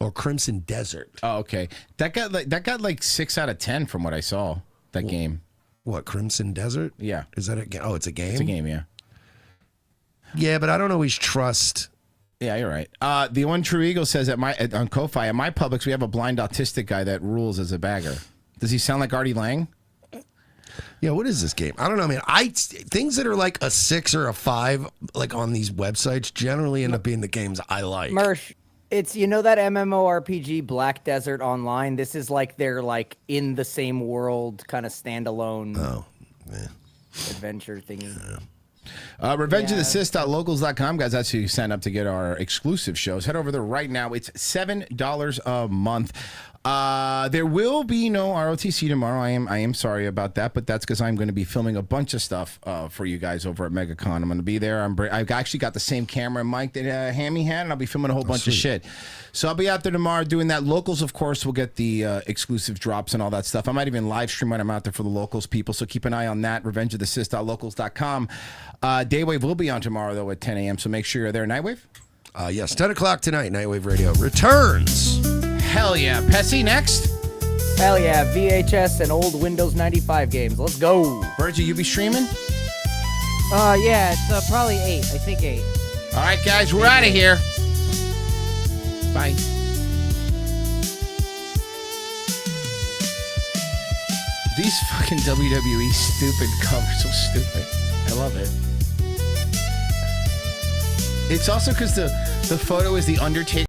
Or Crimson Desert. Oh, okay. That got like 6 out of 10 from what I saw. That game. What, Crimson Desert? Yeah. Is that a game? Oh, it's a game? It's a game, yeah. Yeah, but I don't always trust. Yeah, you're right. The one True Eagle says on Ko-Fi, at my Publix, we have a blind autistic guy that rules as a bagger. Does he sound like Artie Lang? Yeah, what is this game? I don't know, man. Things that are like a 6 or a 5, like on these websites, generally end up being the games I like. Mersh, it's, you know, that MMORPG Black Desert Online. This is like they're like in the same world, kind of standalone adventure thingy. RevengeOfTheSys.locals.com, guys. That's who you sign up to get our exclusive shows. Head over there right now. It's $7 a month. There will be no ROTC tomorrow. I am sorry about that, but that's because I'm going to be filming a bunch of stuff for you guys over at MegaCon. I'm going to be there. I've actually got the same camera and mic that Hammy had, and I'll be filming a whole bunch of shit. So I'll be out there tomorrow doing that. Locals, of course, will get the exclusive drops and all that stuff. I might even live stream when I'm out there for the locals people, so keep an eye on that. RevengeOfTheSys.locals.com. Daywave will be on tomorrow, though, at 10 a.m., so make sure you're there. Nightwave? Yes, 10 o'clock tonight, Nightwave Radio returns. Hell yeah. Pessy next? Hell yeah, VHS and old Windows 95 games. Let's go. Virgie, you be streaming? Yeah, it's probably 8. I think 8. All right, guys, we're out of here. Bye. These fucking WWE stupid covers, so stupid. I love it. It's also because the photo is the Undertaker.